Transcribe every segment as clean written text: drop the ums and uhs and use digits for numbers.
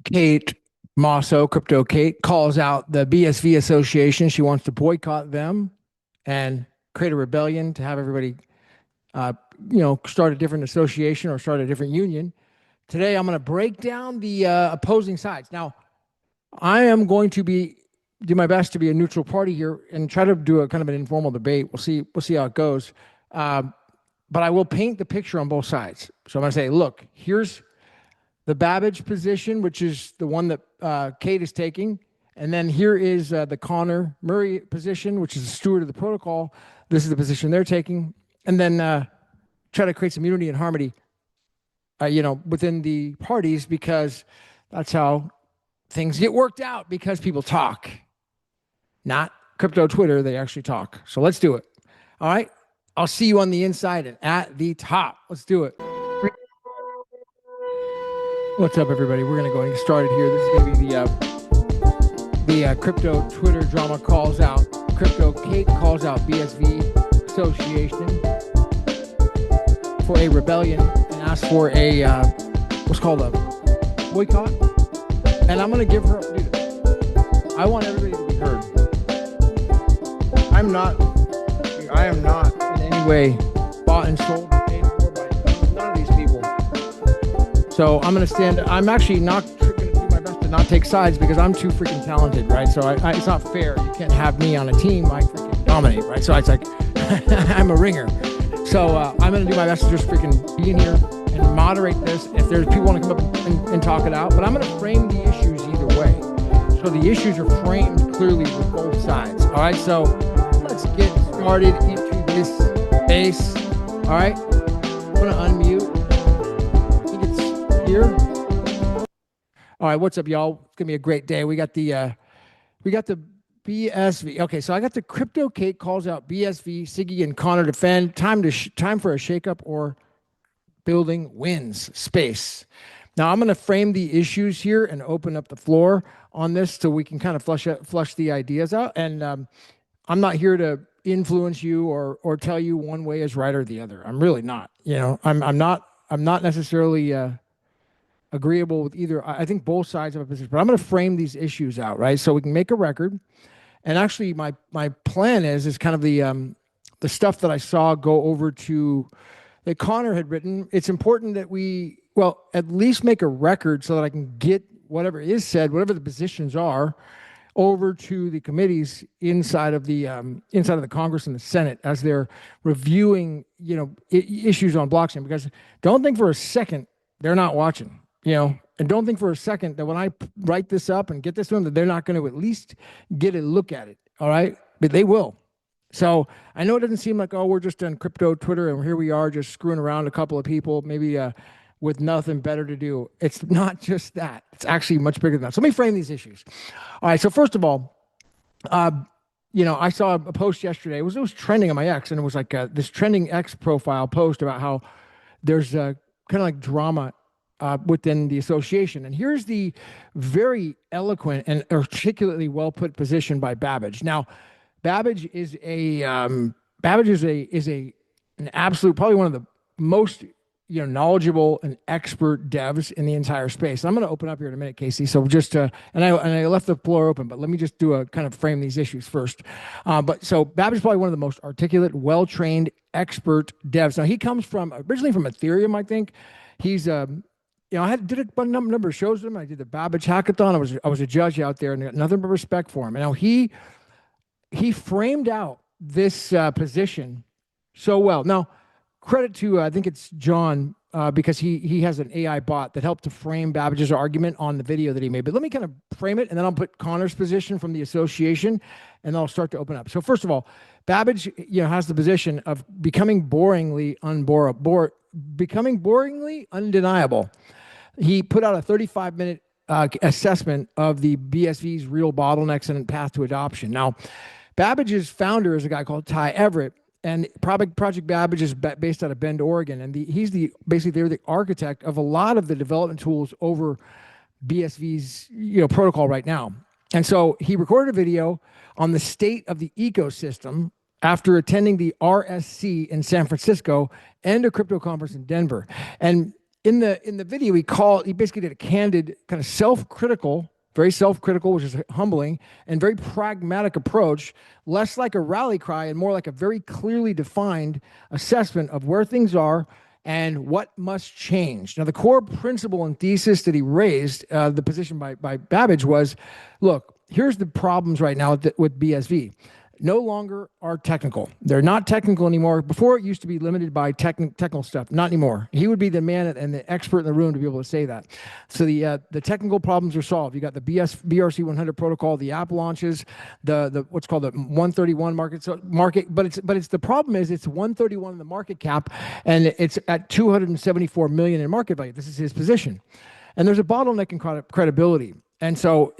Kate Mosso, CryptoKate, calls out the BSV Association. She wants to boycott them and create a rebellion to have everybody, uh, start a different association or start a different union. Today, I'm going to break down the opposing sides. Now, I am going to do my best to be a neutral party here and try to do a kind of an informal debate. We'll see. We'll see how it goes. But I will paint the picture on both sides. So I'm going to say, look, here's the Babbage position, which is the one that Kate is taking. And then here is the Connor Murray position, which is the steward of the protocol. This is the position they're taking. And then try to create some unity and harmony, within the parties, because that's how things get worked out, because people talk. Not crypto Twitter, they actually talk. So let's do it. All right? I'll see you on the inside and at the top. Let's do it. What's up, everybody? We're going to go and get started here. This is going to be the crypto Twitter drama calls out. CryptoKate calls out BSV Association for a rebellion and asks for a what's called a boycott. And I'm going to give her. Dude, I want everybody to be heard. I am not in any way bought and sold or paid for by none of these people. So I'm going to stand. I'm actually not going to do my best to not take sides because I'm too freaking talented, right? So it's not fair. You can't have me on a team. I freaking dominate, right? So it's like I'm a ringer. So I'm going to do my best to just freaking be in here and moderate this. If there's people want to come up and talk it out, but I'm going to frame the issues either way. So the issues are framed clearly with both sides. All right. So let's get started into this space. All right. I'm going to unmute. Here. All right, what's up, y'all? It's gonna be a great day. We got the BSV. Okay, so I got the CryptoKate calls out BSV, Siggy, and Connor defend. Time for a shakeup or building wins space. Now I'm gonna frame the issues here and open up the floor on this so we can kind of flush the ideas out. And I'm not here to influence you or tell you one way is right or the other. I'm really not. I'm not necessarily agreeable with either. I think both sides have a position, but I'm going to frame these issues out, right? So we can make a record. And actually, my plan is kind of the stuff that I saw go over to that Connor had written. It's important that we, at least make a record so that I can get whatever is said, whatever the positions are, over to the committees inside of the Congress and the Senate as they're reviewing, issues on blockchain. Because don't think for a second they're not watching. And don't think for a second that when I write this up and get this to them, that they're not going to at least get a look at it. All right. But they will. So I know it doesn't seem like, we're just on crypto Twitter and here we are just screwing around a couple of people, maybe with nothing better to do. It's not just that. It's actually much bigger than that. So let me frame these issues. All right. So first of all, I saw a post yesterday. It was trending on my X, and it was like this trending X profile post about how there's kind of like drama within the association. And here's the very eloquent and articulately well put position by Babbage. Now, Babbage is an absolute, probably one of the most knowledgeable and expert devs in the entire space. I'm going to open up here in a minute, Casey. So just and I left the floor open, but let me just do a kind of frame these issues first. So Babbage is probably one of the most articulate, well trained, expert devs. Now he comes originally from Ethereum, I think. He's I did a number of shows with him. I did the Babbage hackathon. I was a judge out there, and got nothing but respect for him. And now he framed out this position so well. Now, credit to I think it's John because he has an AI bot that helped to frame Babbage's argument on the video that he made. But let me kind of frame it, and then I'll put Connor's position from the association, and then I'll start to open up. So first of all, Babbage has the position of becoming boringly undeniable. He put out a 35-minute assessment of the BSV's real bottlenecks and path to adoption. Now, Babbage's founder is a guy called Tai Everett, and Project Babbage is based out of Bend, Oregon, and they're the architect of a lot of the development tools over BSV's protocol right now. And so he recorded a video on the state of the ecosystem after attending the RSC in San Francisco and a crypto conference in Denver. And in the video, he basically did a candid, kind of very self-critical, which is humbling, and very pragmatic approach, less like a rally cry and more like a very clearly defined assessment of where things are and what must change. Now, the core principle and thesis that he raised, the position by Babbage was, look, here's the problems right now with BSV. No longer are technical. They're not technical anymore. Before, it used to be limited by technical stuff. Not anymore. He would be the man and the expert in the room to be able to say that. So the technical problems are solved. You got the BRC 100 protocol, the app launches, the what's called the 131 market. But it's the problem is it's 131 in the market cap, and it's at 274 million in market value. This is his position, and there's a bottleneck in credibility. And so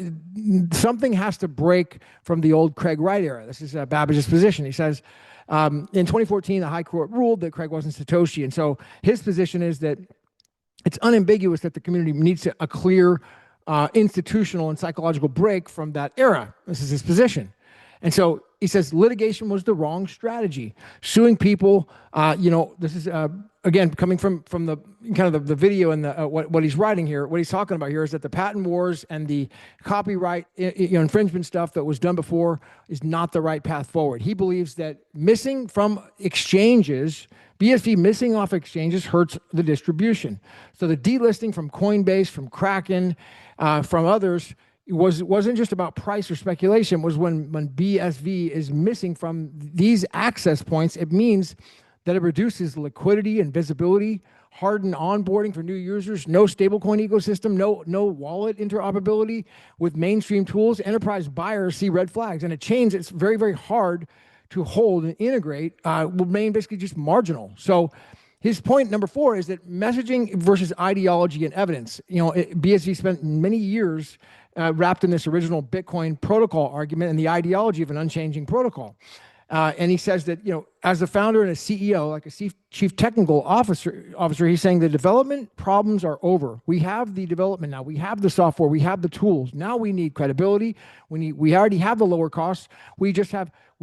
something has to break from the old Craig Wright era. This is Babbage's position. He says, in 2014, the High Court ruled that Craig wasn't Satoshi. And so his position is that it's unambiguous that the community needs a clear institutional and psychological break from that era. This is his position. And so he says litigation was the wrong strategy. Suing people, this is, again, coming from the kind of the video and what he's writing here, what he's talking about here is that the patent wars and the copyright infringement stuff that was done before is not the right path forward. He believes that missing from exchanges, BSV missing off exchanges hurts the distribution. So the delisting from Coinbase, from Kraken, from others, wasn't just about price or speculation. Was when BSV is missing from these access points, it means that it reduces liquidity and visibility, hardened onboarding for new users, no stablecoin ecosystem, no wallet interoperability with mainstream tools. Enterprise buyers see red flags, and a chain that's very, very hard to hold and integrate will remain basically just marginal. So his point number 4 is that messaging versus ideology and evidence. BSV spent many years wrapped in this original Bitcoin protocol argument and the ideology of an unchanging protocol. And he says that, as a founder and a CEO, like a chief technical officer, he's saying the development problems are over. We have the development now. We have the software. We have the tools. Now we need credibility. We already have the lower costs. We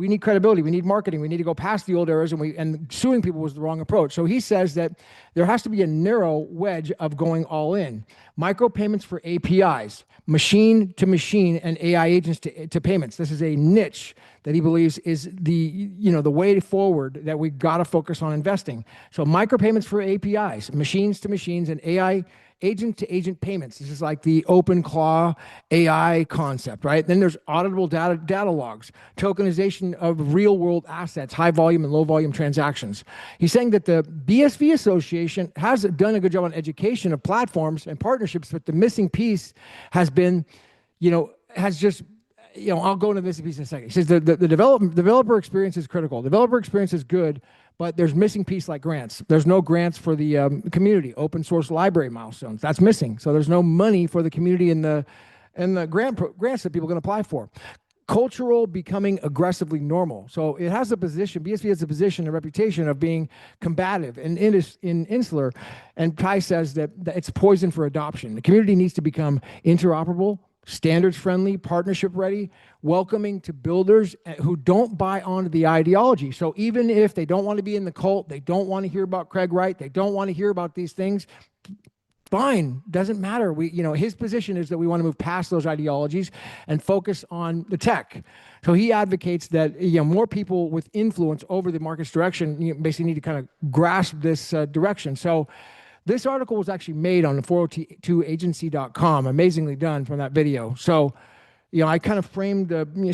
need credibility. We need marketing. We need to go past the old eras, and suing people was the wrong approach. So he says that there has to be a narrow wedge of going all in. Micropayments for APIs, machine to machine, and AI agents to payments. This is a niche that he believes is the way forward that we got to focus on investing. So micropayments for APIs, machines to machines, and AI agent to agent payments. This is like the open claw AI concept, right? Then there's auditable data logs, tokenization of real world assets, high volume and low volume transactions. He's saying that the BSV Association has done a good job on education of platforms and partnerships, but the missing piece has been, I'll go into this piece in a second. He says the developer experience is critical. Developer experience is good, but there's missing piece like grants. There's no grants for the community, open source library milestones. That's missing. So there's no money for the community and the grants that people can apply for. Cultural becoming aggressively normal. So it has a position, BSV has a position, a reputation of being combative and insular. And Tai says that it's poison for adoption. The community needs to become interoperable, standards friendly, partnership ready, welcoming to builders who don't buy onto the ideology. So even if they don't want to be in the cult, they don't want to hear about Craig Wright, they don't want to hear about these things, fine, doesn't matter. His position is that we want to move past those ideologies and focus on the tech. So he advocates that more people with influence over the market's direction basically need to kind of grasp this direction. So this article was actually made on the 402agency.com, amazingly done from that video. So, I kind of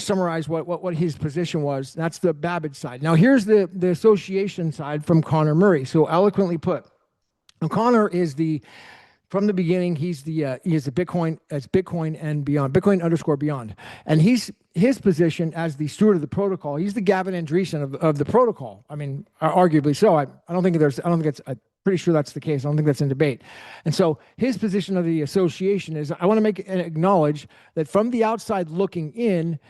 summarized what his position was. That's the Babbage side. Now, here's the association side from Connor Murray. So eloquently put. Now, Connor is from the beginning, he is the Bitcoin and beyond, Bitcoin_beyond. And his position as the steward of the protocol, he's the Gavin Andresen of the protocol. I mean, arguably so. I don't think it's pretty sure that's the case. I don't think that's in debate. And so his position of the association is, I want to make and acknowledge that from the outside looking in,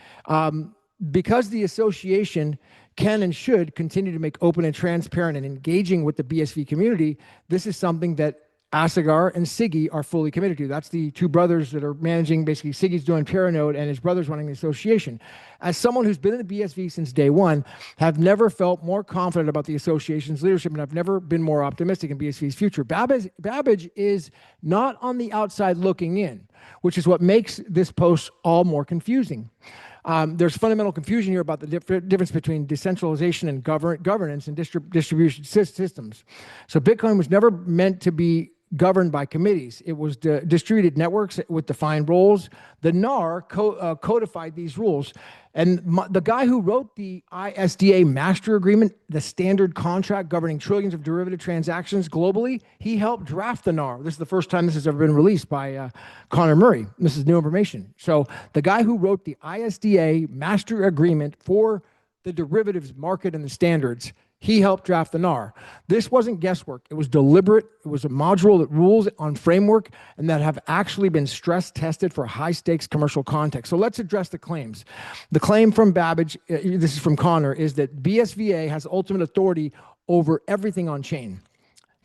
because the association can and should continue to make open and transparent and engaging with the BSV community, this is something that Asagar and Siggy are fully committed to. That's the two brothers that are managing. Basically, Siggy's doing Paranode and his brother's running the association. As someone who's been in the BSV since day one, have never felt more confident about the association's leadership, and I've never been more optimistic in BSV's future. Babbage is not on the outside looking in, which is what makes this post all more confusing. There's fundamental confusion here about the difference between decentralization and governance and distribution systems. So Bitcoin was never meant to be governed by committees. It was distributed networks with defined roles. The NAR codified these rules. And the guy who wrote the ISDA master agreement, the standard contract governing trillions of derivative transactions globally, he helped draft the NAR. This is the first time this has ever been released by Connor Murray. This is new information. So the guy who wrote the ISDA master agreement for the derivatives market and the standards, he helped draft the NAR. This wasn't guesswork. It was deliberate. It was a module that rules on framework and that have actually been stress tested for high stakes commercial context. So let's address the claims. The claim from Babbage, this is from Connor, is that BSVA has ultimate authority over everything on chain.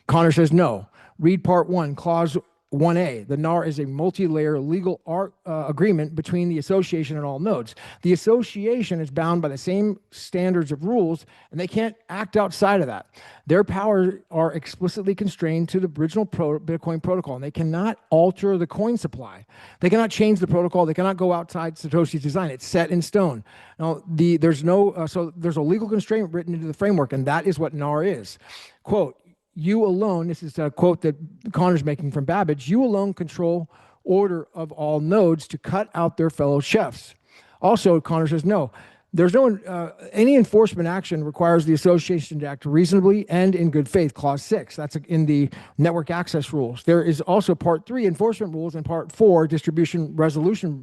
Connor says no. Read part 1, clause 1A. The NAR is a multi-layer legal agreement between the association and all nodes. The association is bound by the same standards of rules, and they can't act outside of that. Their powers are explicitly constrained to the original Bitcoin protocol, and they cannot alter the coin supply. They cannot change the protocol. They cannot go outside Satoshi's design. It's set in stone. Now, there's a legal constraint written into the framework, and that is what NAR is. Quote, you alone, this is a quote that Connor's making from Babbage, you alone control order of all nodes to cut out their fellow chefs. Also, Connor says, no, there's no, any enforcement action requires the association to act reasonably and in good faith, clause 6. That's in the network access rules. There is also part 3, enforcement rules, and part 4, dispute resolution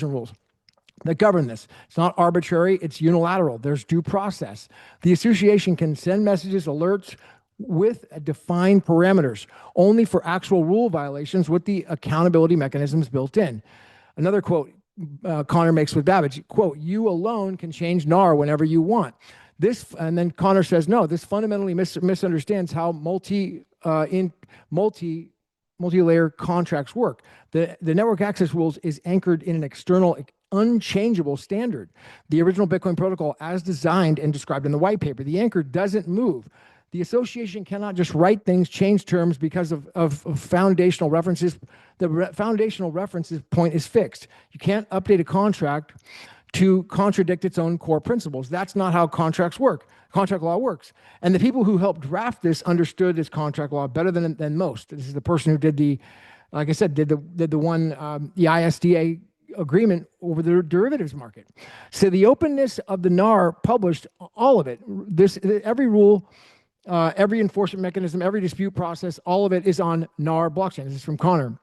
rules that govern this. It's not arbitrary, it's unilateral. There's due process. The association can send messages, alerts with defined parameters, only for actual rule violations with the accountability mechanisms built in. Another quote Connor makes with Babbage, quote, you alone can change NAR whenever you want. This, and then Connor says, no, this fundamentally misunderstands how multi-layer contracts work. The network access rules is anchored in an external unchangeable standard. The original Bitcoin protocol as designed and described in the white paper. The anchor doesn't move. The association cannot just write things, change terms because of foundational references. The foundational references point is fixed. You can't update a contract to contradict its own core principles. That's not how contract law works. And the people who helped draft this understood this contract law better than most. This is the person who did the ISDA agreement over the derivatives market. So the openness of the NAR published all of it. Every rule, every enforcement mechanism, every dispute process, all of it is on NAR blockchain. This is from Connor.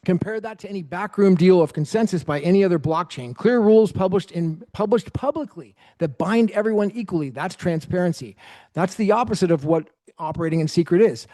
Compare that to any backroom deal of consensus by any other blockchain. Clear rules published publicly that bind everyone equally. That's transparency. That's the opposite of what operating in secret is.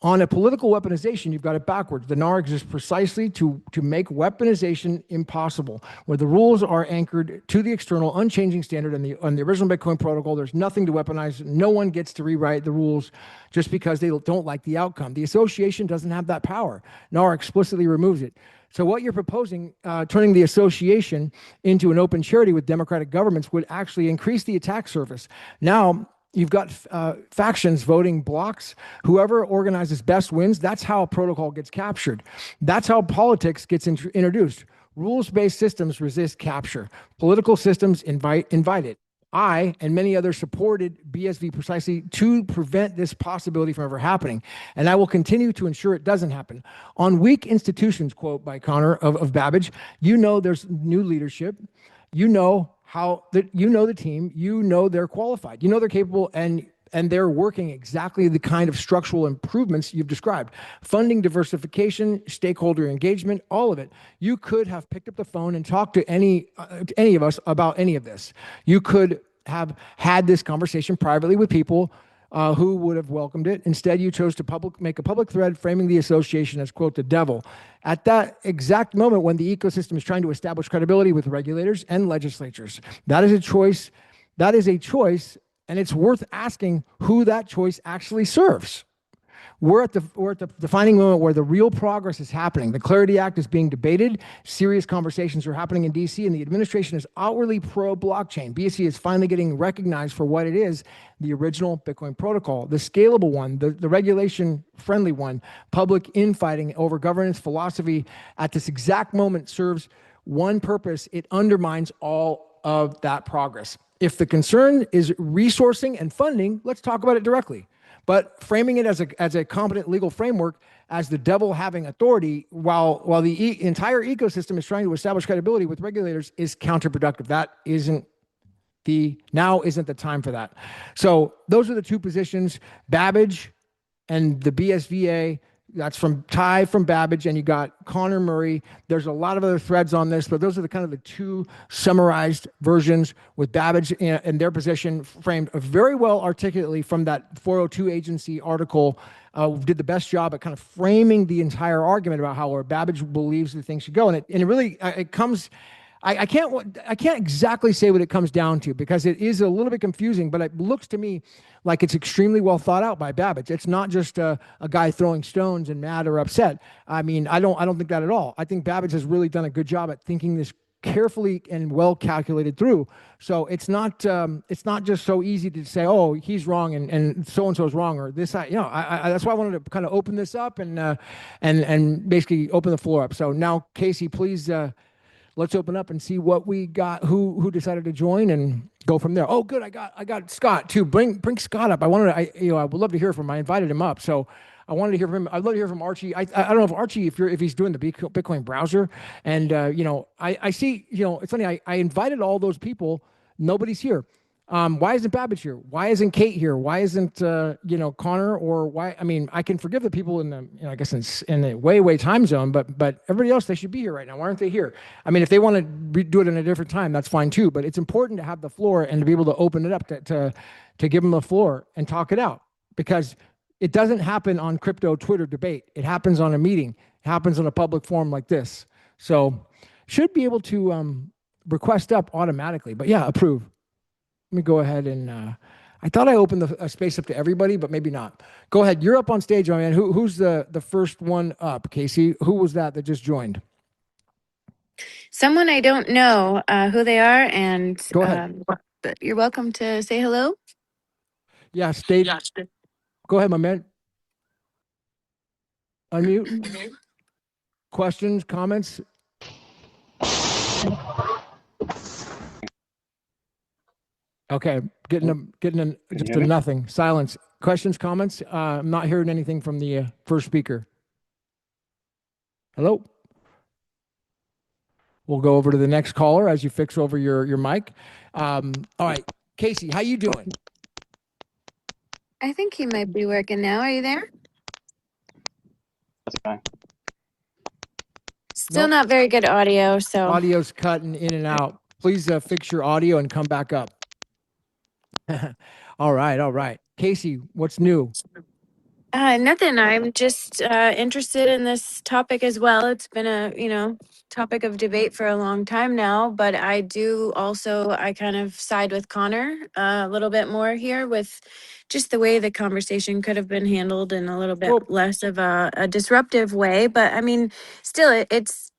On a political weaponization, you've got it backwards. The NAR exists precisely to make weaponization impossible, where the rules are anchored to the external unchanging standard on the original Bitcoin protocol. There's nothing to weaponize. No one gets to rewrite the rules just because they don't like the outcome. The association doesn't have that power. NAR explicitly removes it. So what you're proposing, turning the association into an open charity with democratic governments, would actually increase the attack surface. Now, you've got factions voting blocks. Whoever organizes best wins. That's how a protocol gets captured. That's how politics gets introduced. Rules-based systems resist capture. Political systems invite it. I and many others supported BSV precisely to prevent this possibility from ever happening. And I will continue to ensure it doesn't happen. On weak institutions, quote by Connor of Babbage, you know there's new leadership. You know the team, you know they're qualified, you know they're capable, and they're working exactly the kind of structural improvements you've described. Funding, diversification, stakeholder engagement, all of it. You could have picked up the phone and talked to any of us about any of this. You could have had this conversation privately with people who would have welcomed it. Instead, you chose to make a public thread framing the association as, quote, the devil. At that exact moment when the ecosystem is trying to establish credibility with regulators and legislatures. That is a choice. And it's worth asking who that choice actually serves. We're at the defining moment where the real progress is happening. The Clarity Act is being debated. Serious conversations are happening in DC, and the administration is outwardly pro-blockchain. BSC is finally getting recognized for what it is, the original Bitcoin protocol, the scalable one, the regulation-friendly one. Public infighting over governance philosophy at this exact moment serves one purpose: it undermines all of that progress. If the concern is resourcing and funding, let's talk about it directly. But framing it as a competent legal framework, as the devil having authority, while the entire ecosystem is trying to establish credibility with regulators, is counterproductive. That isn't the time for that. So those are the two positions: Babbage and the BSVA. That's from Tai from Babbage, and you got Connor Murray. There's a lot of other threads on this, but those are the two summarized versions, with Babbage and their position framed very well articulately from that 402 agency article. Did the best job at kind of framing the entire argument about how Babbage believes the thing should go, and it really comes. I can't exactly say what it comes down to, because it is a little bit confusing, but it looks to me like it's extremely well thought out by Babbage. It's not just a guy throwing stones and mad or upset. I mean, I don't think that at all. I think Babbage has really done a good job at thinking this carefully and well calculated through. So it's not just so easy to say, oh, he's wrong and so and so is wrong, or this. That's why I wanted to kind of open this up and basically open the floor up. So now, Casey, please. Let's open up and see what we got. Who decided to join, and go from there. Oh, good. I got Scott too. Bring Scott up. I would love to hear from him. I invited him up, so I wanted to hear from him. I'd love to hear from Archie. I don't know if Archie, if he's doing the Bitcoin browser, and I see. It's funny. I invited all those people. Nobody's here. Why isn't Babbage here? Why isn't Kate here? Why isn't Connor? Or why? I mean, I can forgive the people in the I guess in the way time zone, but everybody else, they should be here right now. Why aren't they here? I mean, if they want to do it in a different time, that's fine too. But it's important to have the floor and to be able to open it up to give them the floor and talk it out, because it doesn't happen on crypto Twitter debate. It happens on a meeting. It happens on a public forum like this. So should be able to request up automatically. But yeah, approve. Let me go ahead and I thought I opened a space up to everybody, but maybe not. Go ahead. You're up on stage, my man. Who's the first one up, Casey? Who was that just joined? Someone I don't know who they are, and go ahead. But you're welcome to say hello. Yeah, stage. Go ahead, my man. Unmute. Questions, comments? Okay, getting just a nothing. Silence. Questions, comments? I'm not hearing anything from the first speaker. Hello? We'll go over to the next caller as you fix over your mic. All right, Casey, how you doing? I think he might be working now. Are you there? That's fine. Still not very good audio, so. Audio's cutting in and out. Please fix your audio and come back up. All right. Casey, what's new? Nothing. I'm just interested in this topic as well. It's been a, topic of debate for a long time now, but I kind of side with Connor a little bit more here, with just the way the conversation could have been handled in a little bit less of a disruptive way. But I mean, still, it's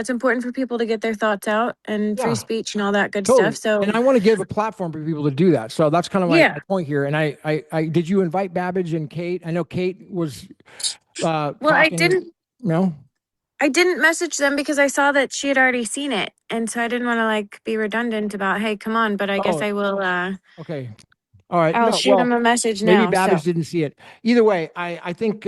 important for people to get their thoughts out, and free speech and all that good stuff. So, and I want to give a platform for people to do that. So that's kind of my point here. And I did you invite Babbage and Kate? I know Kate was. Well, I didn't. No. I didn't message them because I saw that she had already seen it, and so I didn't want to be redundant about, hey, come on. But I guess I will. Okay. All right. I'll shoot him a message now. Maybe Babbage didn't see it. Either way, I think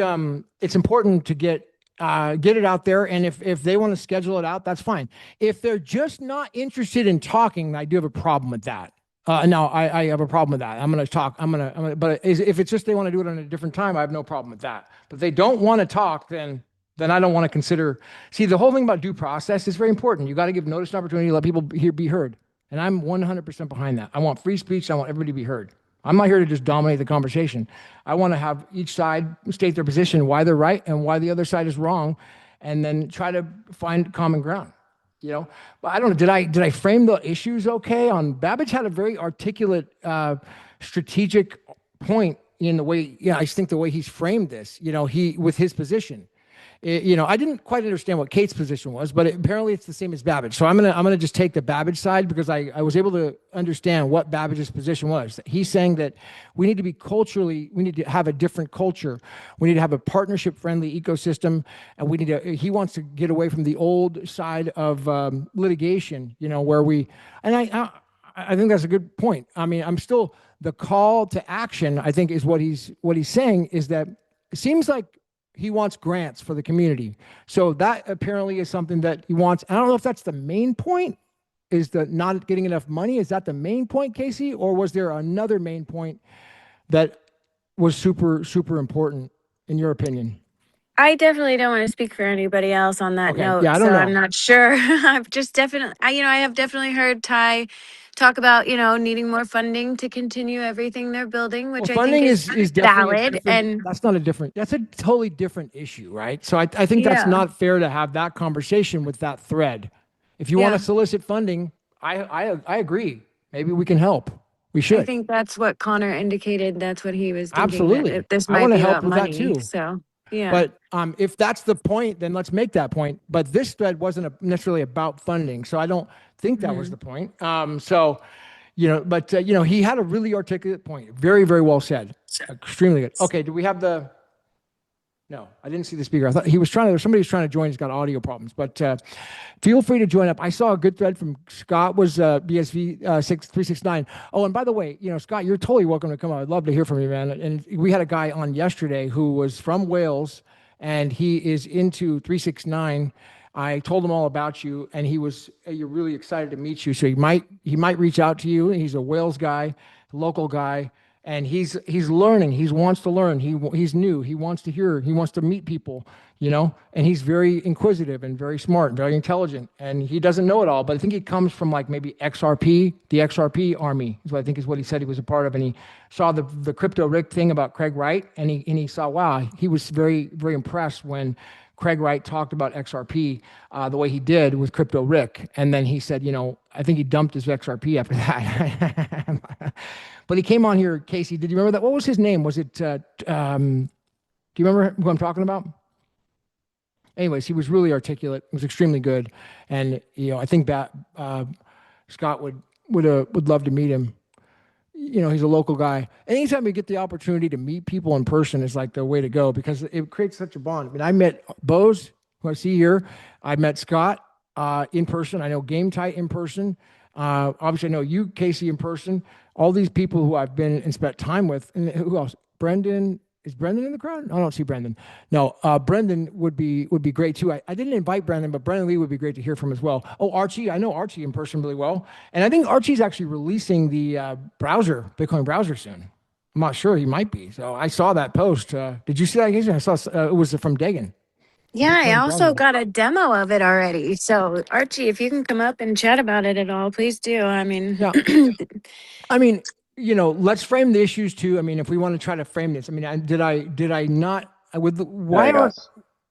it's important to get it out there, and if they want to schedule it out, that's fine. If they're just not interested in talking, I do have a problem with that. No, I have a problem with that. I'm going to talk. But if it's just they want to do it on a different time, I have no problem with that. But if they don't want to talk, then I don't want to consider. See, the whole thing about due process is very important. You got to give notice and opportunity to let people be heard. And I'm 100% behind that. I want free speech. I want everybody to be heard. I'm not here to just dominate the conversation. I want to have each side state their position, why they're right and why the other side is wrong, and then try to find common ground. But I don't know. Did I frame the issues okay? Babbage had a very articulate, strategic point. in the way, yeah, I think the way he's framed this, with his position. I didn't quite understand what Kate's position was, but apparently it's the same as Babbage. So I'm gonna just take the Babbage side because I was able to understand what Babbage's position was. He's saying that we need to have a different culture. We need to have a partnership-friendly ecosystem, and he wants to get away from the old side of litigation. I think that's a good point. I mean, the call to action, I think, is what he's saying is that it seems like he wants grants for the community. So that apparently is something that he wants. I don't know if that's the main point, is the not getting enough money. Is that the main point, Casey? Or was there another main point that was super, super important in your opinion? I definitely don't want to speak for anybody else on that Okay. note, Yeah, I so don't I'm know. not sure. I've just definitely, I have definitely heard Tai talk about, needing more funding to continue everything they're building, Well, which I think funding is is definitely a valid. different, And that's a totally different issue, right? So I think that's yeah, not fair to have that conversation with that thread. If you want to yeah, solicit funding, I agree. Maybe we can help. We I should. think that's what Connor indicated. That's what he was thinking, that Absolutely. this I might want to be help about with that money. too. So yeah. But if that's the point, then let's make that point. But this thread wasn't necessarily about funding, so I don't think that was Mhm. the point. He had a really articulate point. Very, very well said. Extremely good. Okay, do we have the? No, I didn't see the speaker. I thought somebody was trying to join. He's got audio problems, but feel free to join up. I saw a good thread from Scott, was BSV 369. Oh, and by the way, Scott, you're totally welcome to come out. I'd love to hear from you, man. And we had a guy on yesterday who was from Wales, and he is into 369. I told him all about you, and you're really excited to meet you. So he might reach out to you. He's a Wales guy, local guy, and he's learning. He wants to learn. He's new. He wants to hear. He wants to meet people. And he's very inquisitive and very smart and very intelligent. And he doesn't know it all, but I think he comes from like maybe XRP, the XRP army is what I think is what he said he was a part of. And he saw the crypto Rick thing about Craig Wright, and he saw, wow, he was very, very impressed when Craig Wright talked about XRP the way he did with Crypto Rick. And then he said, I think he dumped his XRP after that. But he came on here, Casey. Did you remember that? What was his name? Was it, do you remember who I'm talking about? Anyways, he was really articulate. It was extremely good. And, I think that Scott would love to meet him. He's a local guy. Anytime you get the opportunity to meet people in person is like the way to go because it creates such a bond. I mean, I met Bose, who I see here. I met Scott in person. I know Game Tight in person. Obviously, I know you, Casey, in person. All these people who I've been and spent time with. And who else? Brendan. Is Brendan in the crowd? I don't see Brendan. No, Brendan would be great too. I didn't invite Brendan, but Brendan Lee would be great to hear from as well. Oh, Archie. I know Archie in person really well. And I think Archie's actually releasing the Bitcoin browser soon. I'm not sure. He might be. So I saw that post. Did you see that? I saw it was from Dagan. Yeah, I Bitcoin also browser. got a demo of it already. So Archie, if you can come up and chat about it at all, please do. I mean, Yeah. I mean, let's frame the issues too. I mean, if we want to try to frame this, I mean, did I not? Why Hey aren't? guys.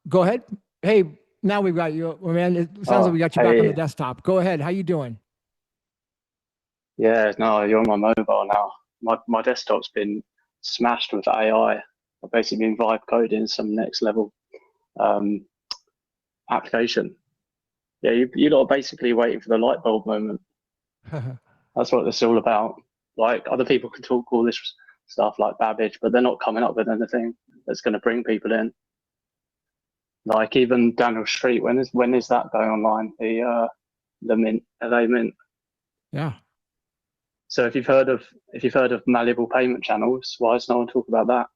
Go ahead. Hey, now we've got you, man. It sounds like we got you back on the Hey. desktop. Go ahead. How you doing? Yeah, no, you're on my mobile now. My desktop's been smashed with AI. I've basically been vibe coding some next level um, application. Yeah, you lot are basically waiting for the light bulb moment. That's what this is all about. Like other people can talk all this stuff like Babbage, but they're not coming up with anything that's going to bring people in. Like even Daniel Street, when is that going online? The mint, LA Mint. Yeah. So if you've heard of malleable payment channels, why does no one talk about that?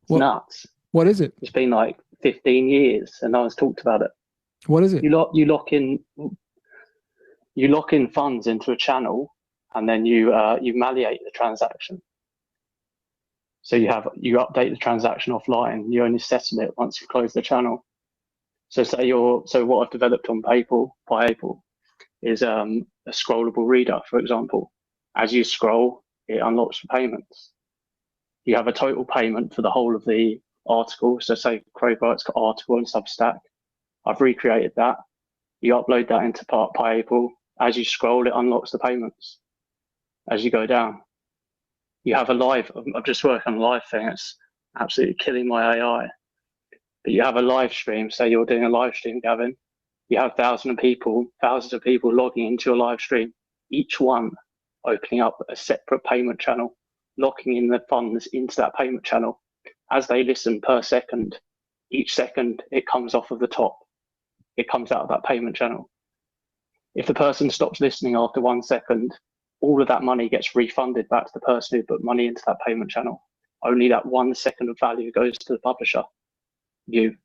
It's What nuts. What is it? It's been like 15 years and no one's talked about it. What is it? You lock in funds into a channel and then you malleate the transaction. So you update the transaction offline. You only settle it once you close the channel. So what I've developed on PayPal is a scrollable reader, for example. As you scroll, it unlocks the payments. You have a total payment for the whole of the article. So say Craig Wright's got article on Substack. I've recreated that. You upload that into PayPal. As you scroll, it unlocks the payments as you go down. you have a live, I'm just working on a live thing. It's absolutely killing my AI. But you have a live stream, say you're doing a live stream, Gavin. You have thousands of people logging into your live stream, each one opening up a separate payment channel, locking in the funds into that payment channel. As they listen per second, each second it comes off of the top. It comes out of that payment channel. If the person stops listening after 1 second, all of that money gets refunded back to the person who put money into that payment channel. Only that 1 second of value goes to the publisher, you.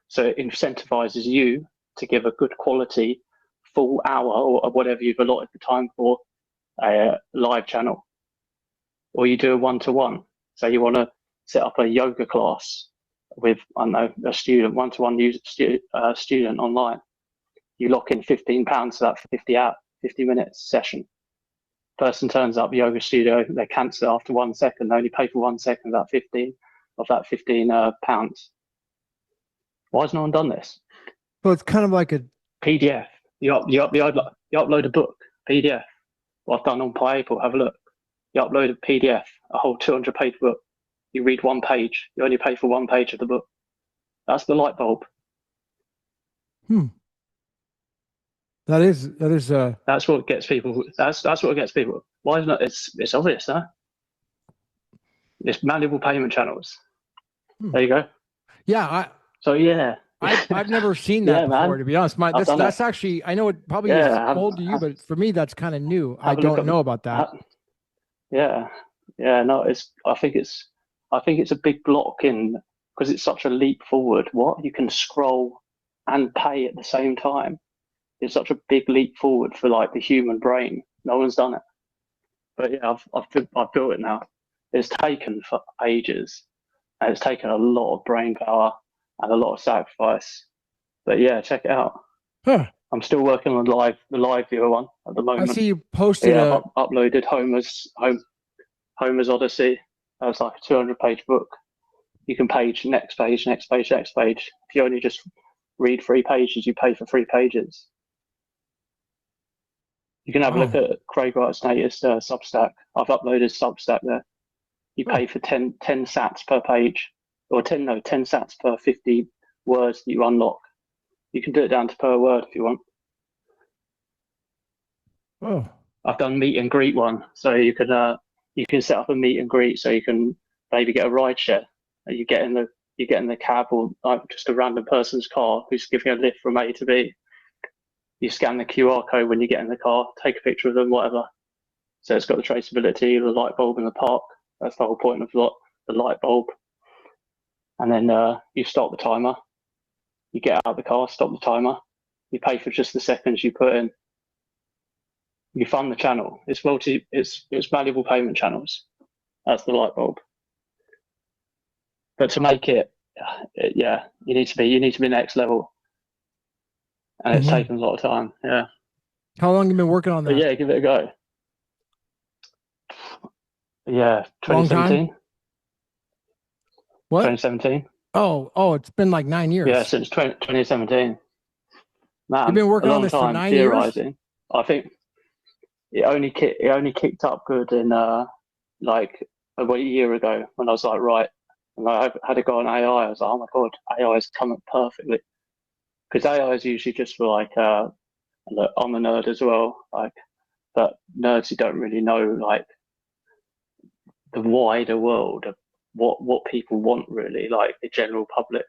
So it incentivizes you to give a good quality full hour or whatever you've allotted the time for a live channel. Or you do a one-to-one. So you want to set up a yoga class with, I don't know, a student, one-to-one student online. You lock in £15 for that 50 minutes session. Person turns up, yoga studio, they cancel after 1 second, they only pay for 1 second of that 15 pounds. Why has no one done this? So it's kind of like a PDF. You upload a book, PDF. What I've done on Tai Everett, have a look. You upload a PDF, a whole 200-page book. You read 1 page. You only pay for 1 page of the book. That's the light bulb. That is. That's what gets people. That's what gets people. Why isn't it? It's obvious, huh? It's malleable payment channels. There you go. Yeah. So yeah. I've never seen that before, man. To be honest. That's actually, I know it probably is old to you, but for me, that's kind of new. I don't know about that. Yeah. No, I think it's a big block in, because it's such a leap forward. What you can scroll and pay at the same time. It's such a big leap forward for like the human brain. No one's done it. But yeah, I've built it now. It's taken for ages, and it's taken a lot of brain power and a lot of sacrifice. But yeah, check it out. Huh. I'm still working on the live viewer one at the moment. I see you posted. I've uploaded Homer's Odyssey. That was like a 200-page book. You can next page. If you only just read 3 pages, you pay for 3 pages. You can have a look at Craig Wright's latest Substack. I've uploaded Substack there. You pay for 10 sats per page, or 10 sats per 50 words that you unlock. You can do it down to per word if you want. Oh. I've done meet and greet one, so you can set up a meet and greet, so you can maybe get a ride share. You get in the cab or like just a random person's car who's giving a lift from A to B. You scan the QR code when you get in the car, take a picture of them, whatever. So it's got the traceability of the light bulb in the park. That's the whole point of the light bulb. And then you stop the timer. You get out of the car, stop the timer. You pay for just the seconds you put in. You fund the channel. It's malleable payment channels. That's the light bulb. But to make it, you need to be next level. And it's taken a lot of time. Yeah. How long have you been working on that? But yeah, give it a go. Yeah, 2017. What? 2017. Oh, it's been like 9 years. Yeah, since 2017. Man, you've been working on this for 9 years. I think it only kicked up good in like about a year ago when I was like, right, and I had to go on AI. I was like, oh my god, AI is coming perfectly, because AI is usually just for like look, I'm a nerd as well, like, but nerds who don't really know like the wider world of what people want really, like the general public.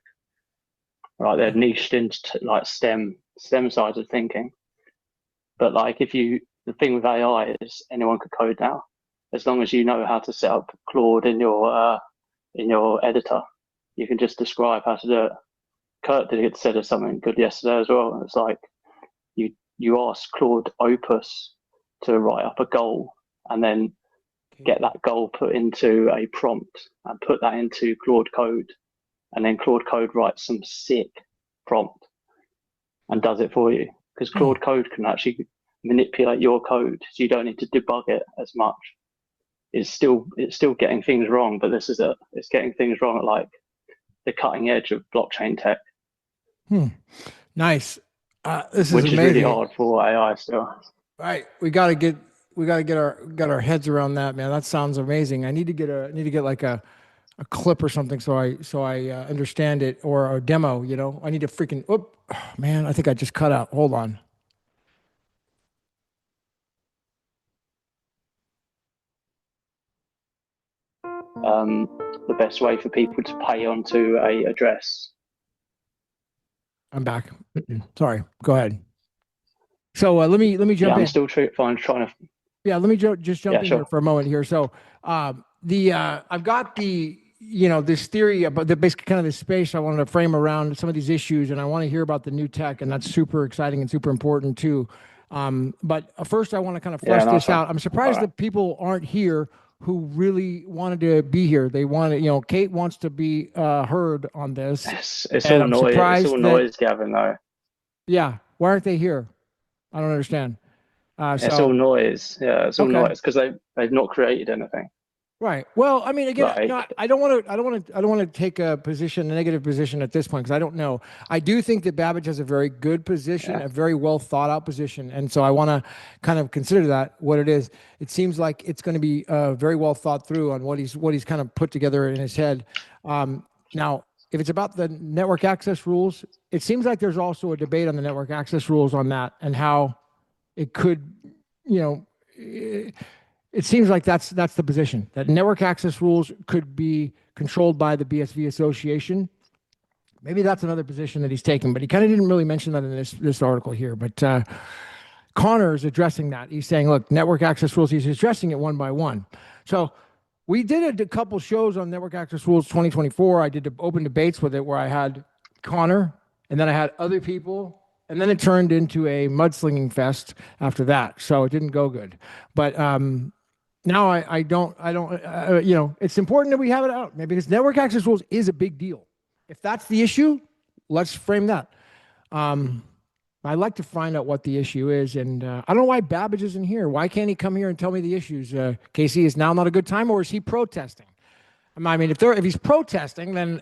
Right, they're niched into like STEM sides of thinking. But like the thing with AI is anyone could code now, as long as you know how to set up Claude in your editor. You can just describe how to do it. Kurt said something good yesterday as well. It's like you ask Claude Opus to write up a goal, and then get that goal put into a prompt and put that into Claude Code, and then Claude Code writes some sick prompt and does it for you, because Claude Code can actually manipulate your code, so you don't need to debug it as much. It's still getting things wrong, but it's getting things wrong at like the cutting edge of blockchain tech. Nice. This is which amazing. is really hard for AI still. Right, we got to get get our heads around that, man. That sounds amazing. I need to get like a clip or something so I understand it, or a demo. I need to freaking. Oh, man, I think I just cut out. Hold on. The best way for people to pay onto a address. I'm back. Sorry. Go ahead. So let me jump in. I'm still trying to. Yeah, let me just jump in sure. here for a moment here. So I've got this theory about the basically kind of this space I wanted to frame around some of these issues, and I want to hear about the new tech, and that's super exciting and super important too. But first, I want to kind of flesh this out. I'm surprised that people aren't here who really wanted to be here. They wanted, Kate wants to be heard on this. It's all noise. It's all noise, Gavin. Though. Yeah, why aren't they here? I don't understand. It's all noise. Yeah, it's all noise because they've not created anything. Right. Well, I mean, again, I don't want to take a negative position at this point because I don't know. I do think that Babbage has a very good position, a very well thought out position, and so I want to kind of consider that what it is. It seems like it's going to be very well thought through on what he's kind of put together in his head. Now, if it's about the network access rules, it seems like there's also a debate on the network access rules on that and how it could, it seems like that's the position, that network access rules could be controlled by the BSV Association. Maybe that's another position that he's taking, but he kind of didn't really mention that in this article here. But Connor is addressing that. He's saying, look, network access rules, he's addressing it one by one. So we did a couple shows on network access rules 2024. I did open debates with it where I had Connor, and then I had other people, and then it turned into a mudslinging fest after that. So it didn't go good. But now I don't, it's important that we have it out, man, because network access rules is a big deal. If that's the issue, let's frame that. I'd like to find out what the issue is, and I don't know why Babbage isn't here. Why can't he come here and tell me the issues? Casey, is now not a good time, or is he protesting? I mean, if he's protesting, then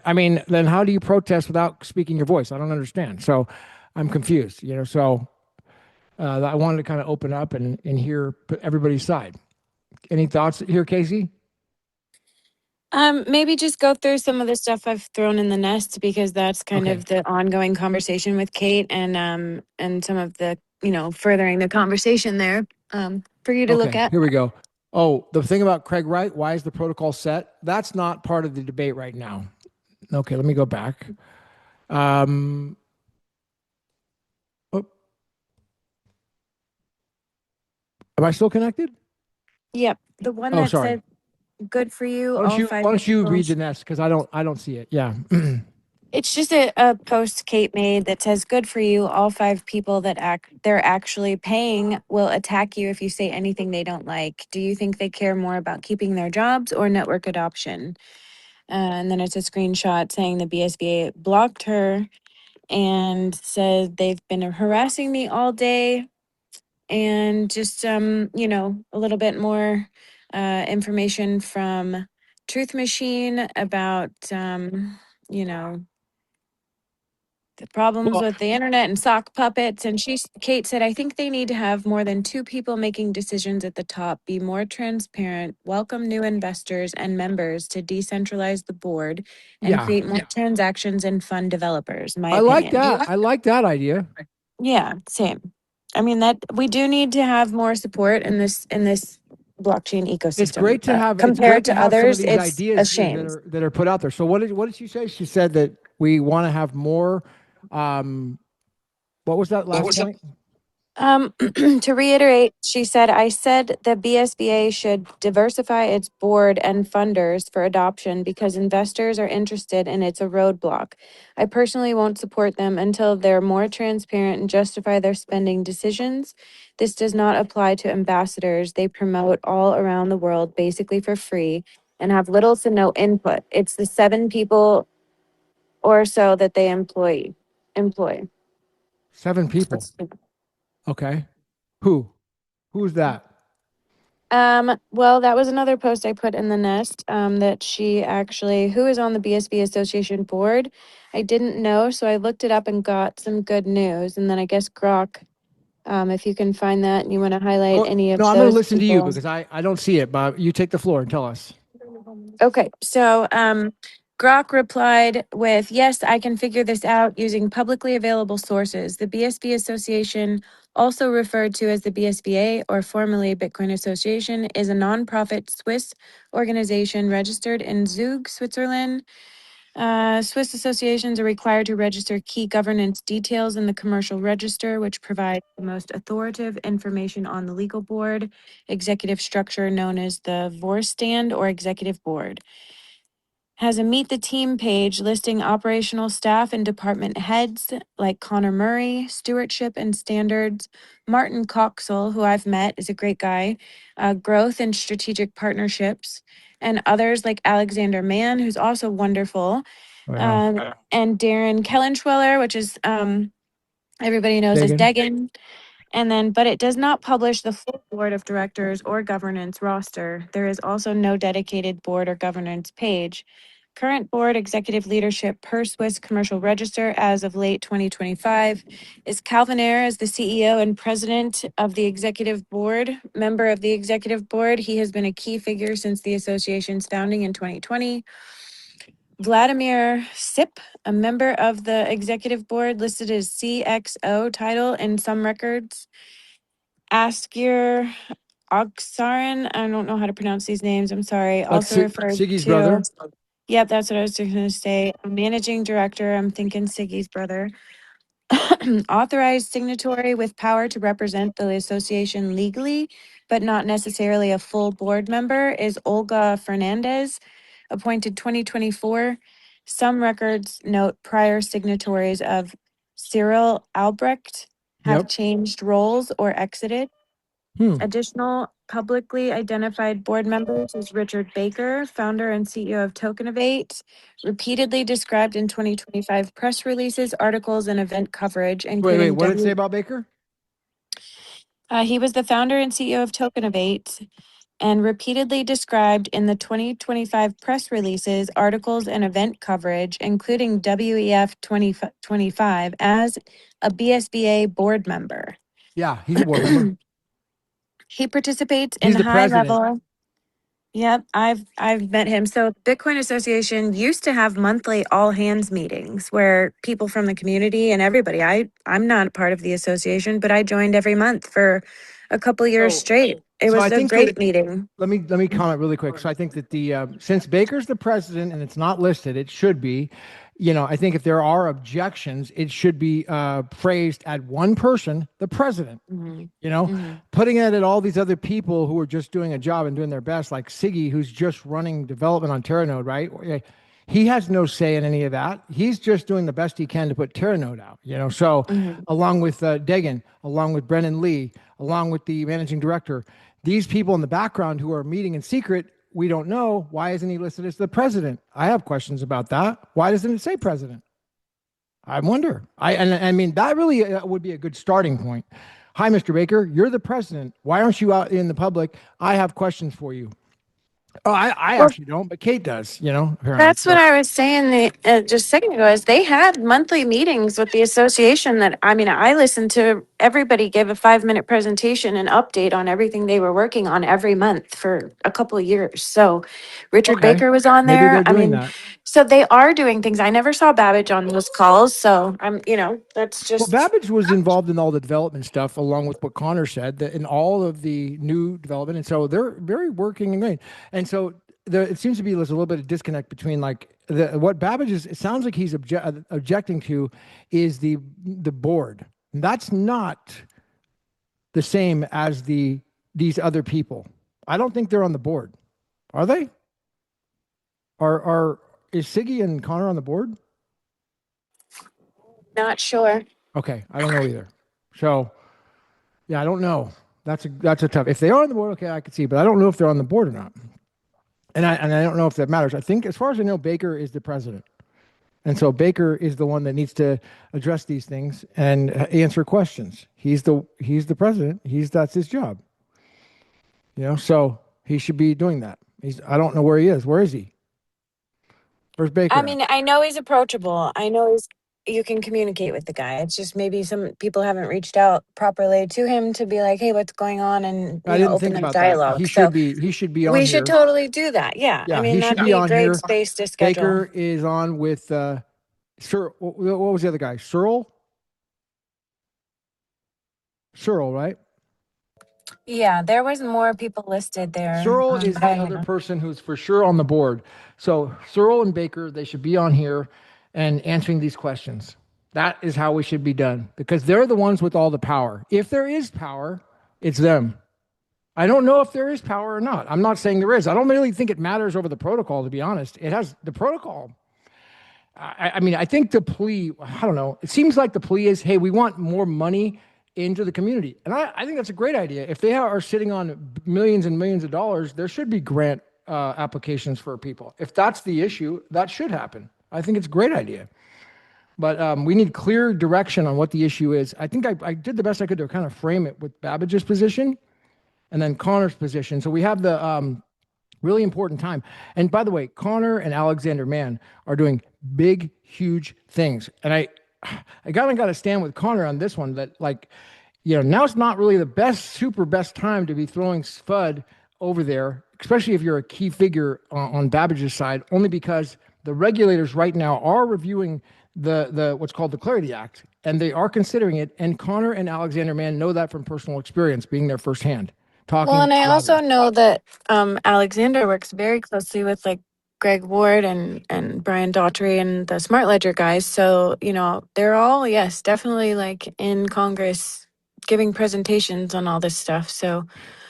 how do you protest without speaking your voice? I don't understand. So I'm confused, So I wanted to kind of open up and hear everybody's side. Any thoughts here, Casey? Maybe just go through some of the stuff I've thrown in the nest, because that's kind of the ongoing conversation with Kate and some of the, furthering the conversation there for you to look at. Here we go. Oh, the thing about Craig Wright, why is the protocol set? That's not part of the debate right now. Okay, let me go back. Am I still connected? Yep. The one that said good for you. Why don't you read the nest, because I don't see it. Yeah. It's just a post Kate made that says, good for you. All 5 people that they're actually paying will attack you if you say anything they don't like. Do you think they care more about keeping their jobs or network adoption? And then it's a screenshot saying the BSVA blocked her and said they've been harassing me all day. And just, a little bit more information from Truth Machine about, the problems with the internet and sock puppets. And Kate said, I think they need to have more than 2 people making decisions at the top, be more transparent, welcome new investors and members to decentralize the board, and create more transactions and fund developers. I like that. I like that idea. Yeah, same. I mean, that we do need to have more support in this blockchain ecosystem. It's great to have compared to others. Some of these it's ideas a shame that are put out there. So what did she say? She said that we want to have more. What was that last point? To reiterate, she said, I said the BSVA should diversify its board and funders for adoption because investors are interested and it's a roadblock. I personally won't support them until they're more transparent and justify their spending decisions. This does not apply to ambassadors. They promote all around the world basically for free and have little to no input. It's the 7 people or so that they employ. 7 people. Okay. Who's that? Well, that was another post I put in the nest, that she actually, who is on the BSV Association board. I didn't know, so I looked it up and got some good news. And then I guess Grok If you can find that and you want to highlight any of no, those I'm going to listen to you people. because I don't see it, but you take the floor and tell us. Okay, so Grok replied with, yes, I can figure this out using publicly available sources. The BSV Association, also referred to as the BSBA or formerly Bitcoin Association, is a nonprofit Swiss organization registered in Zug, Switzerland. Swiss associations are required to register key governance details in the commercial register, which provides the most authoritative information on the legal board executive structure known as the Vorstand or executive board. Has a meet the team page listing operational staff and department heads like Connor Murray, stewardship and standards, Martin Coxell, who I've met, is a great guy, growth and strategic partnerships, and others like Alexander Mann, who's also wonderful, and Darren Kellenschweller, which is everybody knows as Degan. And then, but it does not publish the full board of directors or governance roster. There is also no dedicated board or governance page. Current board executive leadership per Swiss Commercial Register as of late 2025 is Calvin Ayre as the CEO and president of the executive board, member of the executive board. He has been a key figure since the association's founding in 2020. Vladimir Sip, a member of the executive board, listed as CXO title in some records. Askir Ogsarin, I don't know how to pronounce these names, I'm sorry. Also referred Siggy's to. brother. Yep, that's what I was going to say. Managing director, I'm thinking Siggy's brother. Authorized signatory with power to represent the association legally, but not necessarily a full board member, is Olga Fernandez, appointed 2024. Some records note prior signatories of Cyril Albrecht have changed roles or exited. Additional publicly identified board members is Richard Baker, founder and CEO of Tokenization, repeatedly described in 2025 press releases, articles, and event coverage, including. Wait, what did it say about Baker? He was the founder and CEO of Tokenization and repeatedly described in the 2025 press releases, articles, and event coverage, including WEF 2025, as a BSBA board member. Yeah, he's a board member. He participates He's in the high president. level. Yep, I've met him. So Bitcoin Association used to have monthly all hands meetings where people from the community and everybody. I'm not a part of the association, but I joined every month for a couple years straight. It was a great meeting. Let me comment really quick. So I think that the since Baker's the president and it's not listed, it should be. I think if there are objections, it should be phrased at one person, the president. Putting it at all these other people who are just doing a job and doing their best, like Siggy, who's just running development on Terranode, right? He has no say in any of that. He's just doing the best he can to put Terranode out. So along with Degan, along with Brennan Lee, along with the managing director, these people in the background who are meeting in secret, we don't know. Why isn't he listed as the president? I have questions about that. Why doesn't it say president? I wonder. I mean, that really would be a good starting point. Hi, Mr. Baker. You're the president. Why aren't you out in the public? I have questions for you. Oh, I actually don't, but Kate does, apparently. That's what I was saying just a second ago is they had monthly meetings with the association that, I listened to everybody give a 5-minute presentation and update on everything they were working on every month for a couple of years. So Richard Baker was on Maybe there. they're doing that. So they are doing things. I never saw Babbage on those calls. So that's just. Well, Babbage was involved in all the development stuff, along with what Connor said, that in all of the new development. And so they're very working and great. And so it seems to be there's a little bit of disconnect between what Babbage is. It sounds like he's objecting to is the board. That's not the same as these other people. I don't think they're on the board. Are they? Is Siggy and Connor on the board? Not sure. Okay, I don't know either. So, yeah, I don't know. That's a tough. If they are on the board, okay, I could see, but I don't know if they're on the board or not. And I don't know if that matters. I think, as far as I know, Baker is the president, and so Baker is the one that needs to address these things and answer questions. He's the president. That's his job. So he should be doing that. I don't know where he is. Where is he? Where's Baker? I know he's approachable. I know he's you can communicate with the guy. It's just maybe some people haven't reached out properly to him to be like, hey, what's going on? And, I you know, didn't open think up about that. dialogue. So He should be on we here. should totally do that. Yeah. I Yeah, mean, he should that'd be be a on great here. space to schedule. Baker is on with Sir. What was the other guy? Searle, right? Yeah, there was more people listed there. Searle is the other person who's for sure on the board. So Searle and Baker, they should be on here and answering these questions. That is how we should be done because they're the ones with all the power. If there is power, it's them. I don't know if there is power or not. I'm not saying there is. I don't really think it matters over the protocol, to be honest. It has the protocol. I mean, I think the plea, I don't know. It seems like the plea is, hey, we want more money into the community. And I think that's a great idea. If they are sitting on millions and millions of dollars, there should be grant applications for people. If that's the issue, that should happen. I think it's a great idea. But we need clear direction on what the issue is. I think I did the best I could to kind of frame it with Babbage's position and then Connor's position. So we have the really important time. And by the way, Connor and Alexander Mann are doing big, huge things. And I kind of got to stand with Connor on this one that, like, you know, now's not really the super best time to be throwing FUD over there, especially if you're a key figure on Babbage's side, only because the regulators right now are reviewing the what's called the Clarity Act, and they are considering it. And Connor and Alexander Mann know that from personal experience, being there firsthand. Well, and I also know that Alexander works very closely with like Greg Ward and Brian Daughtry and the Smart Ledger guys. So, you know, they're all, yes, definitely like in Congress giving presentations on all this stuff. So,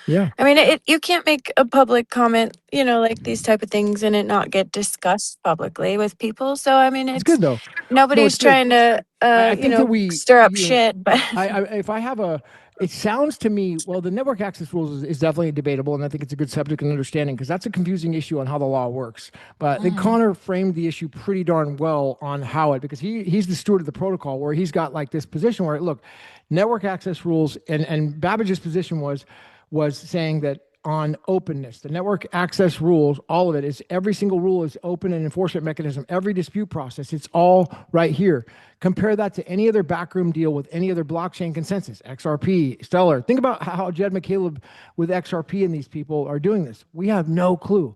yeah, I mean, you can't make a public comment, you know, like these type of things and it not get discussed publicly with people. So, I mean, it's good though. Nobody's trying to, I think that we stir up shit. But if I have it sounds to me, well, the network access rules is definitely debatable, and I think it's a good subject and understanding because that's a confusing issue on how the law works. But I think Connor framed the issue pretty darn well on how it, because he's the steward of the protocol, where he's got like this position where, look, network access rules, and Babbage's position was saying that on openness, the network access rules, all of it is, every single rule is open and enforcement mechanism, every dispute process, it's all right here. Compare that to any other backroom deal with any other blockchain consensus, XRP, Stellar. Think about how Jed McCaleb with XRP and these people are doing this. We have no clue,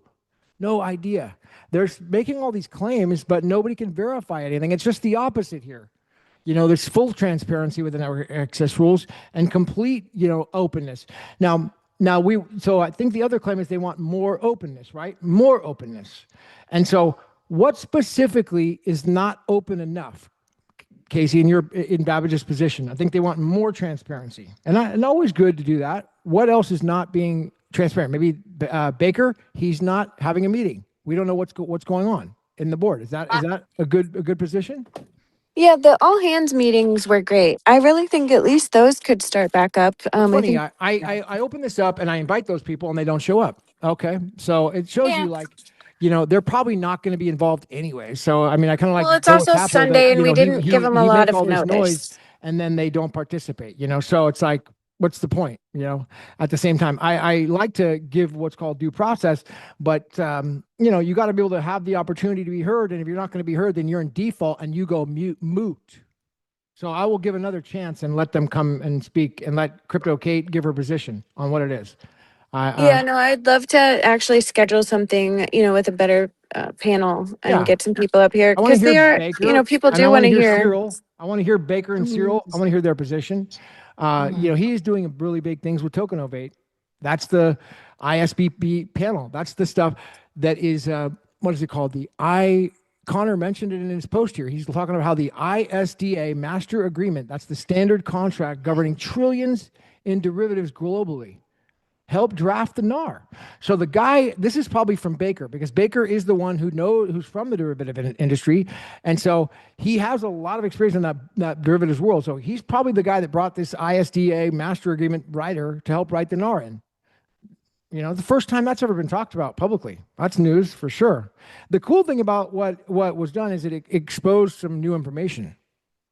no idea. They're making all these claims, but nobody can verify anything. It's just the opposite here. You know, there's full transparency with the network access rules and complete, you know, openness. So I think the other claim is they want more openness, right? More openness. And so what specifically is not open enough, Casey, in Babbage's position? I think they want more transparency. And always good to do that. What else is not being transparent? Maybe Baker, he's not having a meeting. We don't know what's going on in the board. Is that a good position? yeah, the all hands meetings were great. I really think at least those could start back up. Funny, I open this up and I invite those people and they don't show up. Okay, so it shows you, like, you know, they're probably not going to be involved anyway. So I mean, I kind of like. Well, it's also Sunday, and we didn't give them a lot of notice. And then they don't participate. You know, so it's like, what's the point? You know, at the same time, I like to give what's called due process, but you know, you got to be able to have the opportunity to be heard. And if you're not going to be heard, then you're in default and you go moot. So I will give another chance and let them come and speak and let CryptoKate give her position on what it is. I'd love to actually schedule something, you know, with a better panel and get some people up here because they are, Baker, you know, people do want to hear. Cyril. I want to hear Baker and Cyril. I want to hear their position. You know, he's doing really big things with Tokenization. That's the ISBP panel. That's the stuff that is, what is it called? Connor mentioned it in his post here. He's talking about how the ISDA master agreement, that's the standard contract governing trillions in derivatives globally, helped draft the NAR. So the guy, this is probably from Baker, because Baker is the one who's from the derivative industry. And so he has a lot of experience in that derivatives world. So he's probably the guy that brought this ISDA master agreement writer to help write the NAR in. You know, the first time that's ever been talked about publicly. That's news for sure. The cool thing about what was done is that it exposed some new information,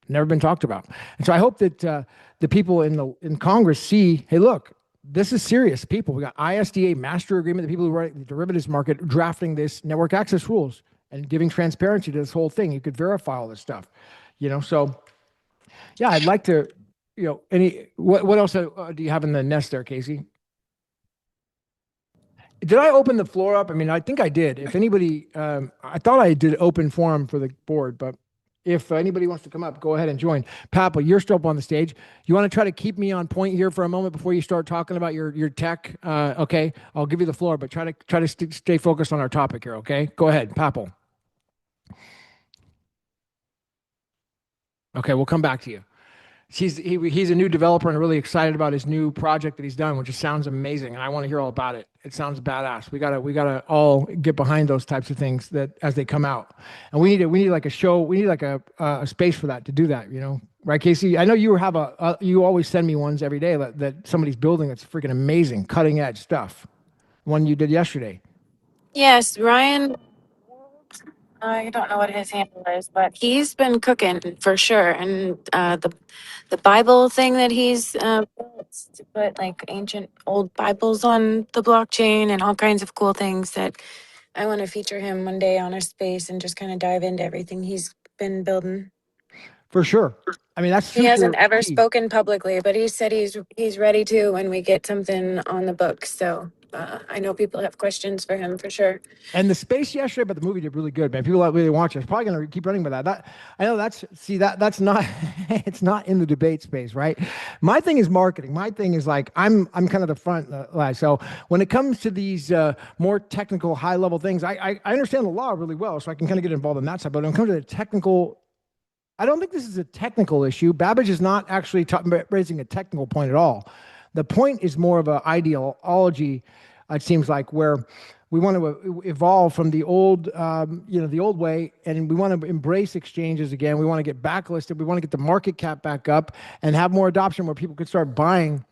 never been talked about. And so I hope that the people in Congress see, hey, look, this is serious, people. We got ISDA master agreement, the people who write the derivatives market drafting this network access rules and giving transparency to this whole thing. You could verify all this stuff. So yeah, I'd like to, what else do you have in the nest there, Casey? Did I open the floor up? I mean, I think I did. If anybody, I thought I did open forum for the board, but if anybody wants to come up, go ahead and join. Papa, you're still up on the stage. You want to try to keep me on point here for a moment before you start talking about your tech? Okay, I'll give you the floor, but try to stay focused on our topic here. Okay, go ahead, Papa. Okay, we'll come back to you. He's a new developer and really excited about his new project that he's done, which just sounds amazing, and I want to hear all about it. It sounds badass. We gotta all get behind those types of things that as they come out, and we need like a show. We need like a space for that to do that. Right, Casey? I know you have you always send me ones every day that somebody's building that's freaking amazing, cutting edge stuff. One you did yesterday. Yes, Ryan. I don't know what his handle is, but he's been cooking for sure. And the Bible thing that he's built to put like ancient old Bibles on the blockchain and all kinds of cool things that I want to feature him one day on our space and just kind of dive into everything he's been building. For sure. I mean, that's He hasn't ever key. spoken publicly, but he said he's ready to when we get something on the books. So I know people have questions for him for sure. And the space yesterday, but the movie did really good, man. People that really watch it. It's probably going to keep running with that. I know that's not, it's not in the debate space, right? My thing is marketing. My thing is like, I'm kind of the front line. So when it comes to these more technical, high level things, I understand the law really well, so I can kind of get involved in that side. But when it comes to the technical, I don't think this is a technical issue. Babbage is not actually raising a technical point at all. The point is more of an ideology, it seems like, where we want to evolve from the old, the old way, and we want to embrace exchanges again. We want to get backlisted. We want to get the market cap back up and have more adoption where people could start buying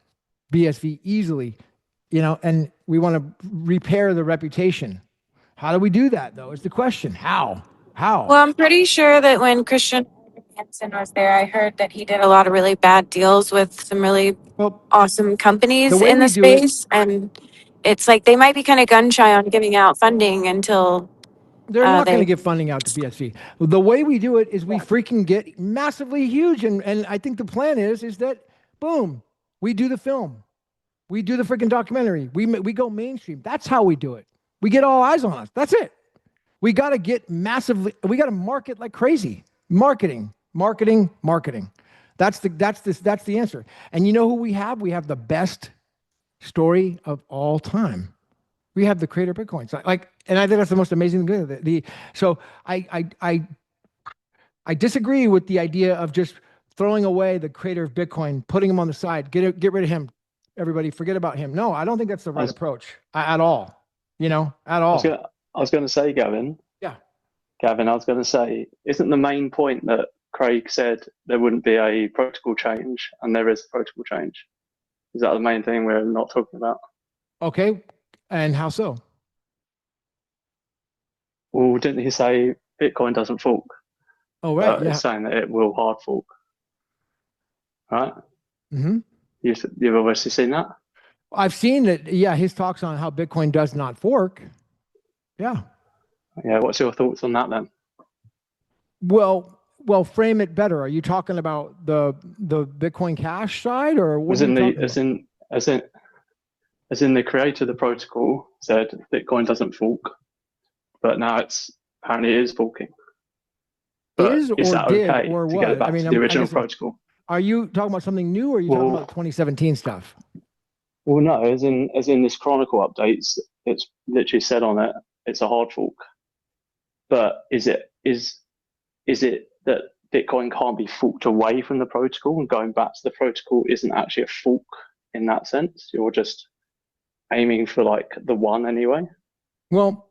BSV easily, and we want to repair the reputation. How do we do that, though, is the question. How? Well, I'm pretty sure that when Christian Hansen was there, I heard that he did a lot of really bad deals with some really awesome companies in the space. And it's like they might be kind of gun shy on giving out funding until they're not going to give funding out to BSV. The way we do it is we freaking get massively huge. And I think the plan is that, boom, we do the film. We do the freaking documentary. We go mainstream. That's how we do it. We get all eyes on us. That's it. We got to get massively, we got to market like crazy. Marketing. That's the answer. And you know who we have? We have the best story of all time. We have the creator of Bitcoin. And I think that's the most amazing thing. So I disagree with the idea of just throwing away the creator of Bitcoin, putting him on the side, get rid of him. Everybody forget about him. No, I don't think that's the right approach at all. At all. I was going to say, Gavin. Yeah. Gavin, I was going to say, isn't the main point that Craig said there wouldn't be a protocol change, and there is a protocol change? Is that the main thing we're not talking about? Okay, and how so? Well, didn't he say Bitcoin doesn't fork? Oh, right. It's saying that it will hard fork. Right? Mm-hmm. You've obviously seen that? I've seen that, his talks on how Bitcoin does not fork. Yeah. Yeah, what's your thoughts on that then? Well, frame it better. Are you talking about the Bitcoin Cash side, or what? As in the creator of the protocol said Bitcoin doesn't fork, but now apparently it is forking. But is that okay to get it back to the original protocol? Are you talking about something new, or are you talking about 2017 stuff? Well, no, as in this Chronicle updates, it's literally said on it, it's a hard fork. But is it that Bitcoin can't be forked away from the protocol, and going back to the protocol isn't actually a fork in that sense? You're just aiming for like the one anyway. Well,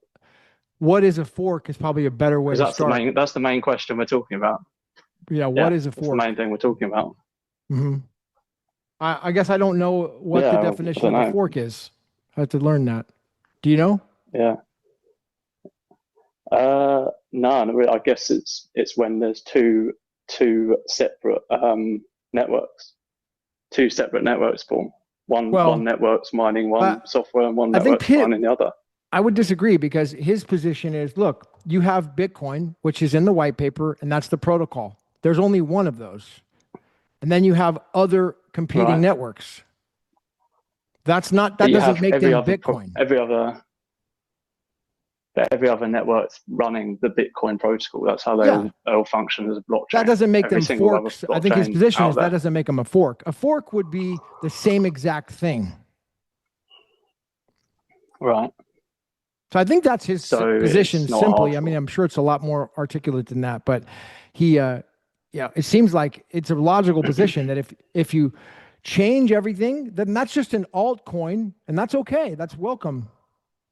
what is a fork is probably a better way to start. That's the main question we're talking about. Yeah, what is a fork? That's the main thing we're talking about. Mm-hmm. I guess I don't know what the definition of a fork is. I have to learn that. Do you know? Yeah. No, I guess it's when there's two separate networks. Two separate networks form. One network's mining one software, and one network's mining the other. I would disagree, because his position is, look, you have Bitcoin, which is in the white paper, and that's the protocol. There's only one of those. And then you have other competing networks. That doesn't make them Bitcoin. Every other network's running the Bitcoin protocol. That's how they all function as a blockchain. That doesn't make them forks. I think his position is that doesn't make them a fork. A fork would be the same exact thing. Right. So I think that's his position simply. I mean, I'm sure it's a lot more articulate than that, but it seems like it's a logical position that if you change everything, then that's just an altcoin, and that's okay. That's welcome.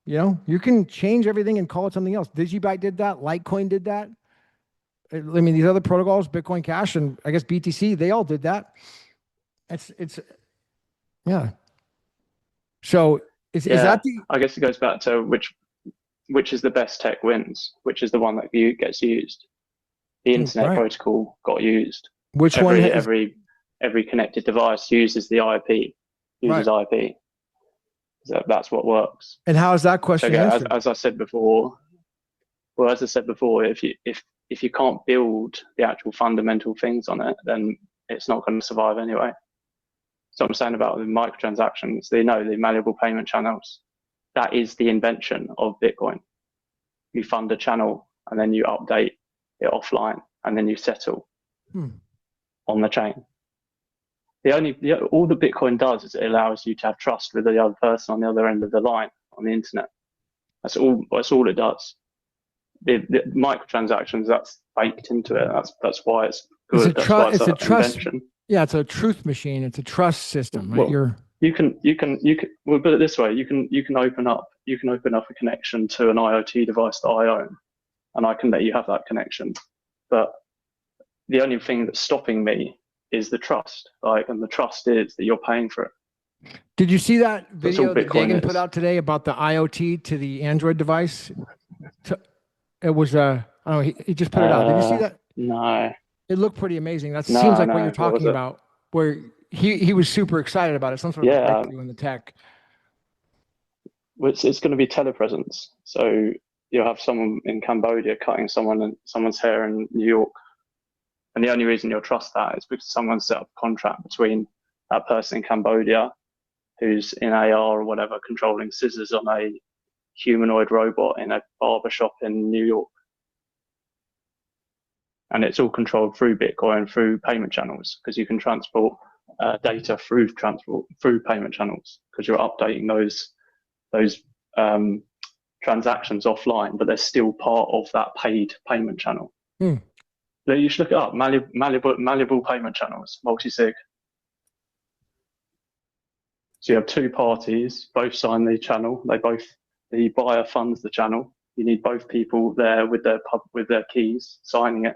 You can change everything and call it something else. Digibyte did that. Litecoin did that. I mean, these other protocols, Bitcoin Cash, and I guess BTC, they all did that. So is that I guess it goes back to which is the best tech wins, which is the one that gets used. The internet protocol got used. Which every connected device uses the IP, IP. So that's what works. And how is that question answered? As I said before, if you can't build the actual fundamental things on it, then it's not going to survive anyway. So I'm saying about the microtransactions, the malleable payment channels, that is the invention of Bitcoin. You fund a channel and then you update it offline and then you settle on the chain. All the Bitcoin does is it allows you to have trust with the other person on the other end of the line on the internet. That's all it does. The microtransactions, that's baked into it. That's why it's good. It's a trust invention. Yeah, it's a truth machine. It's a trust system. Right? Well, you can we'll put it this way. You can open up a connection to an IoT device that I own, and I can let you have that connection. But the only thing that's stopping me is the trust. And the trust is that you're paying for it. Did you see that video that Gavin put out today about the IoT to the Android device? It was I don't know. He just put it out. Did you see that? No. It looked pretty amazing. That seems like what you're talking about, where he was super excited about it. Some sort of breakthrough in the tech. It's going to be telepresence. So you'll have someone in Cambodia cutting someone's hair in New York. And the only reason you'll trust that is because someone set up a contract between that person in Cambodia who's in AR or whatever, controlling scissors on a humanoid robot in a barber shop in New York. And it's all controlled through Bitcoin, through payment channels, because you can transport data through payment channels, because you're updating those transactions offline, but they're still part of that paid payment channel. You should look it up. Malleable payment channels, multi-sig. So you have two parties, both sign the channel. The buyer funds the channel. You need both people there with their keys signing it.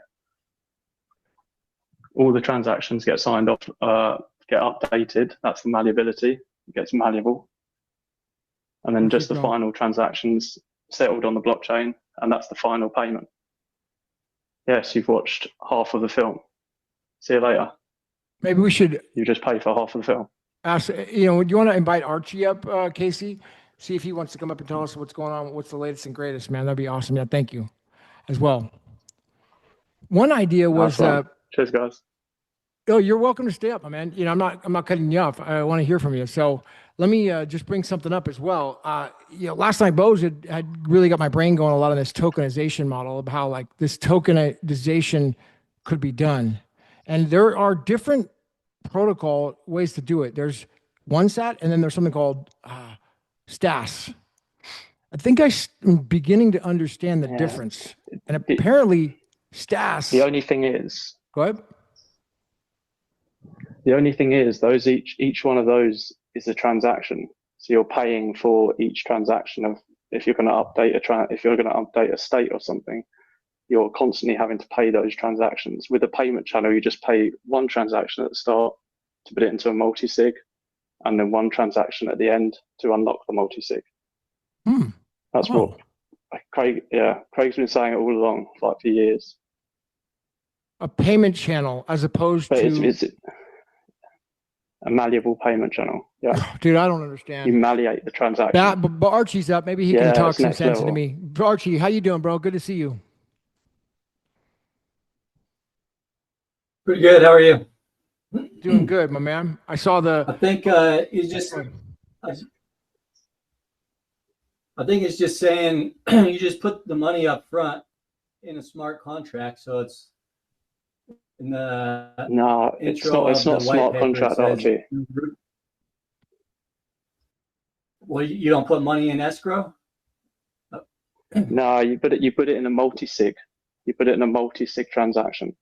All the transactions get signed off, get updated. That's the malleability. It gets malleable. And then just the final transactions settled on the blockchain, and that's the final payment. Yes, you've watched half of the film. See you later. Maybe we should. You just pay for half of the film. Do you want to invite Archie up, Casey? See if he wants to come up and tell us what's going on, what's the latest and greatest, man. That'd be awesome. Yeah, thank you as well. One idea was. Cheers, guys. Oh, you're welcome to stay up, my man. I'm not cutting you off. I want to hear from you. So let me just bring something up as well. Last night Bose had really got my brain going a lot on this tokenization model of how like this tokenization could be done, and there are different protocol ways to do it. There's OneSat, and then there's something called STAS. I think I'm beginning to understand the difference, and apparently STAS. The only thing is. Go ahead. The only thing is, each one of those is a transaction. So you're paying for each transaction of if you're going to update a state or something, you're constantly having to pay those transactions. With a payment channel, you just pay one transaction at the start to put it into a multi-sig, and then one transaction at the end to unlock the multi-sig. That's what Craig's been saying it all along, for years. A payment channel as opposed to it's a malleable payment channel. Yeah, dude, I don't understand. You malleate the transaction. But Archie's up. Maybe he can talk some sense into me. Archie, how you doing, bro? Good to see you. Pretty good. How are you? Doing good, my man. I saw I the. think he's just. I think it's just saying you just put the money up front in a smart contract, so it's in the No, it's intro not. It's of not the a white smart paper. It contract, says, Archie. well, you don't put money in escrow. No, you put it in a multi-sig. You put it in a multi-sig transaction.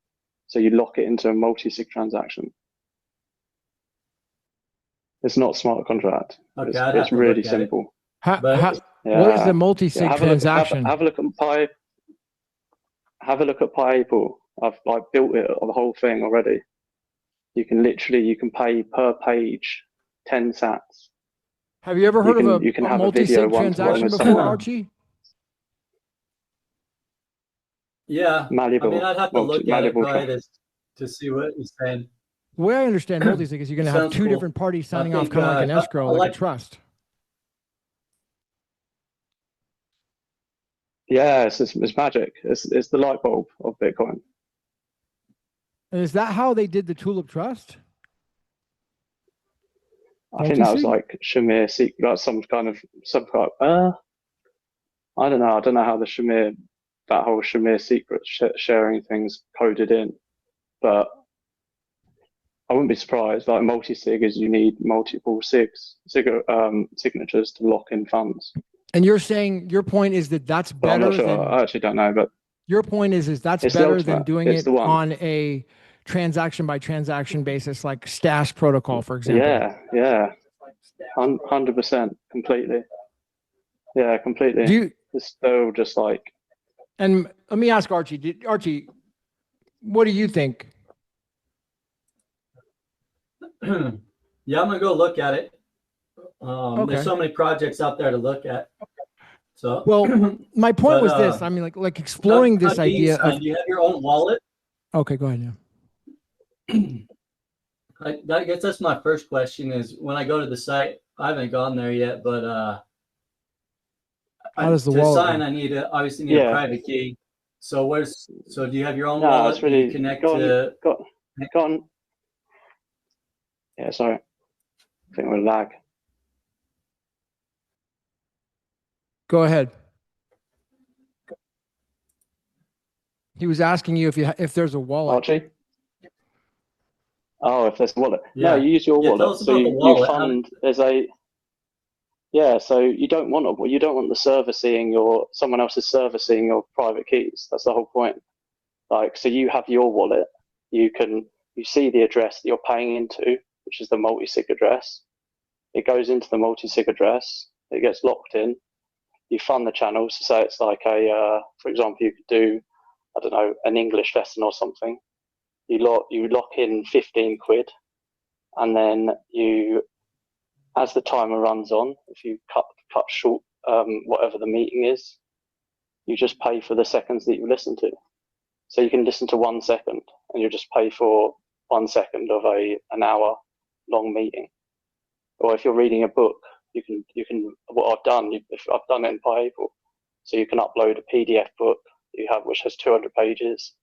So you lock it into a multi-sig transaction. It's not a smart contract. Okay, I'd have It's to really look at it. simple. But What is Yeah. the multi-sig Have transaction? a look at Pi. Have a look at PyApple. I've built it the whole thing already. You can pay per page 10 sats. Have you ever heard of You a can have a multi-sig video one-to-one transaction with before, someone. Archie? yeah, Malleable. I mean, I'd have to look at it malleable probably to see what he's saying. The way I understand multi-sig is you're going to have Sounds two cool. different parties signing off, think, kind of like an escrow, I like like- a trust. Yeah, it's magic. It's the light bulb of Bitcoin. And is that how they did the Tulip Trust? I think that was Multi-sig? like Shamir like some kind of I don't know. I don't know how that whole Shamir secret sharing thing's coded in, but I wouldn't be surprised. Like multi-sig is you need multiple signatures to lock in funds. And you're saying your point is that that's But I'm better not sure. than I actually don't know, but your point is that's it's the better than ultimate. doing It's it the one. on a transaction by transaction basis, like Stash protocol, for example. Yeah, 100%, completely. Yeah, completely. It's still just like. And let me ask Archie. Archie, what do you think? Yeah, I'm gonna go look at it. Okay. There's so many projects out there to look at. So Well, my point was this. I mean, like exploring this idea of. Do you have your own wallet? Okay, go ahead. Yeah. I guess that's my first question. Is when I go to the site, I haven't gone there yet, but How does the to wallet sign, work? I obviously need a private key. So do you have your own No, wallet? it's really Do you connect go to. on. Yeah, sorry. I think we're lag. Go ahead. He was asking you if there's a wallet. Archie? Oh, if there's a wallet. Yeah. No, you use your wallet. Tell us So about the you wallet. fund so you don't want the server seeing someone else is server seeing your private keys. That's the whole point. Like, so you have your wallet, you see the address that you're paying into, which is the multi-sig address. It goes into the multi-sig address, it gets locked in, you fund the channels. So it's like for example, you could do, I don't know, an English lesson or something. You lock in 15 quid, and then as the timer runs on, if you cut short whatever the meeting is, you just pay for the seconds that you listen to. So you can listen to 1 second, and you just pay for 1 second of an hour long meeting. Or if you're reading a book, you can. What I've done, I've done it in PyApple, so you can upload a PDF book you have which has 200 pages.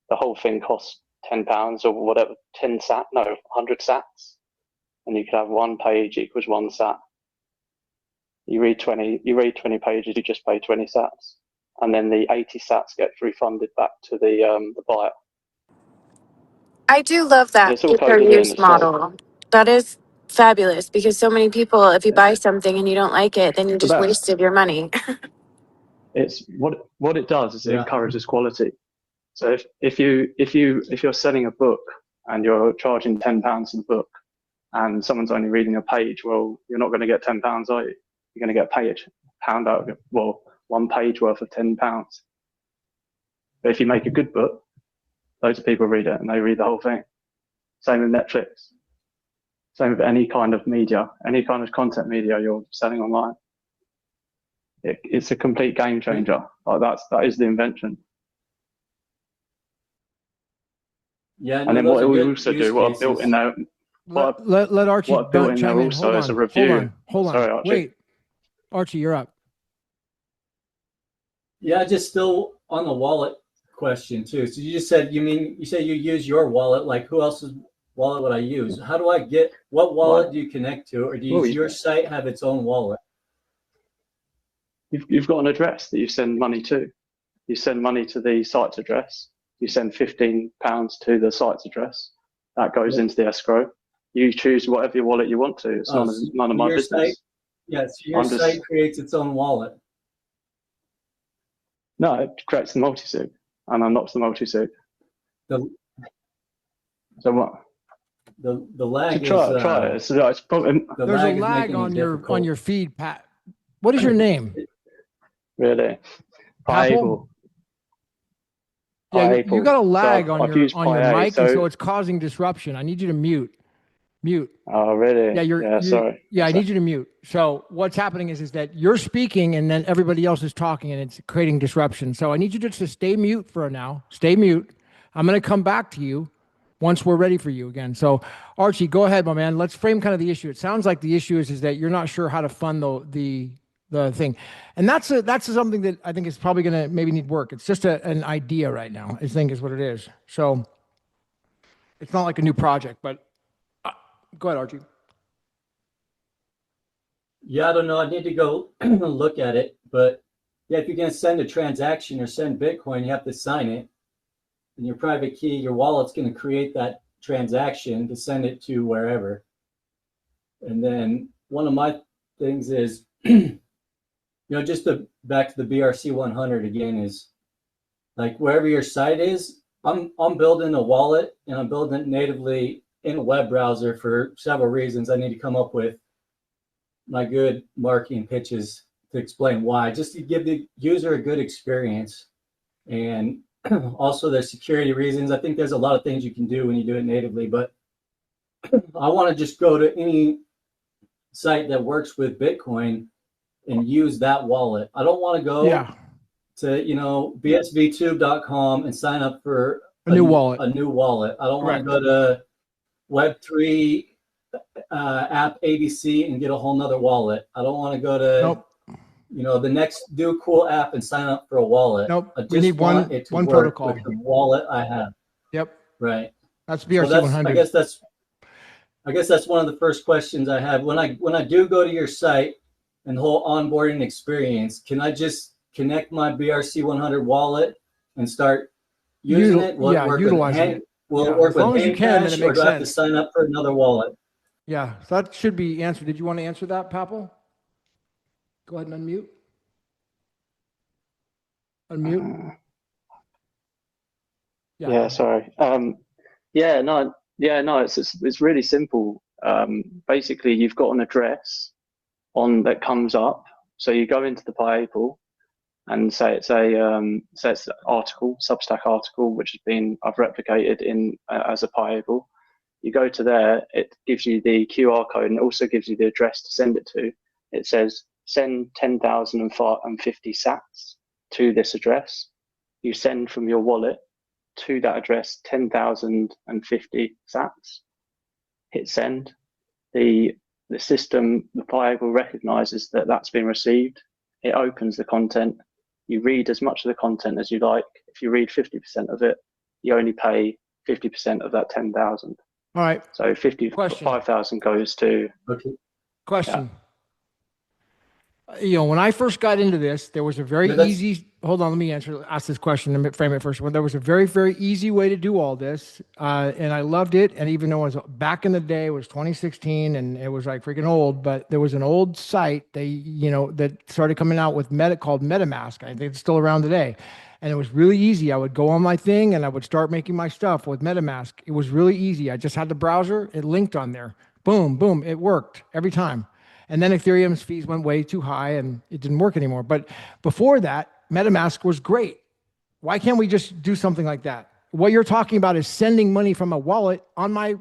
The whole thing costs £10 or whatever, 100 sats, and you can have 1 page equals 1 sat. You read 20 pages, you just pay 20 sats, and then the 80 sats get refunded back to the buyer. I do love that It's all per coded in. use It's like, model. That is fabulous because so many people, if you buy something and you don't like it, then you just wasted your money. It's what it does is it encourages quality. So if you're selling a book and you're charging £10 for the book, and someone's only reading a page, well, you're not going to get £10, are you? You're going to get paid pound out of it. Well, 1 page worth of £10. But if you make a good book, loads of people read it and they read the whole thing. Same with Netflix. Same with any kind of media, any kind of content media you're selling online. It's a complete game changer. Like that is the invention. Yeah, and then what we also do, what I've built in there, let Archie what I've built in chime there in. also is a review. Hold on. Sorry, Archie. Wait, Archie, you're up. Yeah, just still on the wallet question too. So you just said, you say you use your wallet. Like, who else's wallet would I use? How do I get, what wallet do you connect to, or do you use your site have its own wallet? You've got an address that you send money to. You send money to the site's address. You send £15 to the site's address. That goes into the escrow. You choose whatever wallet you want to. It's none of my business. Yes, your site creates its own wallet. No, it creates the multi-sig and unlocks the multi-sig. So what? The lag is try it. It's probably, there's a lag on your feed, Pat. What is your name? Really? Paable. Yeah, you got a lag on your mic, and so it's causing disruption. I need you to mute. Oh, really? Yeah, sorry. Yeah, I need you to mute. So what's happening is that you're speaking, and then everybody else is talking, and it's creating disruption. So I need you just to stay mute for now. Stay mute. I'm going to come back to you once we're ready for you again. So Archie, go ahead, my man. Let's frame kind of the issue. It sounds like the issue is that you're not sure how to fund the thing, and that's something that I think is probably going to maybe need work. It's just an idea right now, I think, is what it is. So it's not like a new project, but go ahead, Archie. Yeah, I don't know. I need to go look at it, but yeah, if you're going to send a transaction or send Bitcoin, you have to sign it. And your private key, your wallet's going to create that transaction to send it to wherever. And then one of my things is, just back to the BRC 100 again, is like wherever your site is, I'm building a wallet, and I'm building it natively in a web browser for several reasons. I need to come up with my good marketing pitches to explain why, just to give the user a good experience. And also there's security reasons. I think there's a lot of things you can do when you do it natively, but I want to just go to any site that works with Bitcoin and use that wallet. I don't want to go to, bsvtube.com and sign up for a new wallet. I don't want to go to Web3 app ABC and get a whole nother wallet. I don't want to go to the next Do Cool app and sign up for a wallet. We need one protocol with the wallet I have. Right. That's BRC 100. I guess that's one of the first questions I have. When I do go to your site and the whole onboarding experience, can I just connect my BRC 100 wallet and start using it? Utilizing it. Will it work with Handcash, or do I have to sign up for another wallet? Yeah, so that should be answered. Did you want to answer that, Pappel? Go ahead and unmute. Unmute. Yeah, sorry. It's really simple. Basically, you've got an address that comes up. So you go into the Paable and say it's an article, Substack article, which I've replicated as a Paable. You go to there, it gives you the QR code and also gives you the address to send it to. It says send 10,050 sats to this address. You send from your wallet to that address 10,050 sats. Hit send. The system, the Paable recognizes that that's been received. It opens the content. You read as much of the content as you like. If you read 50% of it, you only pay 50% of that 10,000. All right. So 5,000 goes to. Question. When I first got into this, there was a very easy. Hold on, let me ask this question and frame it first. There was a very, very easy way to do all this, and I loved it. And even though it was back in the day, it was 2016, and it was like freaking old. But there was an old site that started coming out with called MetaMask. I think it's still around today. And it was really easy. I would go on my thing and I would start making my stuff with MetaMask. It was really easy. I just had the browser. It linked on there. Boom, boom. It worked every time. And then Ethereum's fees went way too high and it didn't work anymore. But before that, MetaMask was great. Why can't we just do something like that? What you're talking about is sending money from a wallet on my.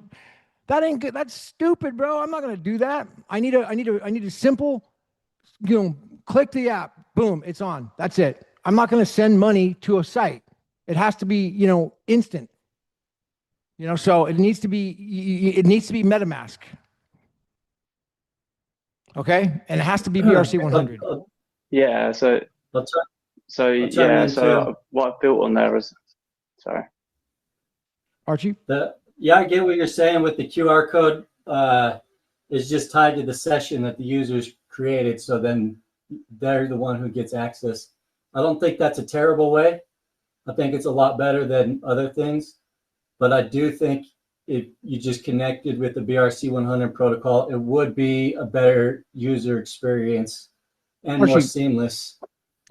That ain't good. That's stupid, bro. I'm not going to do that. I need a simple, click the app. Boom, it's on. That's it. I'm not going to send money to a site. It has to be, instant. So it needs to be MetaMask. Okay, and it has to be BRC 100. Yeah. So what I built on there is So, Archie? Yeah, I get what you're saying with the QR code. Is just tied to the session that the users created, so then they're the one who gets access. I don't think that's a terrible way. I think it's a lot better than other things, but I do think if you just connected with the BRC 100 protocol, it would be a better user experience and more Archie, seamless.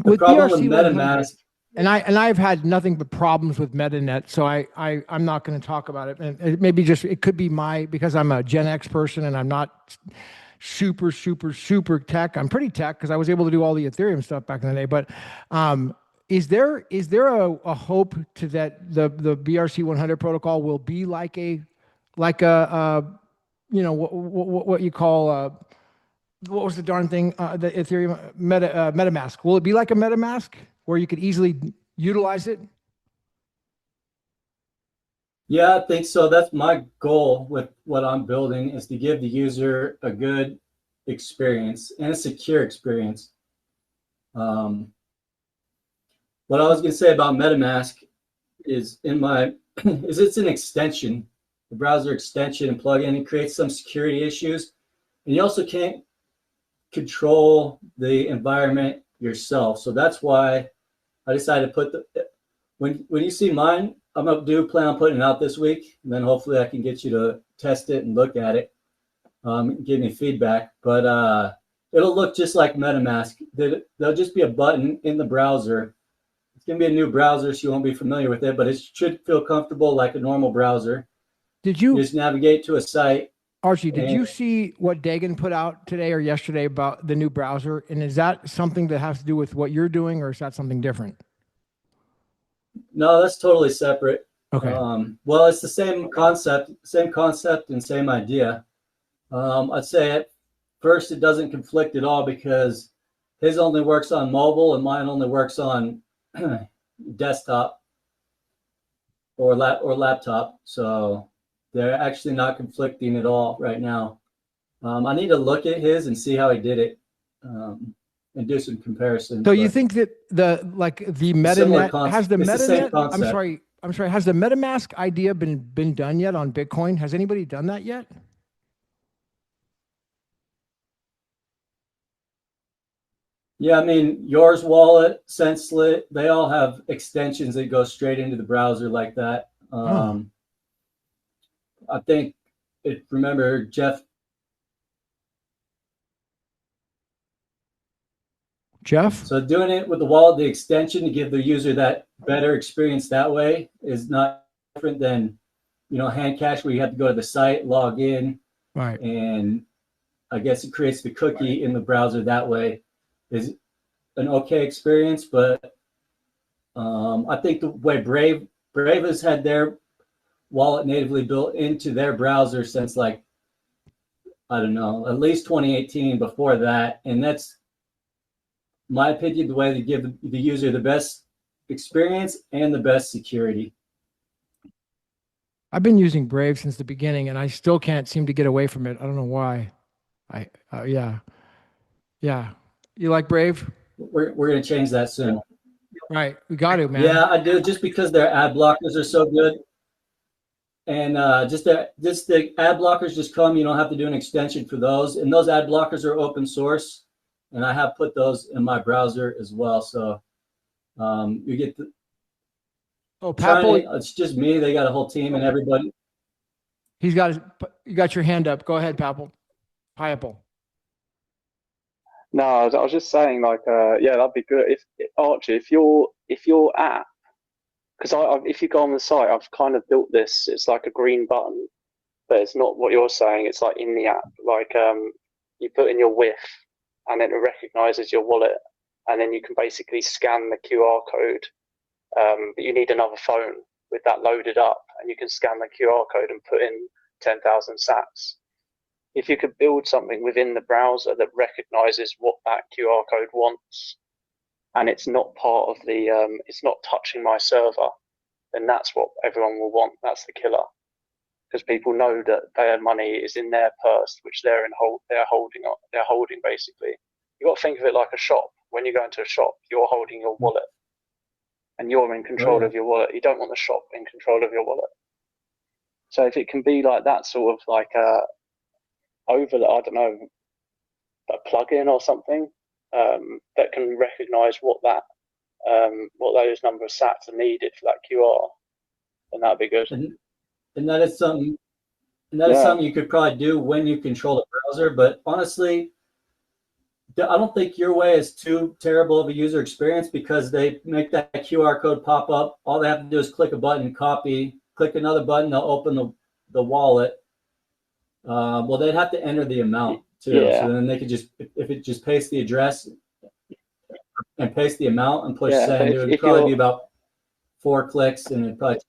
The with problem with BRC 100, MetaMask, and I've had nothing but problems with MetaNet, so I'm not going to talk about it. And it maybe just it could be because I'm a Gen X person and I'm not super tech. I'm pretty tech because I was able to do all the Ethereum stuff back in the day. But is there a hope to that the BRC 100 protocol will be like a you know what you call what was the darn thing the Ethereum MetaMask? Will it be like a MetaMask where you could easily utilize it? yeah, I think so. That's my goal with what I'm building, is to give the user a good experience and a secure experience. What I was going to say about MetaMask is it's an extension, the browser extension and plugin. It creates some security issues, and you also can't control the environment yourself. So that's why I decided to put when you see mine, I'm gonna plan on putting it out this week, and then hopefully I can get you to test it and look at it, give me feedback. But it'll look just like MetaMask. There'll just be a button in the browser. It's gonna be a new browser, so you won't be familiar with it, but it should feel comfortable like a normal browser. Did you just navigate to a site? Archie, did you see what Dagan put out today or yesterday about the new browser? And is that something that has to do with what you're doing, or is that something different? No, that's totally separate. Okay. Well, it's the same concept and same idea. I'd say at first it doesn't conflict at all because his only works on mobile and mine only works on desktop or laptop. So they're actually not conflicting at all right now. I need to look at his and see how he did it, and do some comparisons. So you think that the MetaNet has the MetaNet? I'm sorry. Has the MetaMask idea been done yet on Bitcoin? Has anybody done that yet? Yeah, I mean, Yours Wallet, SenseLit, they all have extensions that go straight into the browser like that. I think remember Jeff. So doing it with the wallet, the extension to give the user that better experience that way is not different than, hand cash where you have to go to the site, log in, right? And I guess it creates the cookie in the browser that way. Is an okay experience, but I think the way Brave has had their wallet natively built into their browser since I don't know, at least 2018 before that, and that's my opinion, the way to give the user the best experience and the best security. I've been using Brave since the beginning, and I still can't seem to get away from it. I don't know why. Yeah. You like Brave? We're going to change that soon. Right, we got to, man. Yeah, I do, just because their ad blockers are so good, and just the ad blockers just come. You don't have to do an extension for those, and those ad blockers are open source. And I have put those in my browser as well. So you get the. Oh, Papel. It's just me. They got a whole team and everybody. You got your hand up. Go ahead, Papel. Pineapple. No, I was just saying, yeah, that'd be good. Archie, if your app, because if you go on the site, I've kind of built this. It's like a green button, but it's not what you're saying. It's like in the app, you put in your WIF. And then it recognizes your wallet, and then you can basically scan the QR code. But you need another phone with that loaded up, and you can scan the QR code and put in 10,000 sats. If you could build something within the browser that recognizes what that QR code wants, and it's not part of it's not touching my server, then that's what everyone will want. That's the killer. Because people know that their money is in their purse, which they're holding basically. You got to think of it like a shop. When you go into a shop, you're holding your wallet. and you're in control of your wallet. You don't want the shop in control of your wallet. So if it can be like that sort of like I don't know, a plugin or something that can recognize what those number of sats are needed for that QR, then that'd be good. And that is something. And that is something you could probably do when you control the browser. But honestly, I don't think your way is too terrible of a user experience, because they make that QR code pop up. All they have to do is click a button, copy, click another button, they'll open the wallet. Well, they'd have to enter the amount too. Yeah. So then they could just, if it just paste the address and paste the amount and push send, it would probably be about 4 clicks, and it'd probably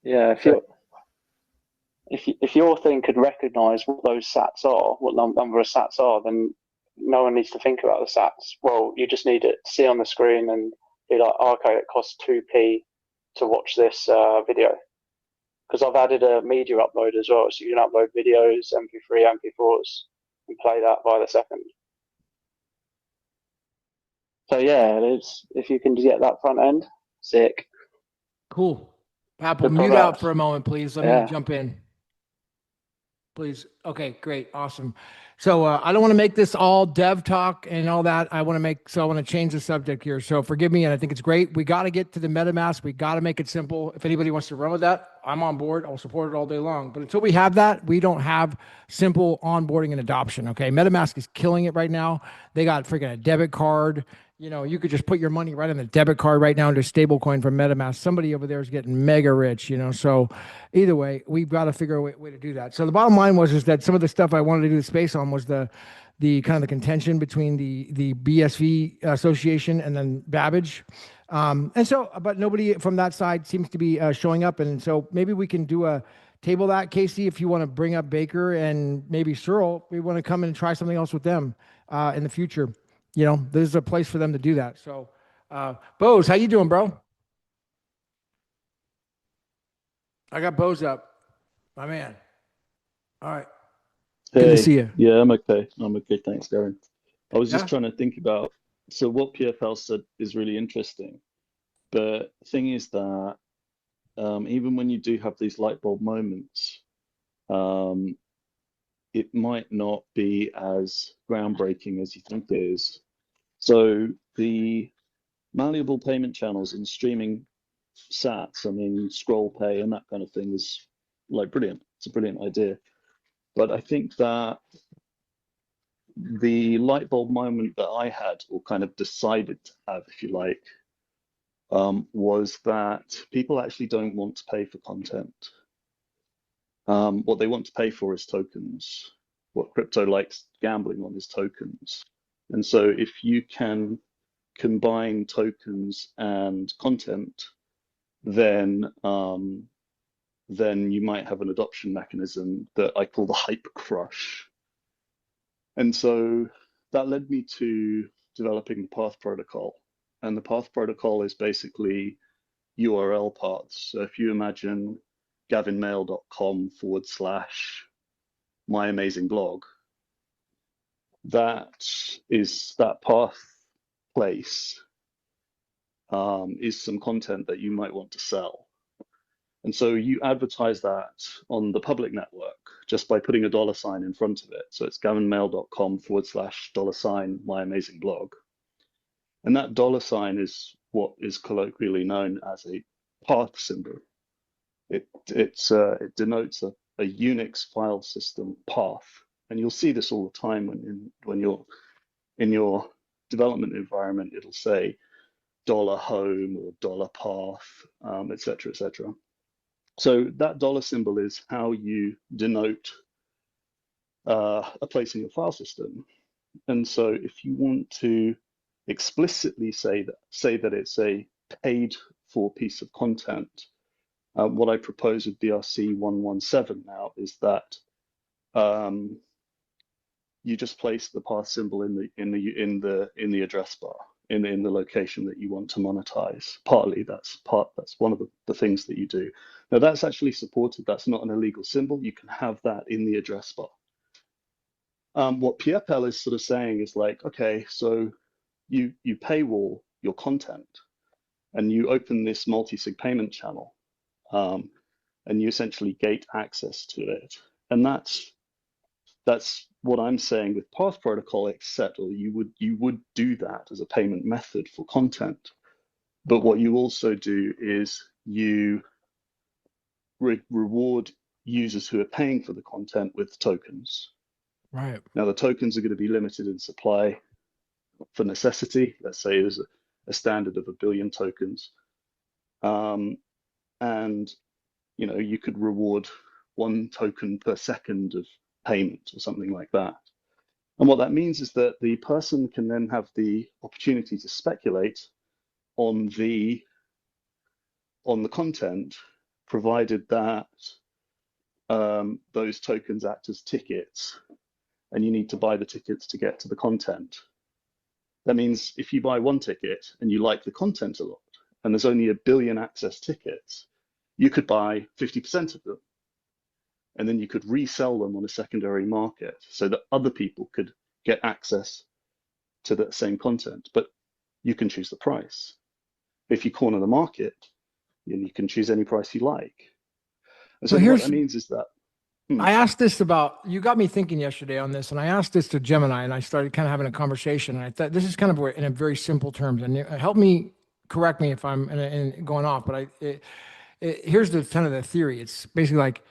if your thing could recognize what those sats are, what number of sats are, then no one needs to think about the sats. Well, you just need it to see on the screen and be like, oh, okay, it costs 2p to watch this video. Because I've added a media upload as well, so you can upload videos, MP3, MP4s, and play that by the second. So yeah, if you can get that front end, sick. Cool. Apple, mute out for a moment, please. Let me jump in. Please. Okay, great. Awesome. So I don't want to make this all dev talk and all that. I want to change the subject here. So forgive me. And I think it's great. We got to get to the MetaMask. We got to make it simple. If anybody wants to run with that, I'm on board. I'll support it all day long. But until we have that, we don't have simple onboarding and adoption. Okay. MetaMask is killing it right now. They got freaking a debit card. You know, you could just put your money right on the debit card right now into stablecoin from MetaMask. Somebody over there is getting mega rich, you know. So either way, we've got to figure a way to do that. So the bottom line is that some of the stuff I wanted to do the space on was the kind of the contention between the BSV association and then Babbage. And so, but nobody from that side seems to be showing up. And so maybe we can table that, Casey, if you want to bring up Baker and maybe Searle, we want to come in and try something else with them in the future. You know, there's a place for them to do that. So, Bose, how you doing, bro? I got Bose up, my man. All right. Hey, good to see you. Yeah, I'm okay. Thanks, Gavin. I was just trying to think about, so what PFL said is really interesting. But the thing is that even when you do have these light bulb moments, it might not be as groundbreaking as you think it is. So the malleable payment channels and streaming sats, I mean, scroll pay and that kind of thing is like brilliant. It's a brilliant idea. But I think that the light bulb moment that I had, or kind of decided to have, if you like, was that people actually don't want to pay for content. What they want to pay for is tokens. What crypto likes gambling on is tokens. And so if you can combine tokens and content, then you might have an adoption mechanism that I call the hype crush. And so that led me to developing the Path protocol. And the Path protocol is basically URL paths. So if you imagine gavinmehl.com/myamazingblog, that path place is some content that you might want to sell. And so you advertise that on the public network just by putting a $sign in front of it. So it's gavinmehl.com/$myamazingblog. And that $sign is what is colloquially known as a path symbol. It denotes a Unix file system path. And you'll see this all the time when you're in your development environment. It'll say $home or $path, et cetera, et cetera. So that symbol is how you denote a place in your file system. And so if you want to explicitly say that it's a paid for piece of content, what I propose with BRC 117 now is that you just place the path symbol in the address bar in the location that you want to monetize. Partly that's one of the things that you do. Now that's actually supported. That's not an illegal symbol. You can have that in the address bar. What PFL is sort of saying is like, okay, so you paywall your content, and you open this multi-sig payment channel, and you essentially gate access to it. And that's what I'm saying with Path Protocol, except you would do that as a payment method for content. But what you also do is you reward users who are paying for the content with tokens. Right. Now, the tokens are going to be limited in supply for necessity. Let's say there's a standard of 1 billion tokens. And you could reward 1 token per second of payment or something like that. And what that means is that the person can then have the opportunity to speculate on the content, provided that those tokens act as tickets, and you need to buy the tickets to get to the content. That means if you buy 1 ticket and you like the content a lot, and there's only 1 billion access tickets, you could buy 50% of them. And then you could resell them on a secondary market so that other people could get access to that same content. But you can choose the price. If you corner the market, you can choose any price you like. And so what that means is that I asked this you got me thinking yesterday on this, and I asked this to Gemini, and I started kind of having a conversation. And I thought this is kind of in a very simple terms, and help me, correct me if I'm going off, but here's the kind of the theory. It's basically like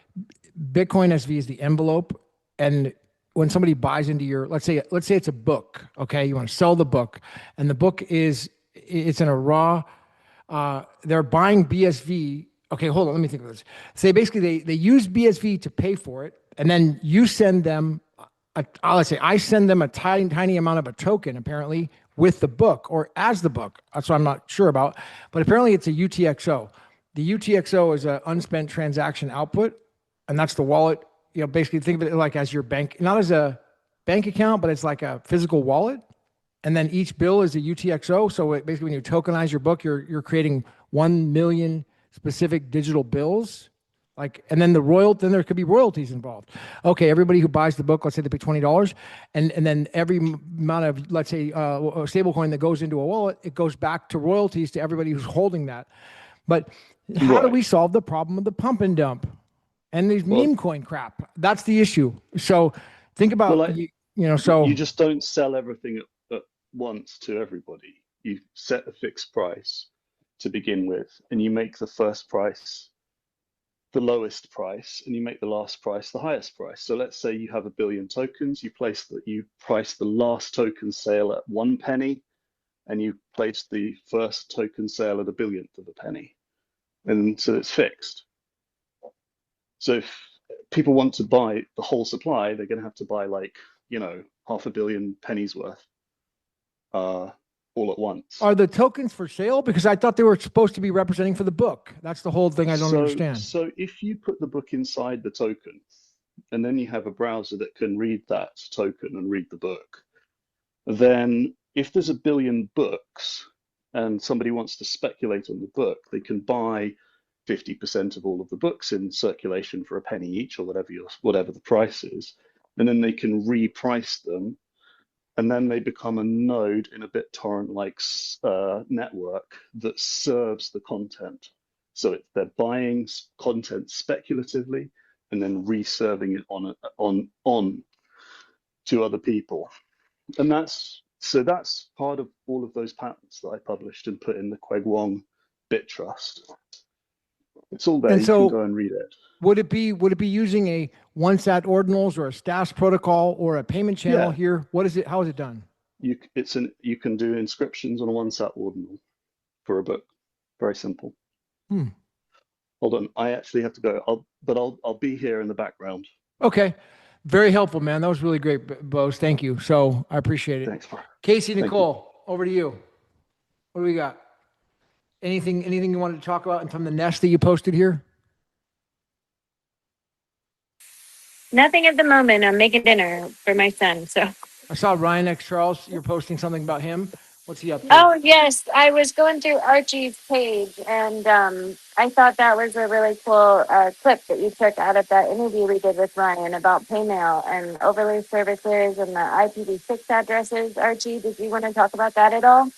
Bitcoin SV is the envelope, and when somebody buys into your, let's say it's a book, okay, you want to sell the book, and the book it's in a raw, they're buying BSV. Okay, hold on, let me think of this. Say basically they use BSV to pay for it, and then you send them, let's say I send them a tiny amount of a token, apparently, with the book or as the book. That's what I'm not sure about, but apparently it's a UTXO. The UTXO is an unspent transaction output, and that's the wallet. Basically think of it like as your bank, not as a bank account, but it's like a physical wallet. And then each bill is a UTXO. So basically when you tokenize your book, you're creating 1 million specific digital bills. And then then there could be royalties involved. Okay, everybody who buys the book, let's say they pay $20, and then every amount of, let's say, a stable coin that goes into a wallet, it goes back to royalties to everybody who's holding that. But how do we solve the problem of the pump and dump and these meme coin crap? That's the issue. So think about, you just don't sell everything at once to everybody. You set a fixed price to begin with, and you make the first price the lowest price, and you make the last price the highest price. So let's say you have 1 billion tokens, you price the last token sale at 1 penny, and you place the first token sale at 1/1000th of a penny. And so it's fixed. So if people want to buy the whole supply, they're going to have to buy 500 million pennies worth all at once. Are the tokens for sale? Because I thought they were supposed to be representing for the book. That's the whole thing I don't understand. So if you put the book inside the token, and then you have a browser that can read that token and read the book, then if there's 1 billion books and somebody wants to speculate on the book, they can buy 50% of all of the books in circulation for 1 penny each, or whatever the price is, and then they can reprice them, and then they become a node in a BitTorrent-like network that serves the content. So they're buying content speculatively and then reserving it on to other people, and that's part of all of those patents that I published and put in the Queg Wong Bit Trust. It's all there. And you can go and read it. Would it be using a one-sat ordinals or a STAS protocol or a payment channel here? What is it? How is it done? You can do inscriptions on a one-sat ordinal for a book. Very simple. Hold on, I actually have to go. I'll be here in the background. Okay, very helpful, man. That was really great, Bose. Thank you. So I appreciate it. Thanks, Mark. Casey, Nicole, over to you. What do we got? Anything you wanted to talk about from the nest that you posted here? Nothing at the moment. I'm making dinner for my son. So I saw Ryan X Charles. You're posting something about him. What's he up to? Oh yes, I was going through Archie's page, and I thought that was a really cool clip that you took out of that interview we did with Ryan about PayMail and overlay services and the IPv6 addresses. Archie, did you want to talk about that at all?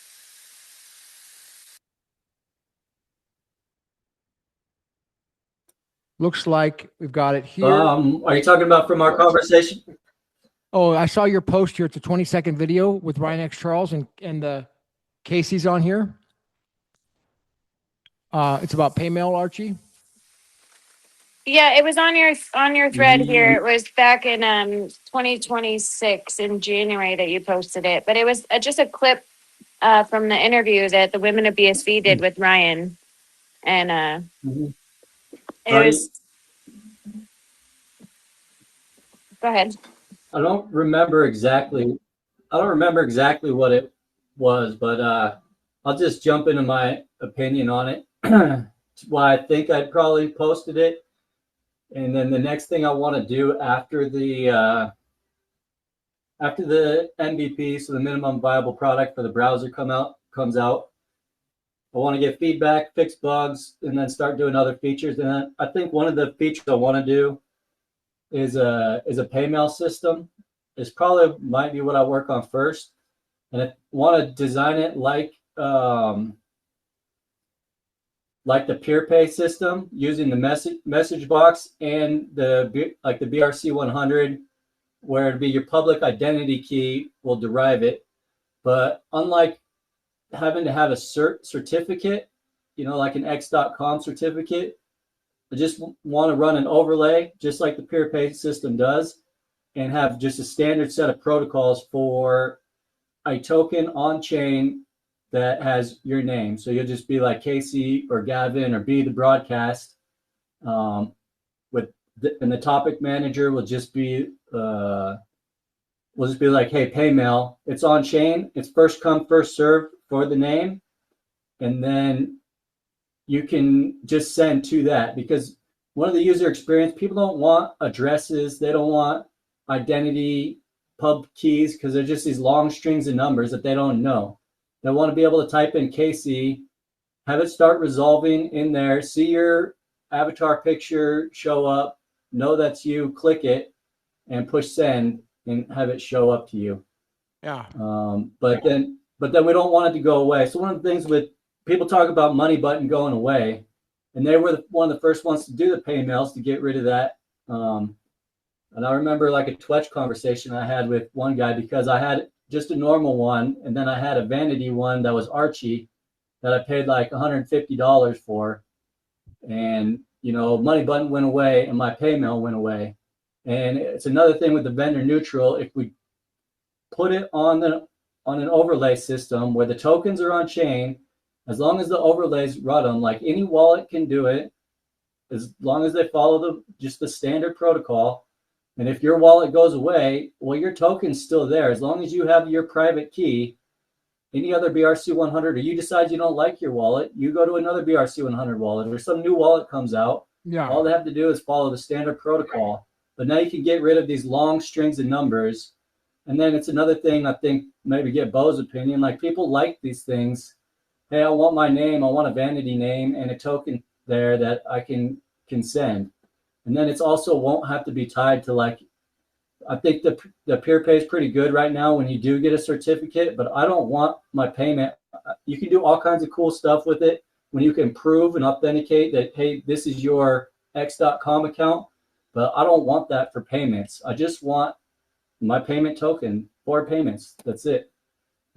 Looks like we've got it here. Are you talking about from our conversation? Oh, I saw your post here. It's a 20-second video with Ryan X Charles and the Casey's on here. It's about PayMail, Archie. Yeah, it was on your thread here. It was back in 2026 in January that you posted it, but it was just a clip from the interview that the women of BSV did with Ryan, and it was. Go ahead. I don't remember exactly what it was, but I'll just jump into my opinion on it. Why I think I'd probably posted it. And then the next thing I want to do after the MVP, so the minimum viable product for the browser comes out, I want to get feedback, fix bugs, and then start doing other features. And then I think one of the features I want to do is a PayMail system. Is probably might be what I work on first, and I want to design it like the peer pay system, using the message box and the BRC 100, where it'd be your public identity key will derive it. But unlike having to have a certificate, like an x.com certificate, I just want to run an overlay just like the peer pay system does, and have just a standard set of protocols for a token on chain that has your name. So you'll just be like Casey or Gavin or be the broadcast. And the topic manager will just be like, hey, PayMail, it's on chain. It's first come, first serve for the name. And then you can just send to that, because one of the user experience, people don't want addresses. They don't want identity pub keys, because they're just these long strings of numbers that they don't know. They want to be able to type in KC, have it start resolving in there, see your avatar picture show up, know that's you, click it, and push send, and have it show up to you. Yeah. But then we don't want it to go away. So one of the things with people talk about money button going away, and they were one of the first ones to do the PayMails to get rid of that. And I remember like a Twitch conversation I had with one guy, because I had just a normal one, and then I had a vanity one that was Archie that I paid like $150 for. And, money button went away and my PayMail went away. And it's another thing with the vendor neutral. If we put it on an overlay system where the tokens are on chain, as long as the overlays run them, like any wallet can do it, as long as they follow just the standard protocol. And if your wallet goes away, well, your token's still there. As long as you have your private key, any other BRC 100, or you decide you don't like your wallet, you go to another BRC 100 wallet, or some new wallet comes out. Yeah. All they have to do is follow the standard protocol. But now you can get rid of these long strings of numbers. And then it's another thing, I think, maybe get Bo's opinion. Like, people like these things. Hey, I want my name. I want a vanity name and a token there that I can send. And then it's also won't have to be tied to, like, I think the peer pay is pretty good right now when you do get a certificate, but I don't want my payment. You can do all kinds of cool stuff with it when you can prove and authenticate that, hey, this is your x.com account, but I don't want that for payments. I just want my payment token for payments. That's it.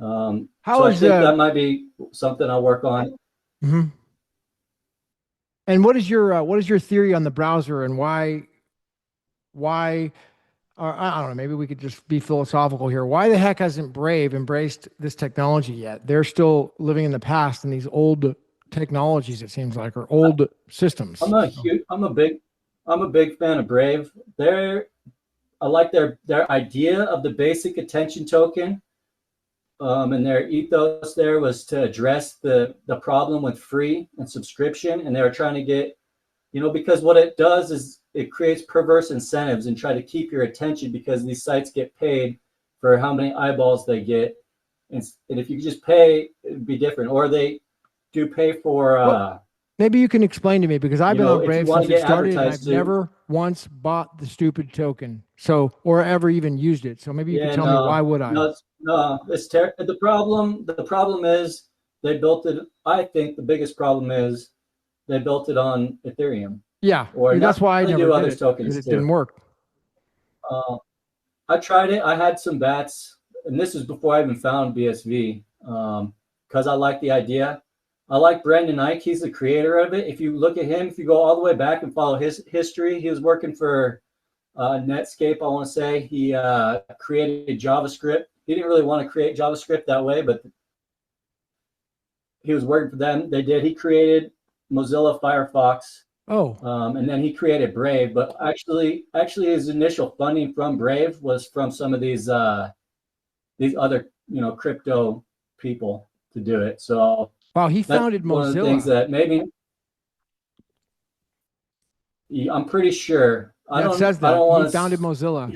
So I think that might be something I'll work on. Mm-hmm. And what is your theory on the browser, and why, or I don't know, maybe we could just be philosophical here. Why the heck hasn't Brave embraced this technology yet? They're still living in the past in these old technologies, it seems like, or old systems. I'm a big fan of Brave. I like their idea of the basic attention token. And their ethos there was to address the problem with free and subscription. And they were trying to get, because what it does is it creates perverse incentives and try to keep your attention, because these sites get paid for how many eyeballs they get. And if you just pay, it'd be different. Or they do pay for... maybe you can explain to me, because I've been on Brave since it started, and I've to, never once bought the stupid token, or ever even used it. So maybe you can tell me, why would I? No, it's the problem is they built it. I think the biggest problem is they built it on Ethereum. Yeah, or that's not way I really never do did other it tokens because it too. didn't work. I tried it. I had some bats, and this is before I even found BSV, because I like the idea. I like Brendan Ike. He's the creator of it. If you look at him, if you go all the way back and follow his history, he was working for Netscape, I want to say. He created JavaScript. He didn't really want to create JavaScript that way, but he was working for them. They did. He created Mozilla Firefox. Oh, And then he created Brave, but actually his initial funding from Brave was from some of these other, crypto people to do it. So wow, he that's founded one of the things Mozilla. that maybe I'm pretty sure. Yeah, it says I that don't he want founded to. Mozilla.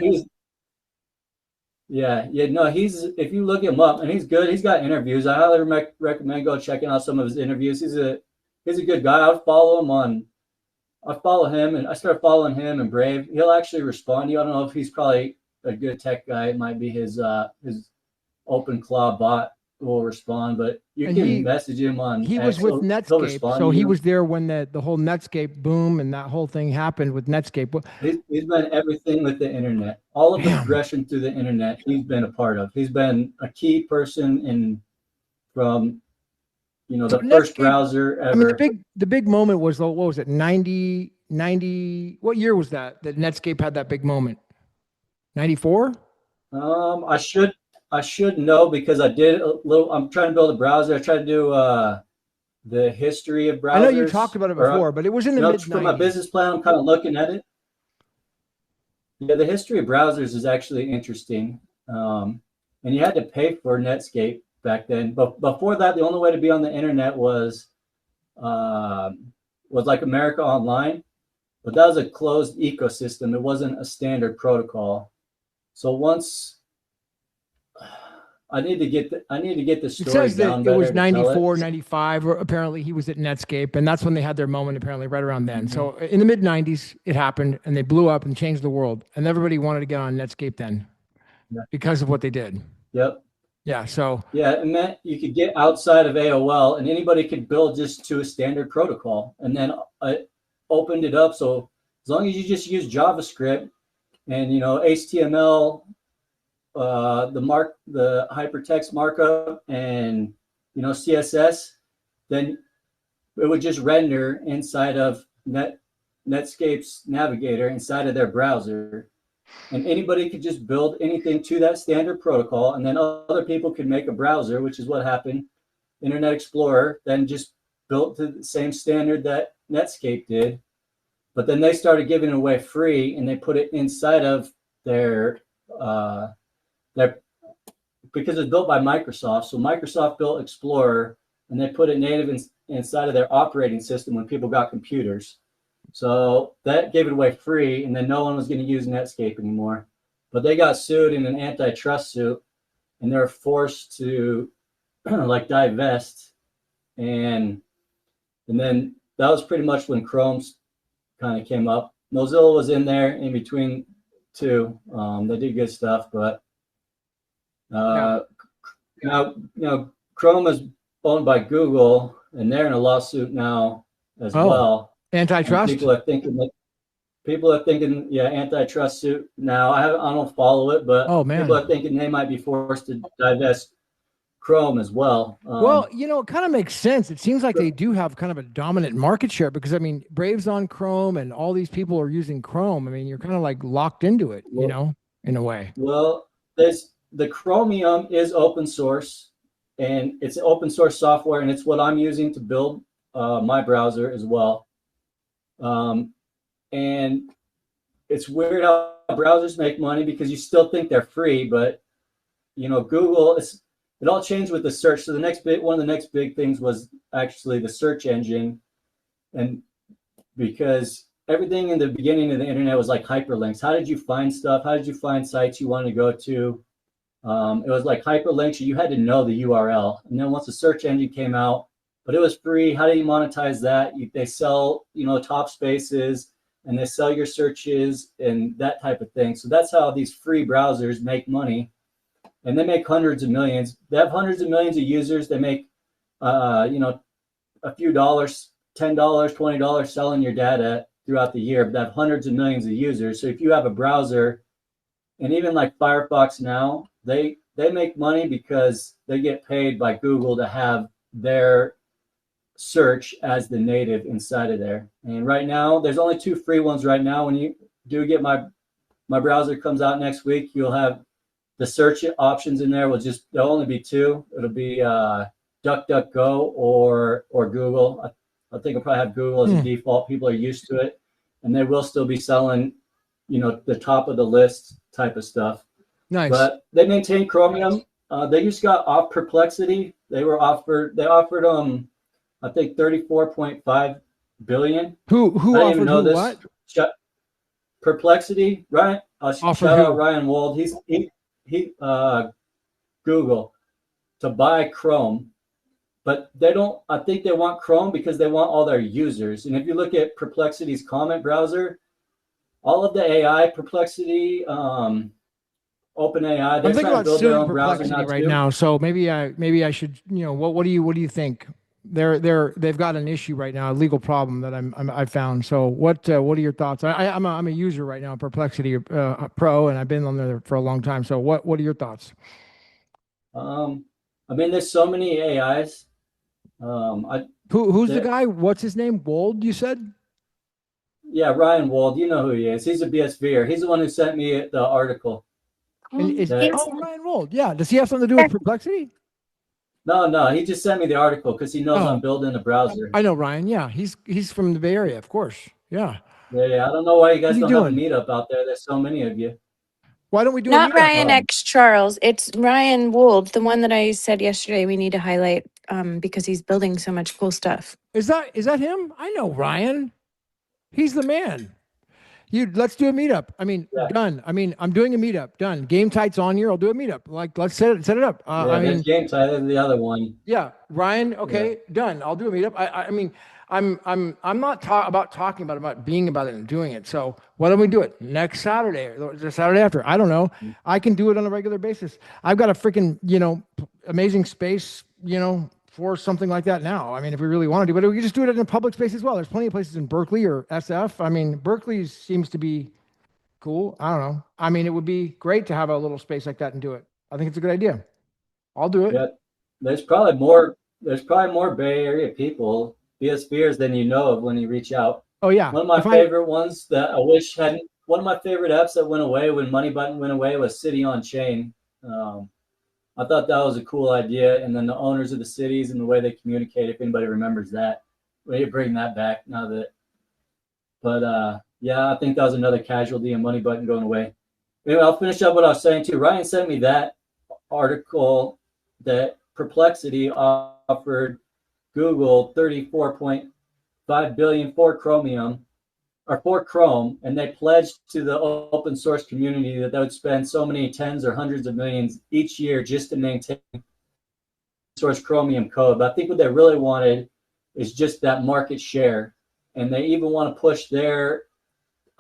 No. If you look him up, and he's good. He's got interviews. I highly recommend go checking out some of his interviews. He's a good guy. I follow him, and I started following him and Brave. He'll actually respond to you. I don't know if he's probably a good tech guy. It might be his open claw bot will respond, but you And can message him on he was X. with He'll Netscape, respond so to he you. was there when the whole Netscape boom and that whole thing happened with Netscape. He's been everything with the internet. All of the Damn. progression through the internet, he's been a part of. He's been a key person from So the first Netscape, browser I mean, ever. the big moment was, what was it, 90? What year was that Netscape had that big moment? 94? I should know because I did a little. I'm trying to build a browser. I tried to do the history of browsers. I know you talked about it before, but it was in the mid 90s. For my business plan, I'm kind of looking at it. Yeah, the history of browsers is actually interesting. And you had to pay for Netscape back then. But before that, the only way to be on the internet was like America Online. But that was a closed ecosystem. It wasn't a standard protocol. So once I need to get the story it says down that it better was to tell 94, it. 95, or apparently he was at Netscape, and that's when they had their moment, apparently right around then. So in the mid 90s, it happened, and they blew up and changed the world, and everybody wanted to get on Netscape then because of what they did. Yep. Yeah. So yeah, it meant you could get outside of AOL, and anybody could build just to a standard protocol, and then I opened it up. So as long as you just use JavaScript and HTML, the hypertext markup, and CSS, then it would just render inside of Netscape's navigator inside of their browser, and anybody could just build anything to that standard protocol, and then other people could make a browser, which is what happened. Internet Explorer then just built to the same standard that Netscape did, but then they started giving it away free, and they put it inside of their because it's built by Microsoft. So Microsoft built Explorer, and they put it native inside of their operating system when people got computers. So that gave it away free, and then no one was going to use Netscape anymore. But they got sued in an antitrust suit, and they're forced to divest. And then that was pretty much when Chrome's kind of came up. Mozilla was in there in between too. They did good stuff, but now Chrome is owned by Google, and they're in a lawsuit now as well. Antitrust. And people are thinking, antitrust suit now. I don't follow it, but people are thinking they might be forced to divest Chrome as well. Well, it kind of makes sense. It seems like they do have kind of a dominant market share because, I mean, Brave's on Chrome and all these people are using Chrome. I mean, you're kind of like locked into it, in a way. Well, the Chromium is open source, and it's open source software, and it's what I'm using to build my browser as well. And it's weird how browsers make money because you still think they're free, but Google, it all changed with the search. So one of the next big things was actually the search engine, and because everything in the beginning of the internet was like hyperlinks. How did you find stuff? How did you find sites you wanted to go to? It was like hyperlinks. You had to know the URL, and then once the search engine came out, but it was free. How do you monetize that? They sell, top spaces, and they sell your searches and that type of thing. So that's how these free browsers make money, and they make hundreds of millions. They have hundreds of millions of users. They make, a few dollars, $10, $20 selling your data throughout the year, but they have hundreds of millions of users. So if you have a browser, and even like Firefox now, they make money because they get paid by Google to have their search as the native inside of there. And right now, there's only 2 free ones right now. When you do get my browser comes out next week, you'll have the search options in there. There'll only be 2. It'll be DuckDuckGo or Google. I think I'll probably have Google as a default. People are used to it, and they will still be selling, the top of the list type of stuff. Nice. But they maintain Chromium. They just got off Perplexity. They offered I think 34.5 billion. Who offered who this. what? Perplexity, right? Shout out Ryan Wald. He Google to buy Chrome, but they don't. I think they want Chrome because they want all their users. And if you look at Perplexity's comment browser, all of the AI, Perplexity, OpenAI, they're trying to build their own browser now. So maybe I should, what do you think? They've got an issue right now, a legal problem that I found. So what are your thoughts? I'm a user right now, Perplexity Pro, and I've been on there for a long time. So what are your thoughts? There's so many AIs. Who's the guy? What's his name? Wold, you said? Yeah, Ryan Wold. You know who he is. He's a BSVer. He's the one who sent me the article. Ryan Wold. Yeah. Does he have something to do with Perplexity? No. He just sent me the article because he knows I'm building a browser. I know Ryan. Yeah, he's from the Bay Area, of course. Yeah. Yeah. I don't know why you guys don't have a meetup out there. There's so many of you. Why don't we do not Ryan X Charles? It's Ryan Wold, the one that I said yesterday we need to highlight because he's building so much cool stuff. Is that him? I know Ryan. He's the man. Let's do a meetup. Done. I'm doing a meetup. Done. Game Tight's on here. I'll do a meetup. Let's set it up. Game Tight is the other one. Yeah, Ryan. Okay, done. I'll do a meetup. I'm not talking about being about it and doing it. So why don't we do it next Saturday or the Saturday after? I don't know. I can do it on a regular basis. I've got a freaking amazing space for something like that now. If we really want to do it, but we can just do it in a public space as well. There's plenty of places in Berkeley or SF. Berkeley seems to be cool. I don't know. It would be great to have a little space like that and do it. I think it's a good idea. I'll do it. Yeah, there's probably more Bay Area people, BSVers, than you know of when you reach out. Oh yeah. One of my favorite ones that I wish hadn't. One of my favorite apps that went away when Money Button went away was City on Chain. I thought that was a cool idea, and then the owners of the cities and the way they communicate. If anybody remembers that, we need to bring that back now that. But I think that was another casualty in Money Button going away. Anyway, I'll finish up what I was saying too. Ryan sent me that article that Perplexity offered Google 34.5 billion for Chromium. Or for Chrome, and they pledged to the open source community that they would spend so many tens or hundreds of millions each year just to maintain source Chromium code. But I think what they really wanted is just that market share, and they even want to push their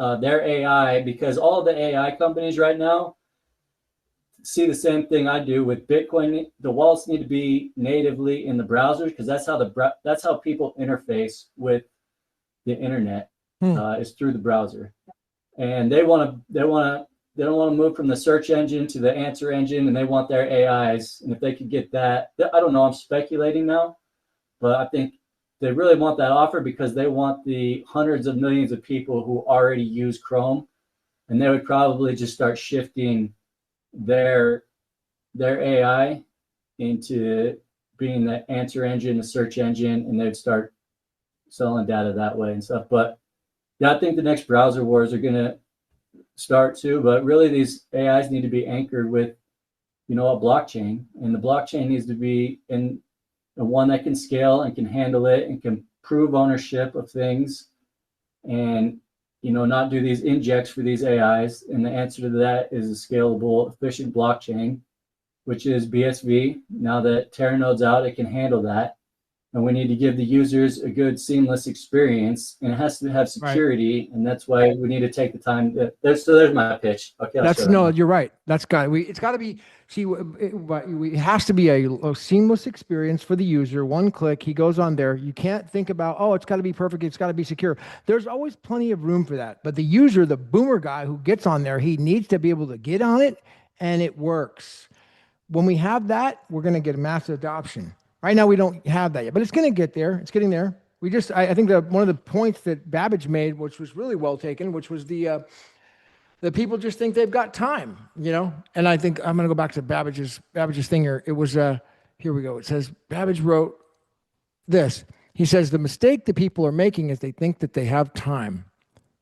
AI, because all of the AI companies right now see the same thing I do with Bitcoin. The wallets need to be natively in the browser because that's how people interface with the internet. Is through the browser, and they don't want to move from the search engine to the answer engine, and they want their AIs. And if they could get that, I don't know, I'm speculating now, but I think they really want that offer because they want the hundreds of millions of people who already use Chrome, and they would probably just start shifting their AI into being the answer engine, the search engine, and they'd start selling data that way and stuff. But yeah, I think the next browser wars are going to start too, but really these AIs need to be anchored with, a blockchain, and the blockchain needs to be in one that can scale and can handle it and can prove ownership of things, and not do these injects for these AIs. And the answer to that is a scalable, efficient blockchain, which is BSV. Now that Terra node's out, it can handle that. and we need to give the users a good seamless experience, and it has to have security, and that's why we need to take the time. There's my pitch. Okay, you're right. It's got to be. See, it has to be a seamless experience for the user. One click, he goes on there. You can't think about, oh, it's got to be perfect. It's got to be secure. There's always plenty of room for that. But the user, the boomer guy who gets on there, he needs to be able to get on it, and it works. When we have that, we're going to get a massive adoption. Right now, we don't have that yet, but it's going to get there. It's getting there. I think that one of the points that Babbage made, which was really well taken, which was the people just think they've got time, And I think I'm going to go back to Babbage's thing here. It was here we go. It says Babbage wrote this. He says the mistake that people are making is they think that they have time.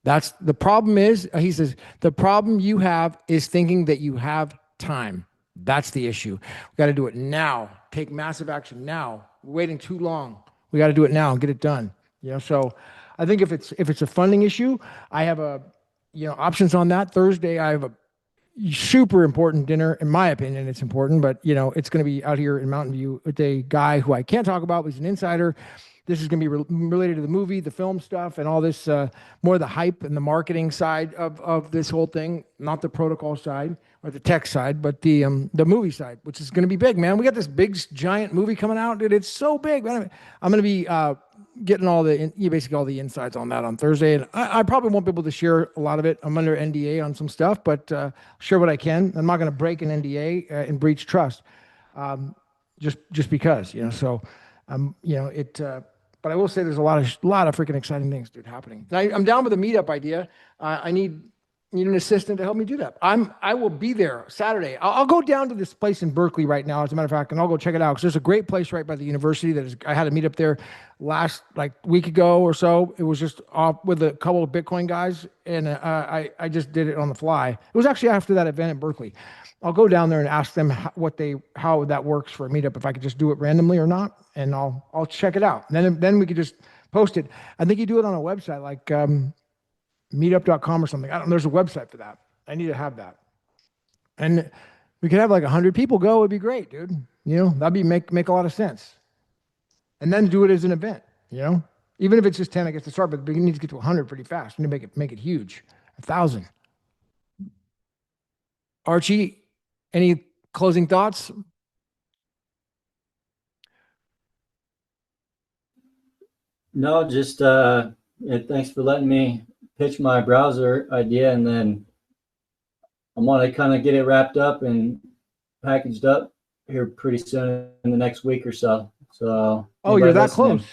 That's the problem. He says the problem you have is thinking that you have time. That's the issue. We got to do it now. Take massive action now. We're waiting too long. We got to do it now and get it done. So I think if it's a funding issue, I have options on that. Thursday, I have a super important dinner. In my opinion, it's important, but it's going to be out here in Mountain View with a guy who I can't talk about, but he's an insider. This is going to be related to the movie, the film stuff, and all this, more the hype and the marketing side of this whole thing, not the protocol side or the tech side, but the movie side, which is going to be big, man. We got this big, giant movie coming out, dude. It's so big, man. I'm going to be getting basically all the insights on that on Thursday, and I probably won't be able to share a lot of it. I'm under NDA on some stuff, but share what I can. I'm not going to break an NDA and breach trust, just because, So, but I will say there's a lot of freaking exciting things, dude, happening. I'm down with the meetup idea. I need an assistant to help me do that. I will be there Saturday. I'll go down to this place in Berkeley right now, as a matter of fact, and I'll go check it out because there's a great place right by the university I had a meetup there last week ago or so. It was just off with a couple of Bitcoin guys, and I just did it on the fly. It was actually after that event in Berkeley. I'll go down there and ask them how that works for a meetup, if I could just do it randomly or not, and I'll check it out. And then we could just post it. I think you do it on a website like meetup.com or something. There's a website for that. I need to have that. And we could have 100 people go. It'd be great, dude. That'd be make a lot of sense. And then do it as an event, Even if it's just 10, I guess to start, but we need to get to 100 pretty fast. We need to make it huge. 1,000. Archie, any closing thoughts? No, just thanks for letting me pitch my browser idea, and then I want to kind of get it wrapped up and packaged up here pretty soon in the next week or so. So you're that close?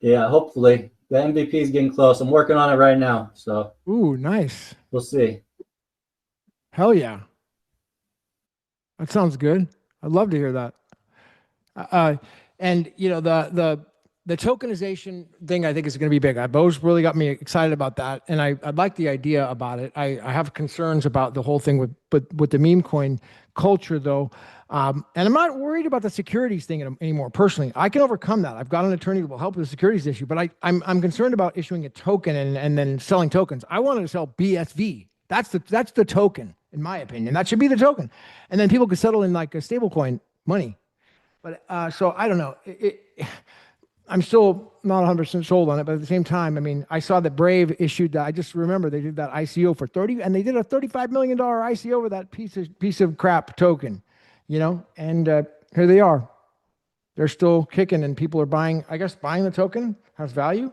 Yeah, hopefully. The MVP is getting close. I'm working on it right now. So nice. We'll see. Hell yeah. That sounds good. I'd love to hear that. And the tokenization thing, I think, is going to be big. Bose really got me excited about that, and I like the idea about it. I have concerns about the whole thing with the meme coin culture, though, and I'm not worried about the securities thing anymore. Personally, I can overcome that. I've got an attorney that will help with the securities issue, but I'm concerned about issuing a token and then selling tokens. I wanted to sell BSV. That's the token, in my opinion. That should be the token, and then people could settle in a stable coin money. But so I don't know. I'm still not 100% sold on it, but at the same time, I mean, I saw that Brave issued that. I just remember they did that ICO for 30, and they did a $35 million ICO with that piece of crap token, and here they are. They're still kicking, and people are buying the token has value.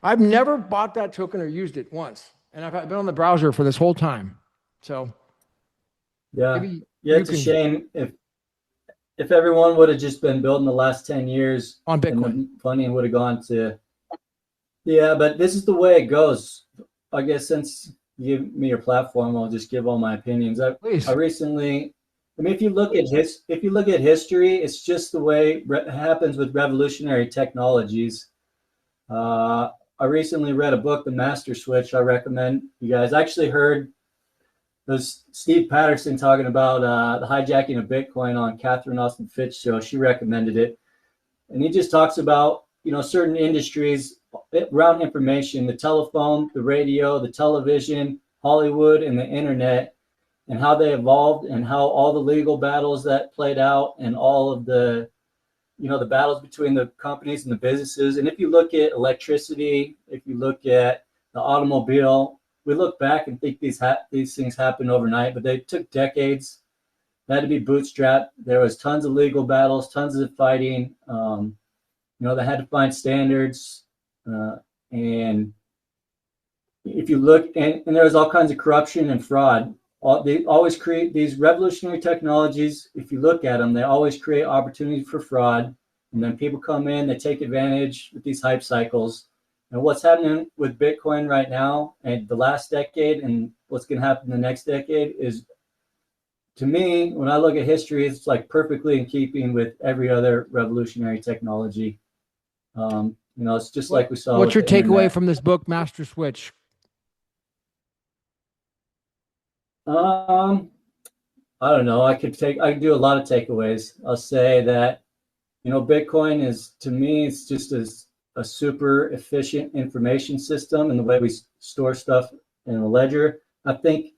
I've never bought that token or used it once, and I've been on the browser for this whole time. So yeah, it's a shame if everyone would have just been building the last 10 years on Bitcoin, and the funding would have gone to, but this is the way it goes. I guess since you give me your platform, I'll just give all my opinions. Please. I recently, if you look at history, it's just the way it happens with revolutionary technologies. I recently read a book, The Master Switch. I recommend you guys. I actually heard there's Steve Patterson talking about the hijacking of Bitcoin on Catherine Austin Fitch show. She recommended it. And he just talks about, certain industries around information, the telephone, the radio, the television, Hollywood, and the internet, and how they evolved and how all the legal battles that played out and all of the the battles between the companies and the businesses. And if you look at electricity, if you look at the automobile, we look back and think these things happened overnight, but they took decades. They had to be bootstrapped. There was tons of legal battles, tons of fighting. They had to find standards. And if you look, and there was all kinds of corruption and fraud. They always create these revolutionary technologies. If you look at them, they always create opportunities for fraud. And then people come in, they take advantage with these hype cycles. And what's happening with Bitcoin right now and the last decade and what's going to happen the next decade is, to me, when I look at history, it's like perfectly in keeping with every other revolutionary technology. It's just like we saw. What's your takeaway from this book, Master Switch? I don't know. I could do a lot of takeaways. I'll say that, Bitcoin is, to me, it's just a super efficient information system in the way we store stuff in a ledger. I think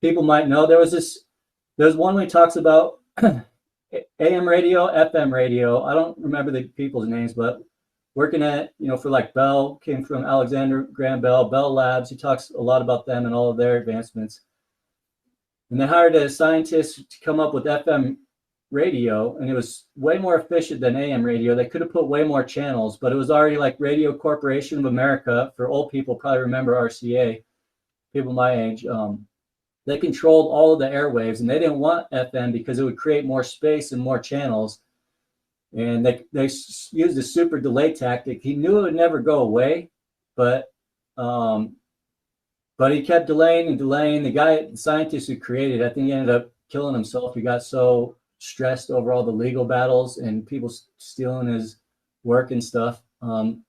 people might know there's one where he talks about AM radio, FM radio. I don't remember the people's names, but working at, for like Bell, came from Alexander Graham Bell, Bell Labs. He talks a lot about them and all of their advancements. And they hired a scientist to come up with FM radio, and it was way more efficient than AM radio. They could have put way more channels, but it was already like Radio Corporation of America. For old people, probably remember RCA, people my age. They controlled all of the airwaves, and they didn't want FM because it would create more space and more channels. And they used a super delay tactic. He knew it would never go away, but he kept delaying and delaying. The scientist who created it, I think he ended up killing himself. He got so stressed over all the legal battles and people stealing his work and stuff.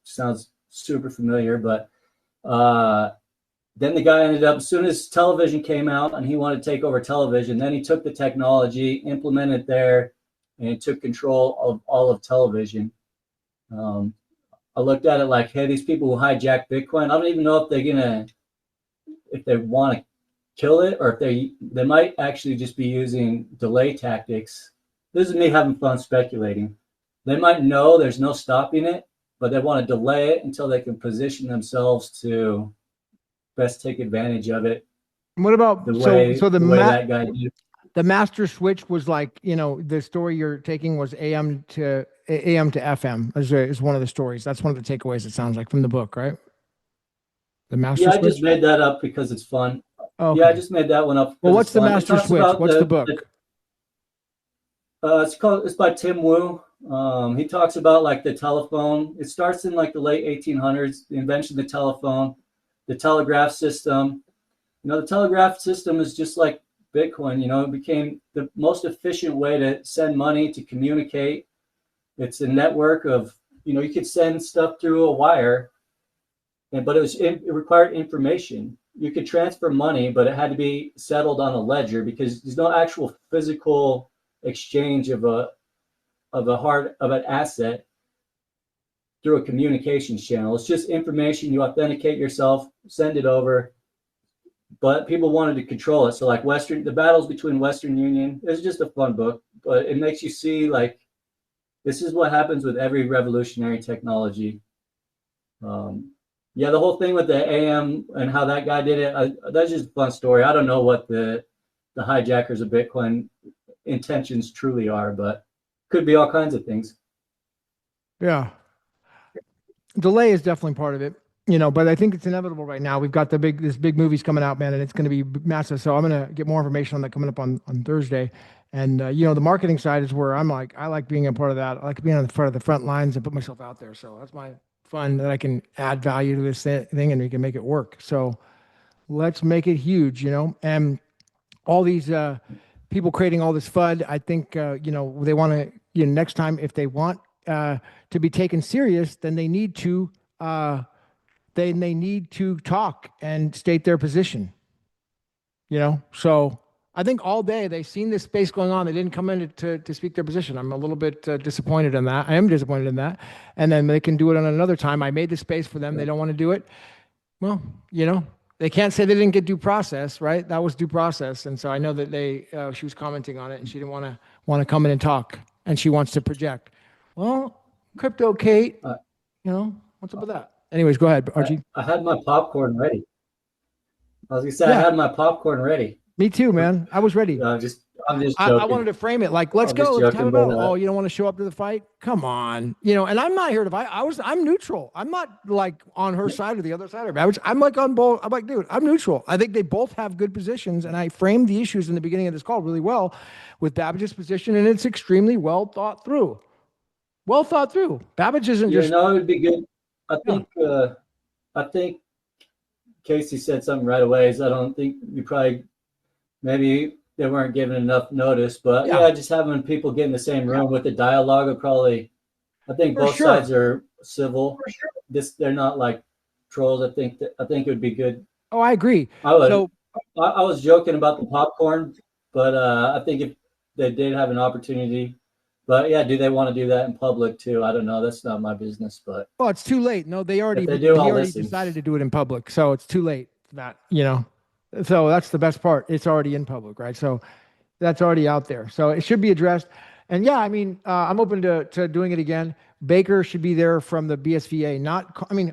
Sounds super familiar, but then the guy ended up, as soon as television came out and he wanted to take over television, then he took the technology, implemented there, and took control of all of television. I looked at it like, hey, these people who hijack Bitcoin, I don't even know if they want to kill it, or if they might actually just be using delay tactics. This is me having fun speculating. They might know there's no stopping it, but they want to delay it until they can position themselves to best take advantage of it. What about the way that guy did? The master switch was like, the story you're taking was AM to FM is one of the stories. That's one of the takeaways, it sounds like, from the book, right? The master switch? I just made that up because it's fun. Oh, okay. Yeah, I just made that one up. Well, what's the master switch? What's the book? It's by Tim Wu. He talks about like the telephone. It starts in like the late 1800s, the invention of the telephone, the telegraph system. The telegraph system is just like Bitcoin. It became the most efficient way to send money, to communicate. It's a network of, you could send stuff through a wire, but it required information. You could transfer money, but it had to be settled on a ledger because there's no actual physical exchange of an asset through a communications channel. It's just information. You authenticate yourself, send it over, but people wanted to control it. So like the battles between Western Union, it's just a fun book, but it makes you see like, this is what happens with every revolutionary technology. The whole thing with the AM and how that guy did it, that's just a fun story. I don't know what the hijackers of Bitcoin intentions truly are, but could be all kinds of things. Yeah. Delay is definitely part of it, but I think it's inevitable right now. We've got this big movie's coming out, man, and it's going to be massive. So I'm going to get more information on that coming up on Thursday. And, the marketing side is where I like being a part of that. I like being on the front lines and put myself out there. So that's my fun, that I can add value to this thing and we can make it work. So let's make it huge, and all these people creating all this FUD. I think, they want to, next time, if they want to be taken serious, then they need to talk and state their position, so I think all day they've seen this space going on. They didn't come in to speak their position. I'm a little bit disappointed in that. I am disappointed in that. And then they can do it on another time. I made the space for them. They don't want to do it. Well, they can't say they didn't get due process, right? That was due process. And so I know that she was commenting on it and she didn't want to come in and talk. and she wants to project. Well, CryptoKate, Uh, what's up with that? Anyways, go ahead, Archie. I had my popcorn ready. I was gonna say I Yeah. had my popcorn ready. Me too, man. I was ready. I'm just joking. I wanted to frame it like, let's I'm go, just let's have a joking, battle. but Oh, you don't want to show up to the fight? Come on, and I'm not here to fight. I'm neutral. I'm not like on her side or the other side of Babbage. I'm like on both. I'm like, dude, I'm neutral. I think they both have good positions, and I framed the issues in the beginning of this call really well with Babbage's position, and it's extremely well thought through. Well thought through. Babbage isn't just. it would be good. I Yeah. think Casey said something right away. Is I don't think you probably maybe they weren't given enough notice, but Yeah. just having people get in the same room with the dialogue would probably. I think For both sure. sides are civil. They're not like trolls. I think it would be good. Oh, I agree. I would. So I was joking about the popcorn, but I think if they did have an opportunity, but yeah, do they want to do that in public too? I don't know. That's not my business, but well, it's too late. No, they already If they do, he I'll already listen. decided to do it in public, so it's too late. That so that's the best part. It's already in public, right? So that's already out there. So it should be addressed. And yeah, I mean, I'm open to doing it again. Baker should be there from the BSVA.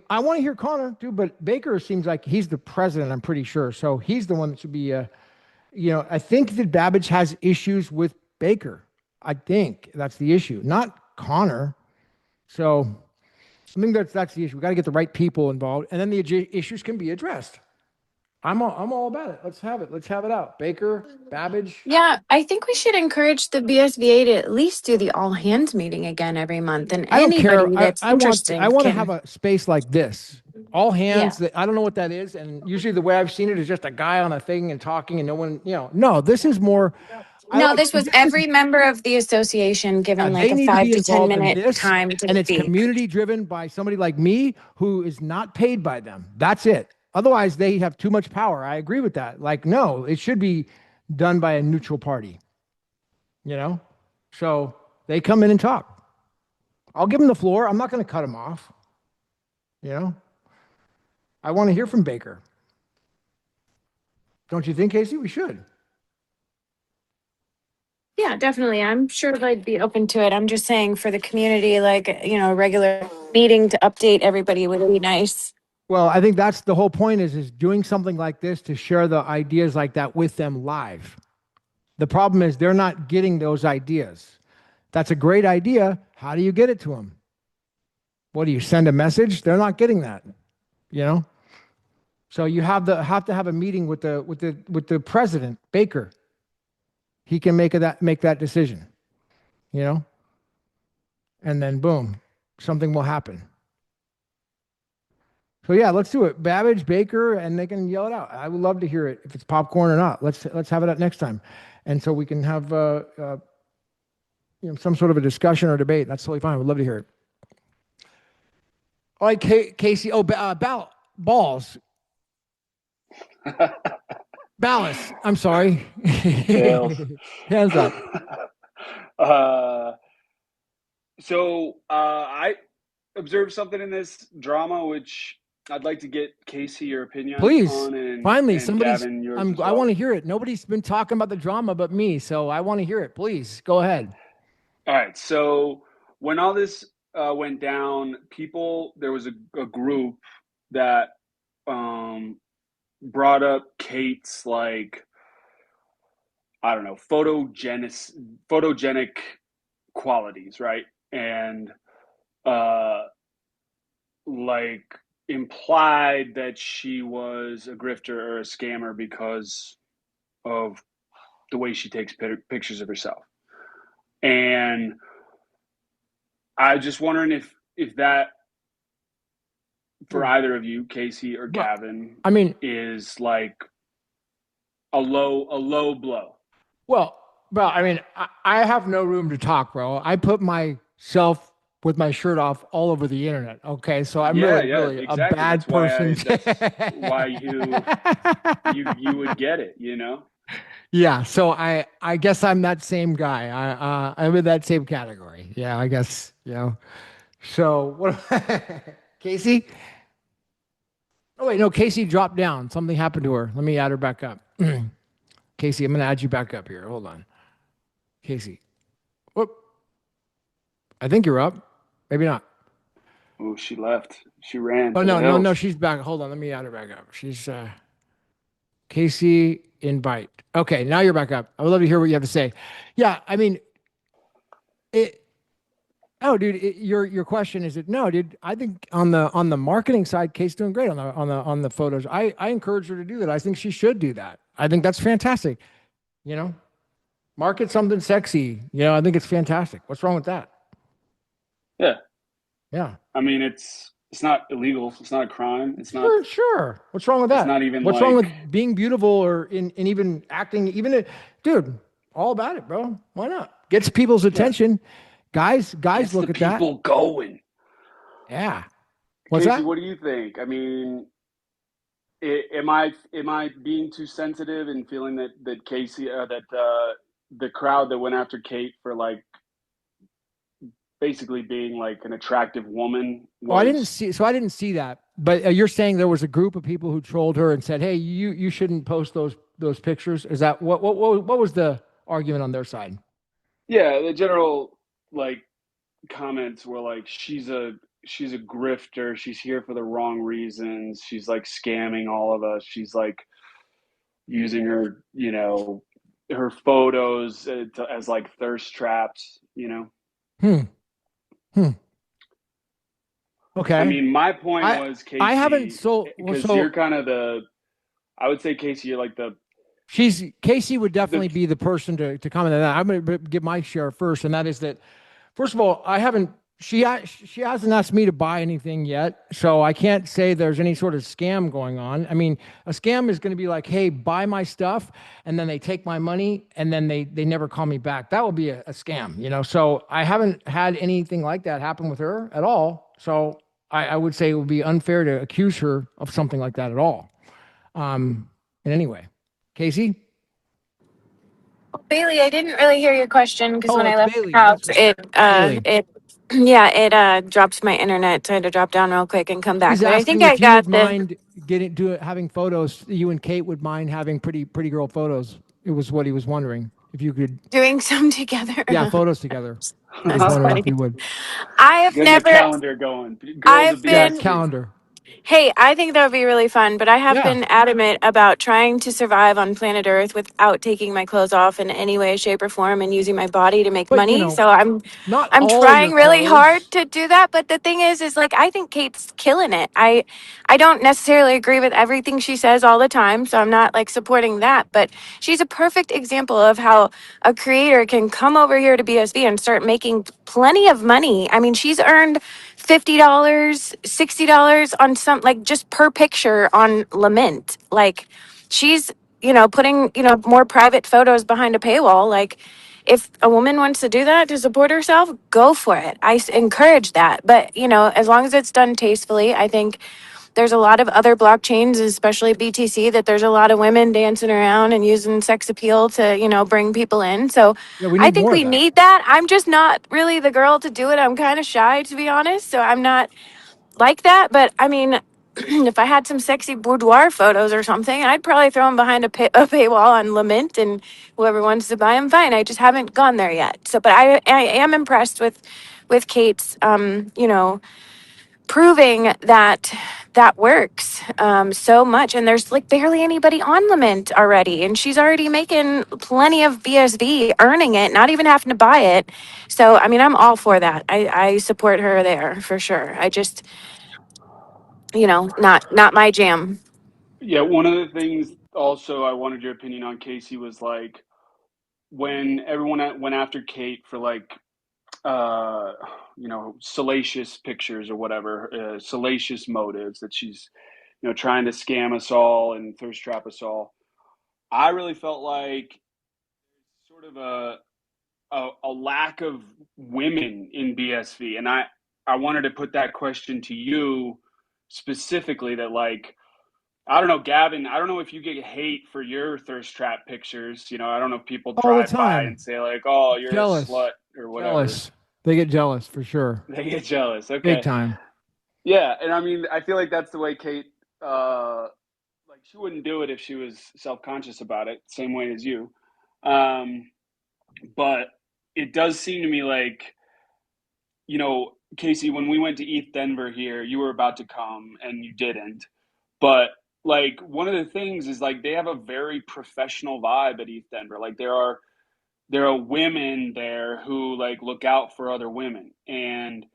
I want to hear Connor too, but Baker seems like he's the president. I'm pretty sure. So he's the one that should be. I think that Babbage has issues with Baker. I think that's the issue, not Connor. So I think that's the issue. We got to get the right people involved, and then the issues can be addressed. I'm all about it. Let's have it. Let's have it out. Baker, Babbage. Yeah, I think we should encourage the BSBA to at least do the all hands meeting again every month, and I don't care. anybody that's I want interested to can. have a space like this. All hands. I don't know what that is, and usually the way I've seen it is just a guy on a thing and talking, and no one. No, this is more. No, this was every member of the association given like They a need to 5 be to 10 involved in minute this, time to and it's speak. community driven by somebody like me who is not paid by them. That's it. Otherwise, they have too much power. I agree with that. Like, no, it should be done by a neutral party. So they come in and talk. I'll give them the floor. I'm not going to cut them off. I want to hear from Baker. Don't you think, Casey? We should. Yeah, definitely. I'm sure they'd be open to it. I'm just saying for the community, like, a regular meeting to update everybody would be nice. Well, I think that's the whole point is doing something like this to share the ideas like that with them live. The problem is they're not getting those ideas. That's a great idea. How do you get it to them? What do you send a message? They're not getting that. So you have to have a meeting with the president, Baker. He can make that decision, and then boom, something will happen. So yeah, let's do it. Babbage, Baker, and they can yell it out. I would love to hear it if it's popcorn or not. Let's have it up next time, and so we can have some sort of a discussion or debate. That's totally fine. I would love to hear it. All right, Casey. Oh, balls. Ballas. I'm sorry. Hands up. So I observed something in this drama which I'd like to get Casey your opinion Please. on. And Finally, and somebody's. Gavin, yours as I well. want to hear it. Nobody's been talking about the drama but me, so I want to hear it. Please go ahead. All right. So when all this went down, there was a group that brought up Kate's I don't know, photogenic qualities, right? And implied that she was a grifter or a scammer because of the way she takes pictures of herself. And I just wondering if that, for either of you, Casey or Gavin, is like a low blow. Well, I have no room to talk, bro. I put myself with my shirt off all over the internet. Okay, so I'm really exactly. a bad person. That's why you would get it, Yeah. So I guess I'm that same guy. I'm in that same category. Yeah, I guess. So what? Casey? Oh wait, no. Casey dropped down. Something happened to her. Let me add her back up. Casey, I'm going to add you back up here. Hold on. Casey. Whoop. I think you're up. Maybe not. Oh, she left. She ran Oh for the no, no, hills. no. She's back. Hold on. Let me add her back up. She's Casey invite. Okay, now you're back up. I would love to hear what you have to say. Yeah, I mean, it. Oh, dude, your question is it? No, dude. I think on the marketing side, Kate's doing great on the photos. I encourage her to do that. I think she should do that. I think that's fantastic. You know, market something sexy. You know, I think it's fantastic. What's wrong with that? Yeah. Yeah. I mean, it's not illegal. It's not a crime. It's not. Sure, sure. What's wrong with It's that? not even What's wrong like. with being beautiful or in even acting? Dude, all about it, bro. Why not? Gets people's Yeah. attention. Guys Gets look the at that. people going. Yeah. What's Casey, that? what do you think? I mean, am I being too sensitive and feeling that Casey that the crowd that went after Kate for like basically being like an attractive woman Oh, I didn't was. see. So I didn't see that. But you're saying there was a group of people who trolled her and said, "Hey, you shouldn't post those pictures." Is that what was the argument on their side? Yeah, the general like comments were like she's a grifter, she's here for the wrong reasons, she's like scamming all of us, she's like using her, her photos as like thirst traps. Hmm. Hmm. I Okay. mean, my point I was, I haven't Casey, because you're so kind of I would say, Casey, you're like Casey would the definitely be the person to comment on that. I'm going to give my share first, and that is that first of all, I haven't she hasn't asked me to buy anything yet, so I can't say there's any sort of scam going on. I mean, a scam is going to be like, hey, buy my stuff, and then they take my money, and then they never call me back. That would be a scam, you know. So I haven't had anything like that happen with her at all. So I would say it would be unfair to accuse her of something like that at all. In any way, Casey. Bailey, I didn't really hear your question because Oh, when I it's left the Bailey. That's house, right. Bailey. yeah, it dropped my internet. So I had to drop down real quick and come back. He's But I think asking I if you would got the mind having photos. You and Kate would mind having pretty girl photos. It was what he was wondering if you could. doing some together. Yeah, photos together. He was That's wondering funny. if you would. I have getting a never, calendar going. Girls of I've Yeah, been BSV. calendar. Hey, I think that would be really fun, but I have Yeah. been adamant about trying to survive on planet Earth without taking my clothes off in any way, shape, or form and using my body to make But money. So I'm not I'm all your trying really hard clothes. to do that, but the thing is like I think Kate's killing it. I don't necessarily agree with everything she says all the time, so I'm not like supporting that, but she's a perfect example of how a creator can come over here to BSB and start making plenty of money. I mean, she's earned $50, $60 on some like just per picture on Lament. Like she's, putting, more private photos behind a paywall. Like if a woman wants to do that to support herself, go for it. Encourage that. But, as long as it's done tastefully, I think there's a lot of other blockchains, especially BTC, that there's a lot of women dancing around and using sex appeal to, bring people in. So Yeah, we I need think more of we that. need that. I'm just not really the girl to do it. I'm kind of shy, to be honest. So I'm not like that. But I mean, if I had some sexy boudoir photos or something, I'd probably throw them behind a paywall on Lament, and whoever wants to buy them, fine. I just haven't gone there yet. So, but I am impressed with Kate's, proving that that works so much. And there's like barely anybody on Lament already, and she's already making plenty of BSV, earning it, not even having to buy it. So, I mean, I'm all for that. I support her there for sure. I just, not my jam. Yeah, one of the things also I wanted your opinion on, Casey, was like when everyone went after Kate for like salacious pictures or whatever, salacious motives that she's trying to scam us all and thirst trap us all. I really felt like sort of a lack of women in BSV, and I wanted to put that question to you specifically. That like I don't know, Gavin. I don't know if you get hate for your thirst trap pictures. I don't know if people All the drive by time. and say like, "Oh, you're a Jealous. slut" or whatever. Jealous. They get jealous for sure. They get jealous. Big Okay, time. yeah, and I mean, I feel like that's the way Kate. Like she wouldn't do it if she was self conscious about it. Same way as you. Um, but it does seem to me like you know, Casey, when we went to ETH Denver here, you were about to come and you didn't. But like one of the things is like they have a very professional vibe at ETH Denver. Like there are women there who like look out for other women, and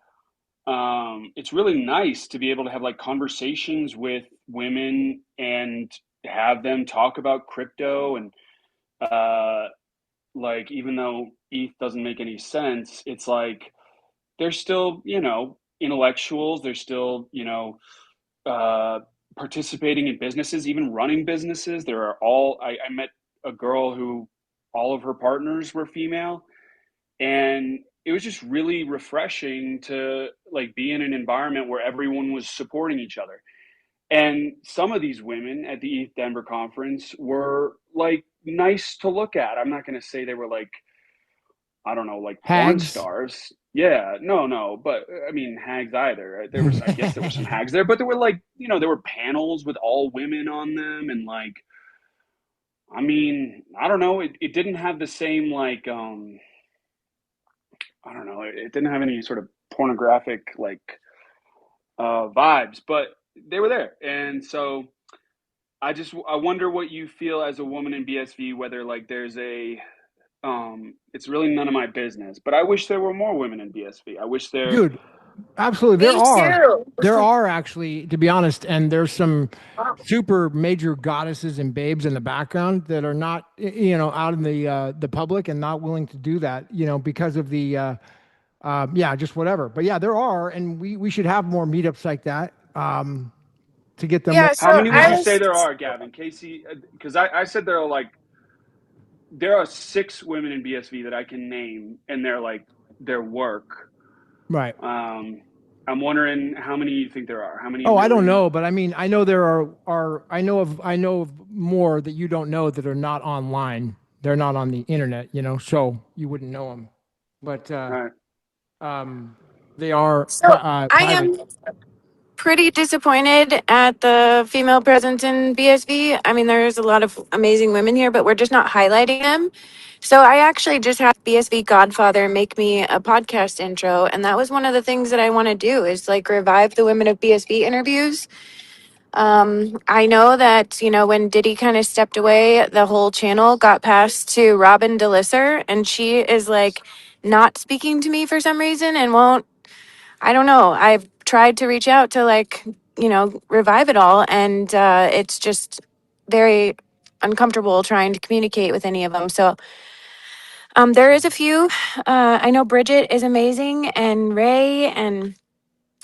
it's really nice to be able to have like conversations with women and have them talk about crypto and uh, like even though ETH doesn't make any sense, it's like they're still, you know, intellectuals. They're still, you know, uh, participating in businesses, even running businesses. There are all, I met a girl who all of her partners were female. And it was just really refreshing to like be in an environment where everyone was supporting each other. And some of these women at the ETH Denver conference were like nice to look at. I'm not going to say they were like, I don't know, like porn Hags. stars. Yeah, no, but I mean hags either. There was, I guess, there were some hags there, but there were like, you know, there were panels with all women on them, and like, I mean, I don't know, it didn't have the same like, I don't know, it didn't have any sort of pornographic like vibes, but they were there, and so I wonder what you feel as a woman in BSV, whether like there's a it's really none of my business, but I wish there were more women in BSV. I wish there. Dude, absolutely. Me too. There are actually, to be honest, and there's some super major goddesses and babes in the background that are not, you know, out in the public and not willing to do that, you know, because of the yeah, just whatever. But yeah, there are, and we should have more meetups like that to get them more. Yeah, How so many would I you was say there are, Gavin? Casey, because I said there are like there are 6 women in BSV that I can name, and they're like their work. Right. I'm wondering how many you think there are. How many Oh, I don't really? know, but I mean, I know there are I know of more that you don't know that are not online. They're not on the internet, you know, so you wouldn't know them. But Right. um, they are so I private. am pretty disappointed at the female presence in BSV. I mean, there's a lot of amazing women here, but we're just not highlighting them. So I actually just had BSV Godfather make me a podcast intro, and that was one of the things that I want to do is like revive the Women of BSV interviews. I know that, you know, when Diddy kind of stepped away, the whole channel got passed to Robin DeLisser, and she is like not speaking to me for some reason and won't, I don't know. I've tried to reach out to like, you know, revive it all, and it's just very uncomfortable trying to communicate with any of them. So there is a few. I know Bridget is amazing, and Ray, and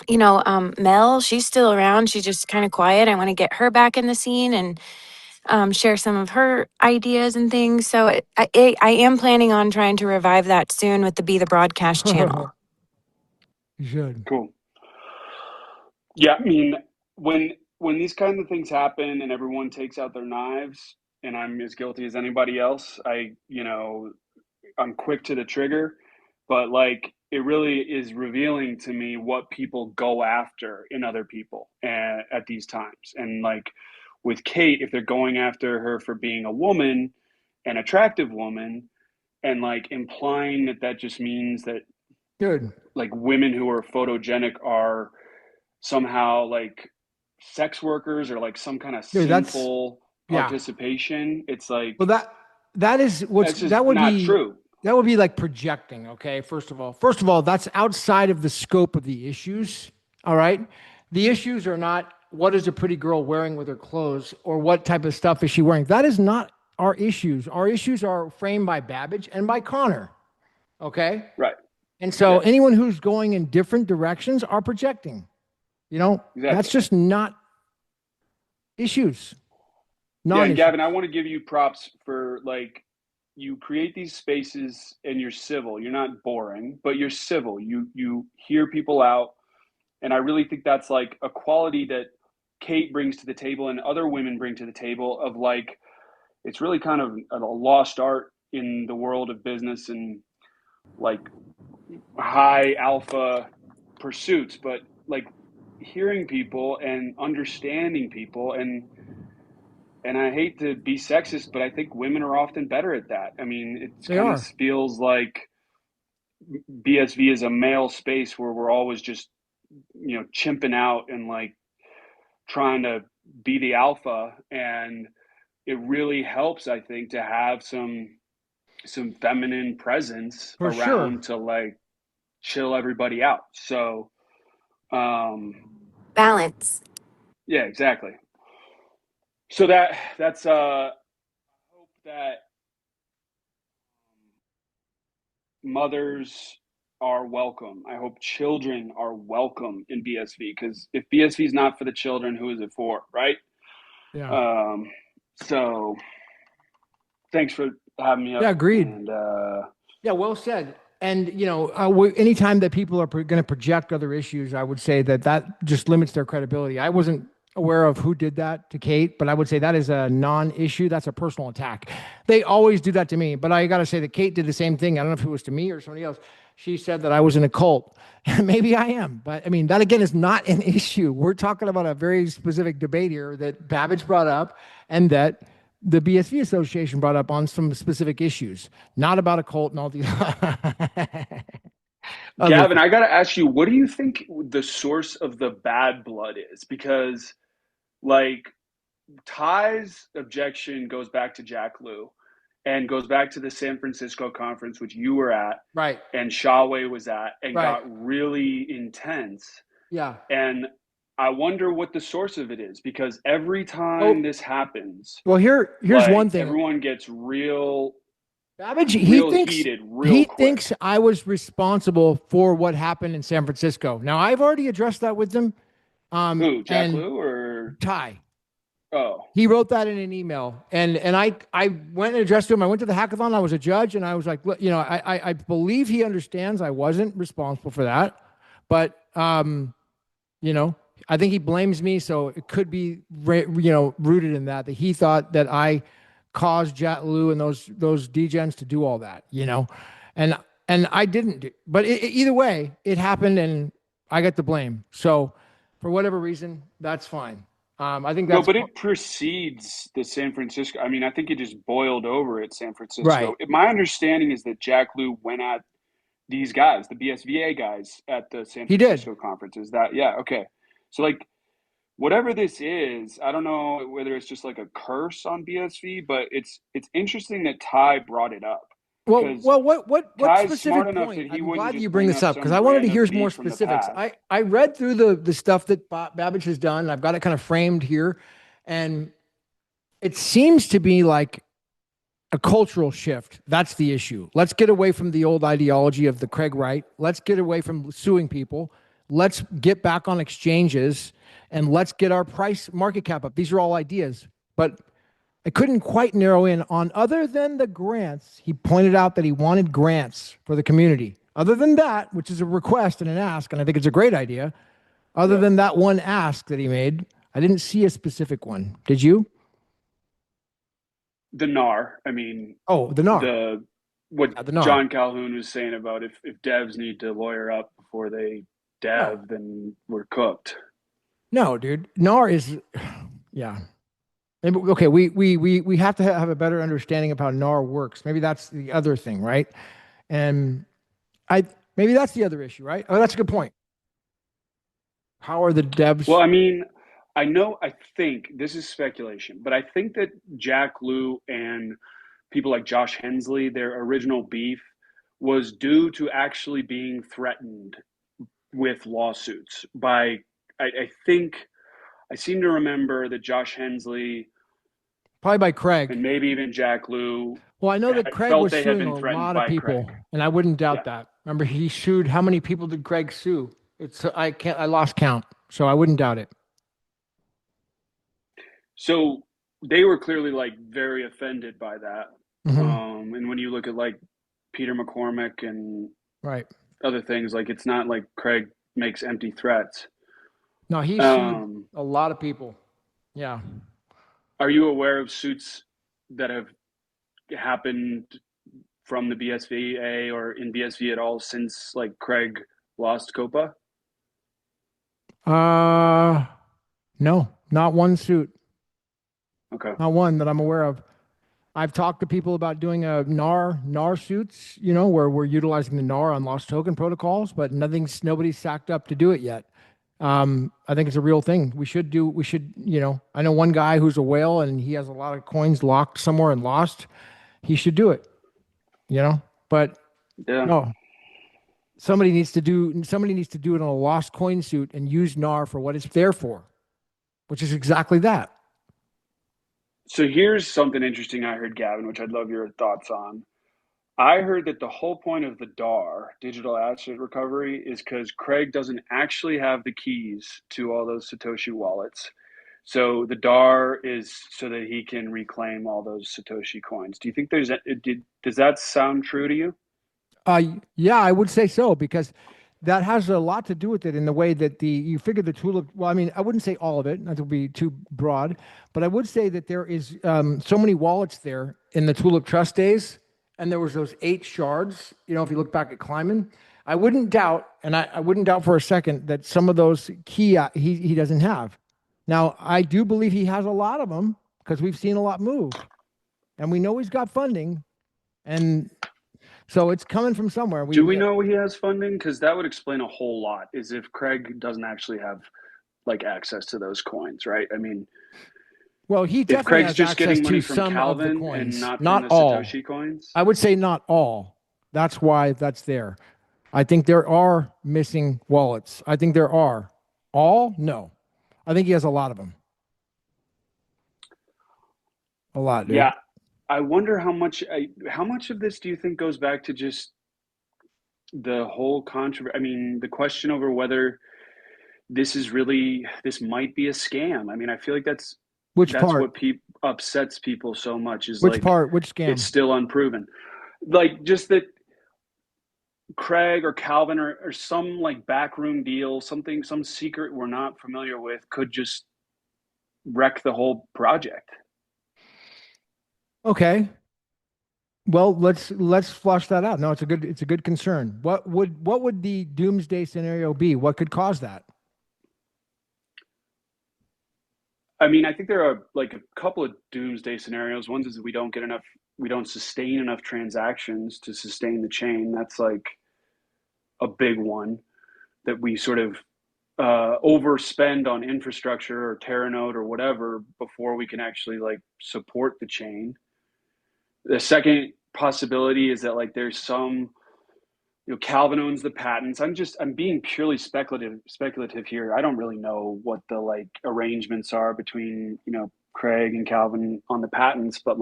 you know, Mel. She's still around. She's just kind of quiet. I want to get her back in the scene and share some of her ideas and things. So I am planning on trying to revive that soon with the Be the Broadcast channel. You should. Cool. Yeah, I mean, when these kind of things happen and everyone takes out their knives, and I'm as guilty as anybody else, you know, I'm quick to the trigger, but like it really is revealing to me what people go after in other people at these times. And like with Kate, if they're going after her for being a woman, an attractive woman, and like implying that that just means that Good. like women who are photogenic are somehow like sex workers or like some kind of Dude, that's sinful yeah. participation, it's like Well, that is what's that's just not true. that would be like projecting. Okay, first of all, that's outside of the scope of the issues. All right, the issues are not what is a pretty girl wearing with her clothes or what type of stuff is she wearing. That is not our issues. Our issues are framed by Babbage and by Connor. Okay, Right. and so Yeah, anyone who's going in different directions are projecting. You know, that's exactly. just not issues, Yeah, and non-issues. Gavin, I want to give you props for like you create these spaces and you're civil. You're not boring, but you're civil. You hear people out, and I really think that's like a quality that Kate brings to the table and other women bring to the table of like it's really kind of a lost art in the world of business and like high alpha pursuits, but like hearing people and understanding people and I hate to be sexist, but I think women are often better at that. I mean, it They kind of are. feels like BSV is a male space where we're always just, chimping out and like trying to be the alpha. And it really helps, I think, to have some feminine presence For sure. around to like chill everybody out. So, Balance. yeah, exactly. So that's I hope that mothers are welcome. I hope children are welcome in BSV, because if BSV is not for the children, who is it for, right? Yeah. So thanks for having me up. Yeah, agreed. And Yeah, well said. And anytime that people are going to project other issues, I would say that just limits their credibility. I wasn't aware of who did that to Kate, but I would say that is a non-issue. That's a personal attack. They always do that to me, but I got to say that Kate did the same thing. I don't know if it was to me or somebody else. She said that I was in a cult. Maybe I am, but I mean, that again is not an issue. We're talking about a very specific debate here that Babbage brought up and that the BSV Association brought up on some specific issues, not about a cult and all these. Gavin, I got to ask you, what do you think the source of the bad blood is? Because like Ty's objection goes back to Jack Lew and goes back to the San Francisco conference, which you were at, right, and Shawway was at, and right, got really intense. yeah. And I wonder what the source of it is, because every time this happens, well, here's like, one thing. everyone gets real Babbage, heated real quick. Thinks I was responsible for what happened in San Francisco. Now, I've already addressed that with them. Who, Jack and Lew or Ty? Oh, he wrote that in an email, and I went and addressed to him. I went to the hackathon. I was a judge, and I was like, look, I believe he understands I wasn't responsible for that, but I think he blames me, so it could be rooted in that he thought that I caused Jack Lew and those degens to do all that, and I didn't do. But either way, it happened, and I got the blame. So for whatever reason, that's fine. I think that's no, but it precedes the San Francisco. I mean, I think it just boiled over at San Francisco. right. My understanding is that Jack Lew went at these guys, the BSVA guys, at the San Francisco conference. Is that, yeah, okay. So like, whatever this is, I don't know whether it's just like a curse on BSV, but it's interesting that Ty brought it up. Well, what Ty's specific smart enough point? that he I'm wouldn't glad just you bring this up, because I wanted to hear more specifics. I read through the stuff that Babbage has done. I've got it kind of framed here, and it seems to be like a cultural shift. That's the issue. Let's get away from the old ideology of the Craig Wright. Let's get away from suing people. Let's get back on exchanges, and let's get our price market cap up. These are all ideas, but I couldn't quite narrow in on, other than the grants. He pointed out that he wanted grants for the community. Other than that, which is a request and an ask, and I think it's a great idea, other than that one ask that he made, I didn't see a specific one. Did you? The NAR. I mean, the NAR. The NAR. John Calhoun was saying about if devs need to lawyer up before they dev, then we're cooked. No, dude. NAR is, yeah. Maybe, okay, we have to have a better understanding of how NAR works. Maybe that's the other thing, right? And maybe that's the other issue, right? Oh, that's a good point. How are the devs? Well, I mean, I think this is speculation, but I think that Jack Lew and people like Josh Hensley, their original beef was due to actually being threatened with lawsuits by, I think, I seem to remember that Josh Hensley, probably by Craig, and maybe even Jack Lew. Well, I know that Craig was suing a lot of people, and I wouldn't doubt that. Remember, he sued. How many people did Craig sue? I lost count, so I wouldn't doubt it. So they were clearly like very offended by that. Mm-hmm. And when you look at like Peter McCormick and other things, like it's not like Craig makes empty threats. No, he sued a lot of people. Yeah. Are you aware of suits that have happened from the BSVA or in BSV at all since like Craig lost COPA? No, not one suit. Okay. Not one that I'm aware of. I've talked to people about doing a NAR suits, where we're utilizing the NAR on lost token protocols, but nobody's sacked up to do it yet. I think it's a real thing. We should, I know one guy who's a whale and he has a lot of coins locked somewhere and lost. He should do it, but Yeah. no, somebody needs to do it on a lost coin suit and use NAR for what it's there for, which is exactly that. So here's something interesting I heard, Gavin, which I'd love your thoughts on. I heard that the whole point of the DAR, digital asset recovery, is because Craig doesn't actually have the keys to all those Satoshi wallets. So the DAR is so that he can reclaim all those Satoshi coins. Do you think does that sound true to you? Yeah, I would say so, because that has a lot to do with it in the way that you figure the tulip. Well, I mean, I wouldn't say all of it, not to be too broad, but I would say that there is so many wallets there in the Tulip Trust days, and there was those 8 shards. If you look back at Kleiman, I wouldn't doubt, and I wouldn't doubt for a second that some of those key he doesn't have. Now, I do believe he has a lot of them because we've seen a lot move, and we know he's got funding, and so it's coming from somewhere. Do we know he has funding? Because that would explain a whole lot, is if Craig doesn't actually have access to those coins, right? I mean, well, he definitely if Craig's has just access getting money to from some of the Calvin coins, and not not from the all. Satoshi coins. I would say not all. That's why that's there. I think there are missing wallets. I think there are. All? No. I think he has a lot of them. A lot, dude. Yeah. I wonder how much of this do you think goes back to just the whole controversy? I mean, the question over whether this might be a scam. I mean, I feel like that's what upsets people so much, is which part? Which scam? It's still unproven. Just that Craig or Calvin or some backroom deal, some secret we're not familiar with could just wreck the whole project. Okay. Well, let's flush that out. No, it's a good concern. What would the doomsday scenario be? What could cause that? I mean, I think there are a couple of doomsday scenarios. One is we don't sustain enough transactions to sustain the chain. That's a big one, that we sort of overspend on infrastructure or Terranode or whatever before we can actually support the chain. The second possibility is that there's some, Calvin owns the patents. I'm being purely speculative here. I don't really know what the arrangements are between, Craig and Calvin on the patents, but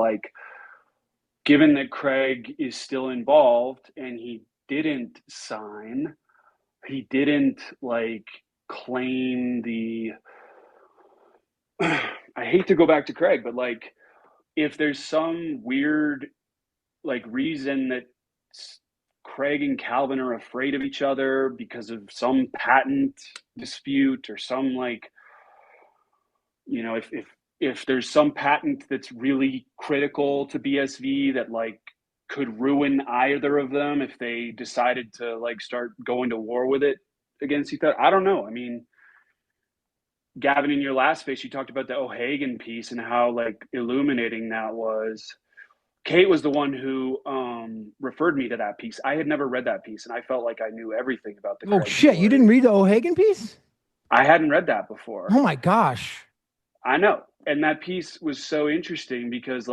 given that Craig is still involved and he didn't sign, he didn't claim the, I hate to go back to Craig, but if there's some weird reason that Craig and Calvin are afraid of each other because of some patent dispute or some if there's some patent that's really critical to BSV that could ruin either of them if they decided to start going to war with it against each other. I don't know. I mean, Gavin, in your last space, you talked about the O'Hagan piece and how illuminating that was. Kate was the one who referred me to that piece. I had never read that piece, and I felt like I knew everything about the. Oh shit! story. You didn't read the O'Hagan piece? I hadn't read that before. Oh my gosh! I know, and that piece was so interesting because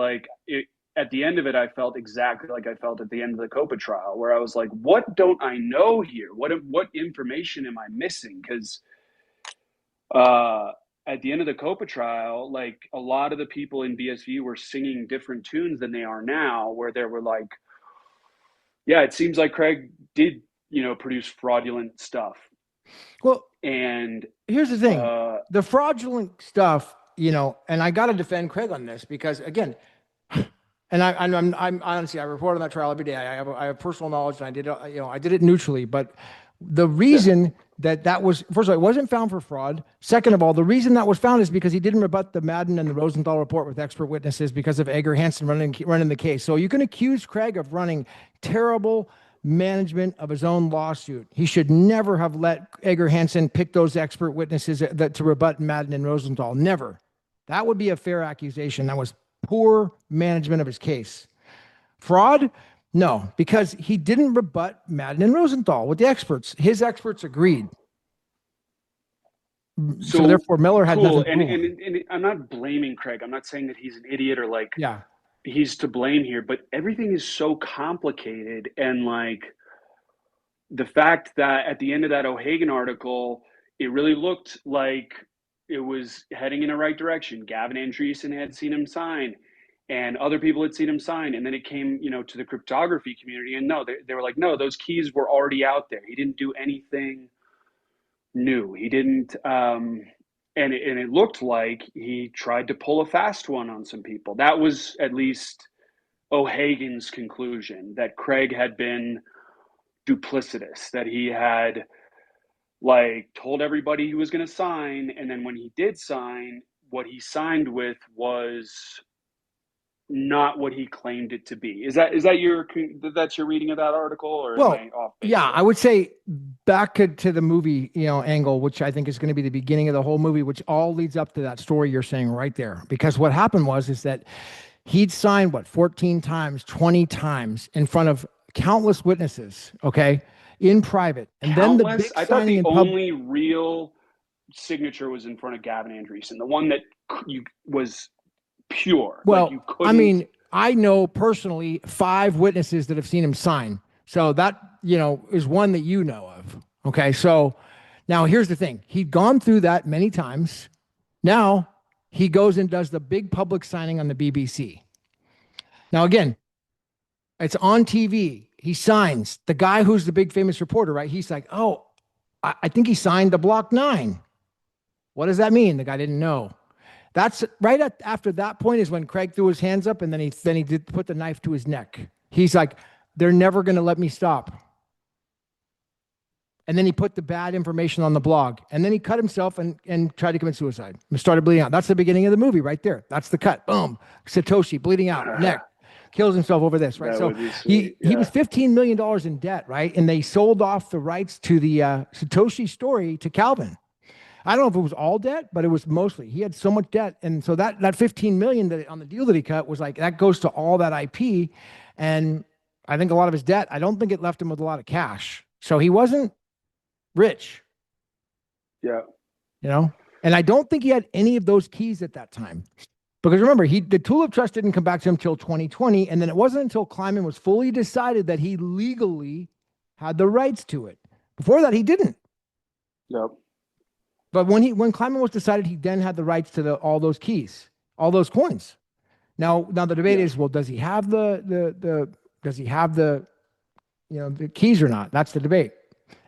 at the end of it, I felt exactly like I felt at the end of the Copa trial, where I was like, "What don't I know here? What information am I missing?" Because at the end of the Copa trial, a lot of the people in BSV were singing different tunes than they are now, where they were yeah, it seems like Craig did, produce fraudulent stuff. Well, and here's the thing, the fraudulent stuff, and I got to defend Craig on this because again, and I'm honestly, I report on that trial every day. I have personal knowledge, and I did it neutrally, but the reason that was, first of all, it wasn't found for fraud. Second of all, the reason that was found is because he didn't rebut the Madden and the Rosenthal report with expert witnesses because of Edgar Hansen running the case. So you can accuse Craig of running terrible management of his own lawsuit. He should never have let Edgar Hansen pick those expert witnesses to rebut Madden and Rosenthal. Never. That would be a fair accusation. That was poor management of his case. Fraud? No, because he didn't rebut Madden and Rosenthal with the experts. His experts agreed. So therefore, Miller had cool. nothing to And I'm not blaming Craig. I'm not saying that he's an idiot or like yeah. he's to blame here, but everything is so complicated. And like the fact that at the end of that O'Hagan article, it really looked like it was heading in the right direction. Gavin Andreessen had seen him sign, and other people had seen him sign. And then it came, to the cryptography community, and no, they were like, no, those keys were already out there. He didn't do anything new. He didn't, and it looked like he tried to pull a fast one on some people. That was at least O'Hagan's conclusion, that Craig had been duplicitous, that he had like told everybody he was going to sign, and then when he did sign, what he signed with was not what he claimed it to be. Is that that's your reading of that article, or well, am I off base? Yeah, I would say back to the movie, angle, which I think is going to be the beginning of the whole movie, which all leads up to that story you're saying right there. Because what happened is that he'd signed 14 times, 20 times in front of countless witnesses, okay, in private. And Countless? Then the big I thought signing the in only real signature was in front of Gavin Andreessen, the one that was pure. Well, like you couldn't... I mean, I know personally 5 witnesses that have seen him sign. So that, is one that you know of. Okay. So now here's the thing. He'd gone through that many times. Now he goes and does the big public signing on the BBC. Now, again, it's on TV. He signs. The guy who's the big famous reporter, right? He's like, oh, I think he signed the block 9. What does that mean? The guy didn't know. That's right after that point is when Craig threw his hands up, and then he did put the knife to his neck. He's like, they're never going to let me stop. And then he put the bad information on the blog, and then he cut himself and tried to commit suicide and started bleeding out. That's the beginning of the movie right there. That's the cut. Boom. Satoshi bleeding out, neck, kills himself over this, right? That So he was $15 million in debt, right? And they sold off the rights to the Satoshi story to Calvin. I don't know if it was all debt, but it was mostly. He had so much debt, and so that 15 million that on the deal that he cut was like that goes to all that IP, and I think a lot of his debt. I don't think it left him with a lot of cash, so he wasn't rich. Yeah, and I don't think he had any of those keys at that time, because remember, the Tulip Trust didn't come back to him until 2020, and then it wasn't until Kleiman was fully decided that he legally had the rights to it. Before that, he didn't. Yep. But when Kleiman was decided, he then had the rights to all those keys, all those coins. Now the debate is, well, does he have the keys or not? That's the debate.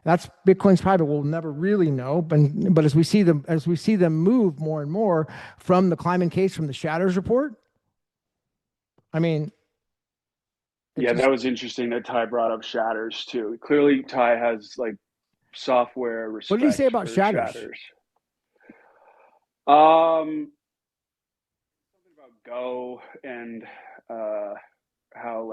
That's Bitcoin's private. We'll never really know. But as we see them move more and more from the Kleiman case, from the Shatters report, I mean, that was interesting that Tai brought up Shatters too. Clearly, Tai has like software respect. What did he say about Shatters? Something about Go and how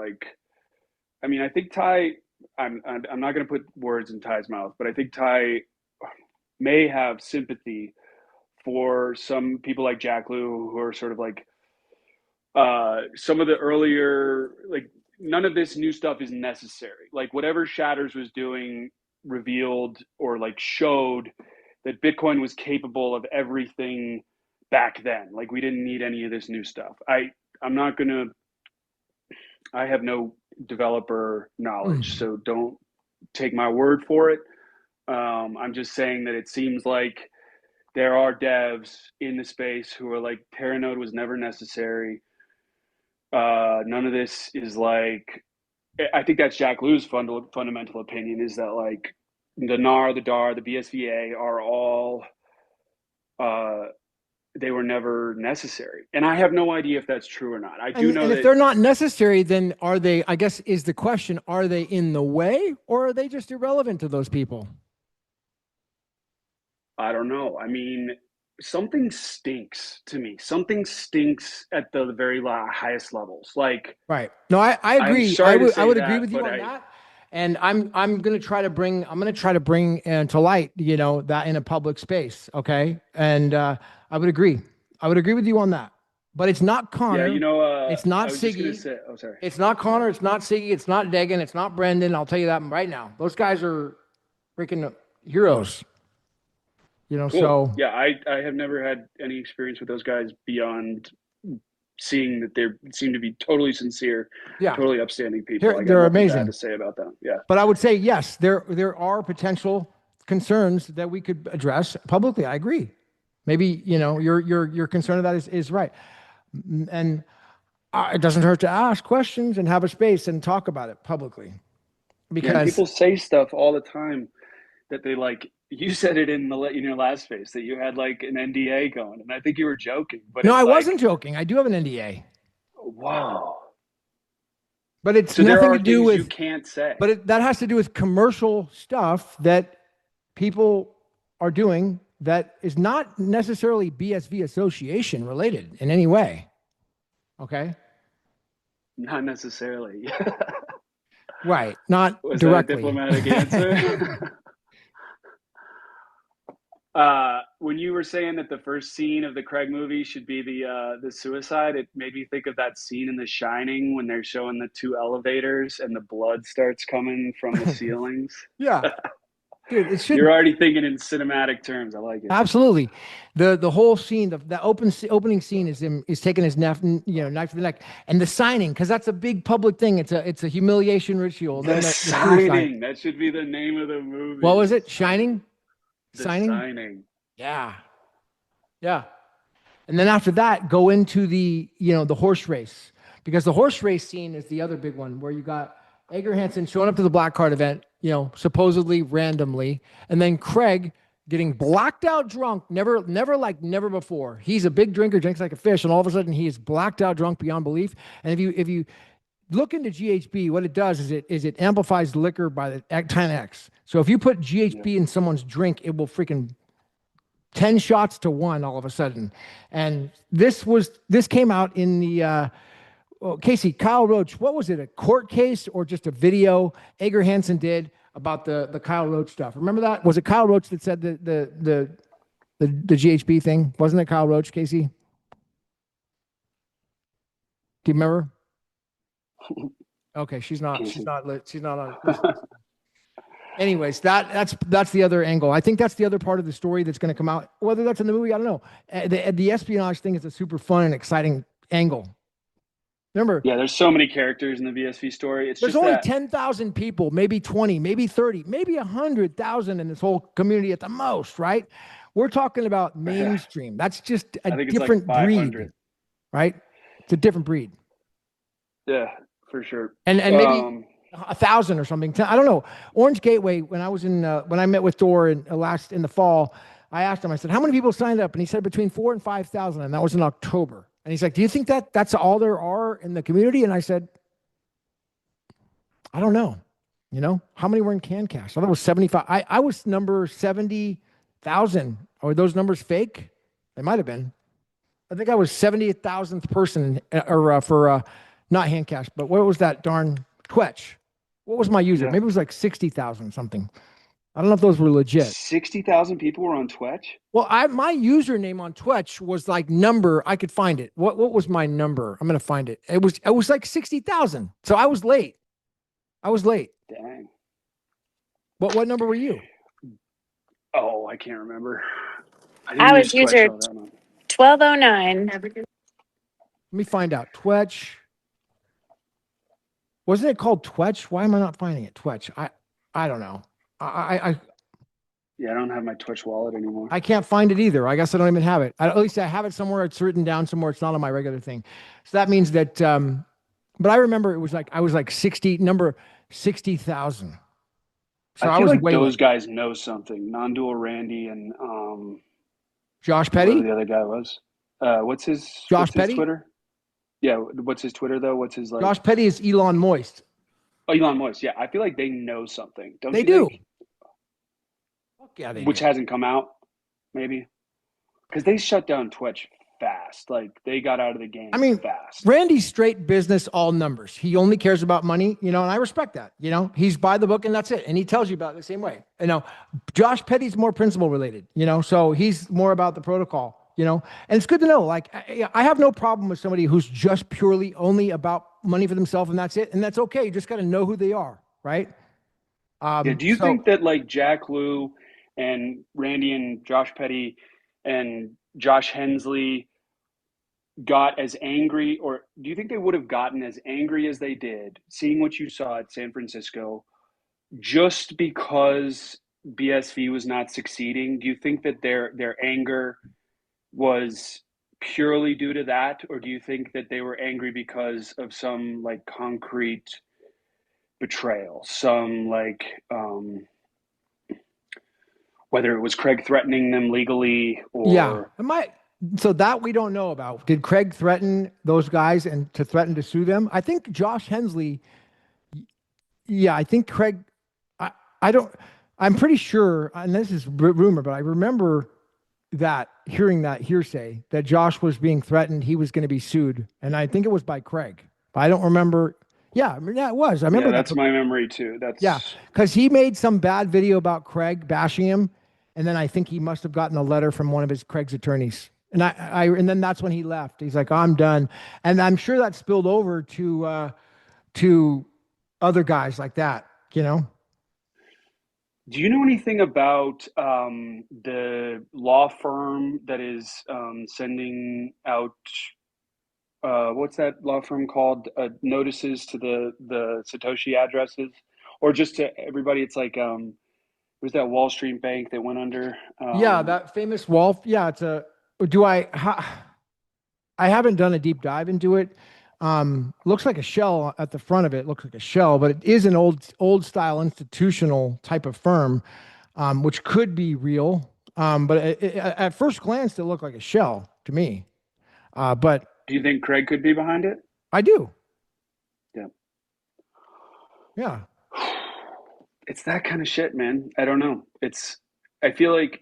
I think Tai. I'm not going to put words in Tai's mouth, but I think Tai may have sympathy for some people like Jack Lew who are sort of like some of the earlier none of this new stuff is necessary. Like whatever Shatters was doing revealed or showed that Bitcoin was capable of everything back then. Like we didn't need any of this new stuff. I have no developer knowledge, so don't take my word for it. I'm just saying that it seems like there are devs in the space who are like, Paranode was never necessary. None of this is I think that's Jack Lew's fundamental opinion, is that the NAR, the DAR, the BSVA are all, they were never necessary. And I have no idea if that's true or not. I do know that if they're not necessary, then are they, I guess is the question, are they in the way or are they just irrelevant to those people? I don't know. I mean, something stinks to me. Something stinks at the very highest levels. Right. No, I agree. I would agree with you on that. And I'm going to try to bring to light, that in a public space. Okay. And I would agree with you on that. but it's not Connor. Yeah, you know, it's not I was just gonna Siggy. say. Oh, sorry. It's not Connor. It's not Siggy. It's not Degan. It's not Brendan. I'll tell you that right now. Those guys are freaking heroes. You know, Cool. so Yeah, I have never had any experience with those guys beyond seeing that they seem to be totally sincere, yeah, totally upstanding people. I got they're nothing bad amazing. to say about them. Yeah. But I would say yes, there are potential concerns that we could address publicly. I agree. Maybe your concern of that is right, and it doesn't hurt to ask questions and have a space and talk about it publicly. Because people say stuff all the time that they like. You said it in your last space that you had like an NDA going, and I think you were joking. But no, I wasn't joking. I do have an NDA. Wow. But it's So there nothing are to do things with you can't say. But that has to do with commercial stuff that people are doing that is not necessarily BSV association related in any way. Okay? Not necessarily. Right. Not Was directly. that a diplomatic answer? When you were saying that the first scene of the Craig movie should be the suicide, it made me think of that scene in The Shining when they're showing the two elevators and the blood starts coming from the ceilings. Yeah. Dude, it should. You're already thinking in cinematic terms. I like it. Absolutely. The whole scene, the opening scene is taking his knife to the neck, and the signing, because that's a big public thing. It's a humiliation ritual. The signing. That should be the name of the movie. What was it? Shining? The signing. Yeah. Yeah. And then after that, go into the horse race, because the horse race scene is the other big one where you got Edgar Hansen showing up to the black card event, supposedly randomly, and then Craig getting blacked out drunk, never before. He's a big drinker, drinks like a fish, and all of a sudden he is blacked out drunk beyond belief. And if you look into GHB, what it does is it amplifies liquor by the 10x. So if you put GHB in someone's drink, it will freaking 10 shots to 1 all of a sudden. And this came out in the Casey, Kyle Roach, what was it, a court case or just a video Edgar Hansen did about the Kyle Roach stuff? Remember that? Was it Kyle Roach that said the GHB thing? Wasn't it Kyle Roach, Casey? Do you remember? Okay, she's not on. Anyways, that's the other angle. I think that's the other part of the story that's going to come out. Whether that's in the movie, I don't know. The espionage thing is a super fun and exciting angle. Remember? Yeah, there's so many characters in the BSV story. There's only 10,000 people, maybe 20, maybe 30, maybe 100,000 in this whole community at the most, right? We're talking about mainstream. That's just a different breed, right? It's a different breed. Yeah, for sure. And maybe 1,000 or something. I don't know. Orange Gateway, when I met with Thor in the fall, I asked him, I said, how many people signed up? And he said between 4,000 and 5,000, and that was in October. And he's like, do you think that's all there are in the community? And I said, I don't know. How many were in CanCash? I thought it was 75. I was number 70,000. Are those numbers fake? They might have been. I think I was 70,000th person for not Handcash, but what was that darn Twitch? What was my user? Yeah. Maybe it was like 60,000 something. I don't know if those were legit. 60,000 people were on Twitch? Well, my username on Twitch was like number. I could find it. What was my number? I'm gonna find it. It was like 60,000. So I was late. Dang. What number were you? Oh, I can't remember. I was user 1209. Let me find out. Twitch. Wasn't it called Twitch? Why am I not finding it? Twitch. I don't know. Yeah, I don't have my Twitch wallet anymore. I can't find it either. I guess I don't even have it. At least I have it somewhere. It's written down somewhere. It's not on my regular thing. So that means that, but I remember it was like, I was like 60,000. So I feel was like way those late. guys know something. Non-dual Randy and Josh Petty? whoever the other guy was. What's his Petty? Twitter? Yeah, what's his Twitter though? What's his like? Josh Petty is Elon Moist. Oh, Elon Moist. Yeah, I feel like they know something. Don't They you do. think? Yeah, they Which do. hasn't come out, maybe, because they shut down Twitch fast. Like they got out of the game. I mean, fast. Randy's straight business, all numbers. He only cares about money, and I respect that. He's by the book and that's it. And he tells you about it the same way. Josh Petty's more principle related, so he's more about the protocol you know, and it's good to know. Like, I have no problem with somebody who's just purely only about money for themselves and that's it. And that's okay. You just got to know who they are. Right. Yeah. Do you think that like Jack Lew and Randy and Josh Petty and Josh Hensley got as angry, or do you think they would have gotten as angry as they did, seeing what you saw at San Francisco, just because BSV was not succeeding? Do you think that their anger was purely due to that, or do you think that they were angry because of some like concrete betrayal, some like whether it was Craig threatening them legally or so that we don't know about. Did Craig threaten those guys and to threaten to sue them? I think Josh Hensley. Yeah, I think Craig. I don't. I'm pretty sure, and this is rumor, but I remember hearing that hearsay that Josh was being threatened. He was going to be sued, and I think it was by Craig. But I don't remember. Yeah, it was. I remember. Yeah, that's my memory too. Because he made some bad video about Craig bashing him, and then I think he must have gotten a letter from one of Craig's attorneys. And and then that's when he left. He's like, I'm done. And I'm sure that spilled over to other guys like that, you know? Do you know anything about the law firm that is sending out, what's that law firm called? Notices to the Satoshi addresses? Or just to everybody, it's like, was that Wall Street bank that went under? That famous wall. Yeah, I haven't done a deep dive into it. Looks like a shell at the front of it. Looks like a shell, but it is an old style institutional type of firm, which could be real. But at first glance, it looked like a shell to me. But do you think Craig could be behind it? I do. Yeah. Yeah. It's that kind of shit, man. I don't know. I feel like,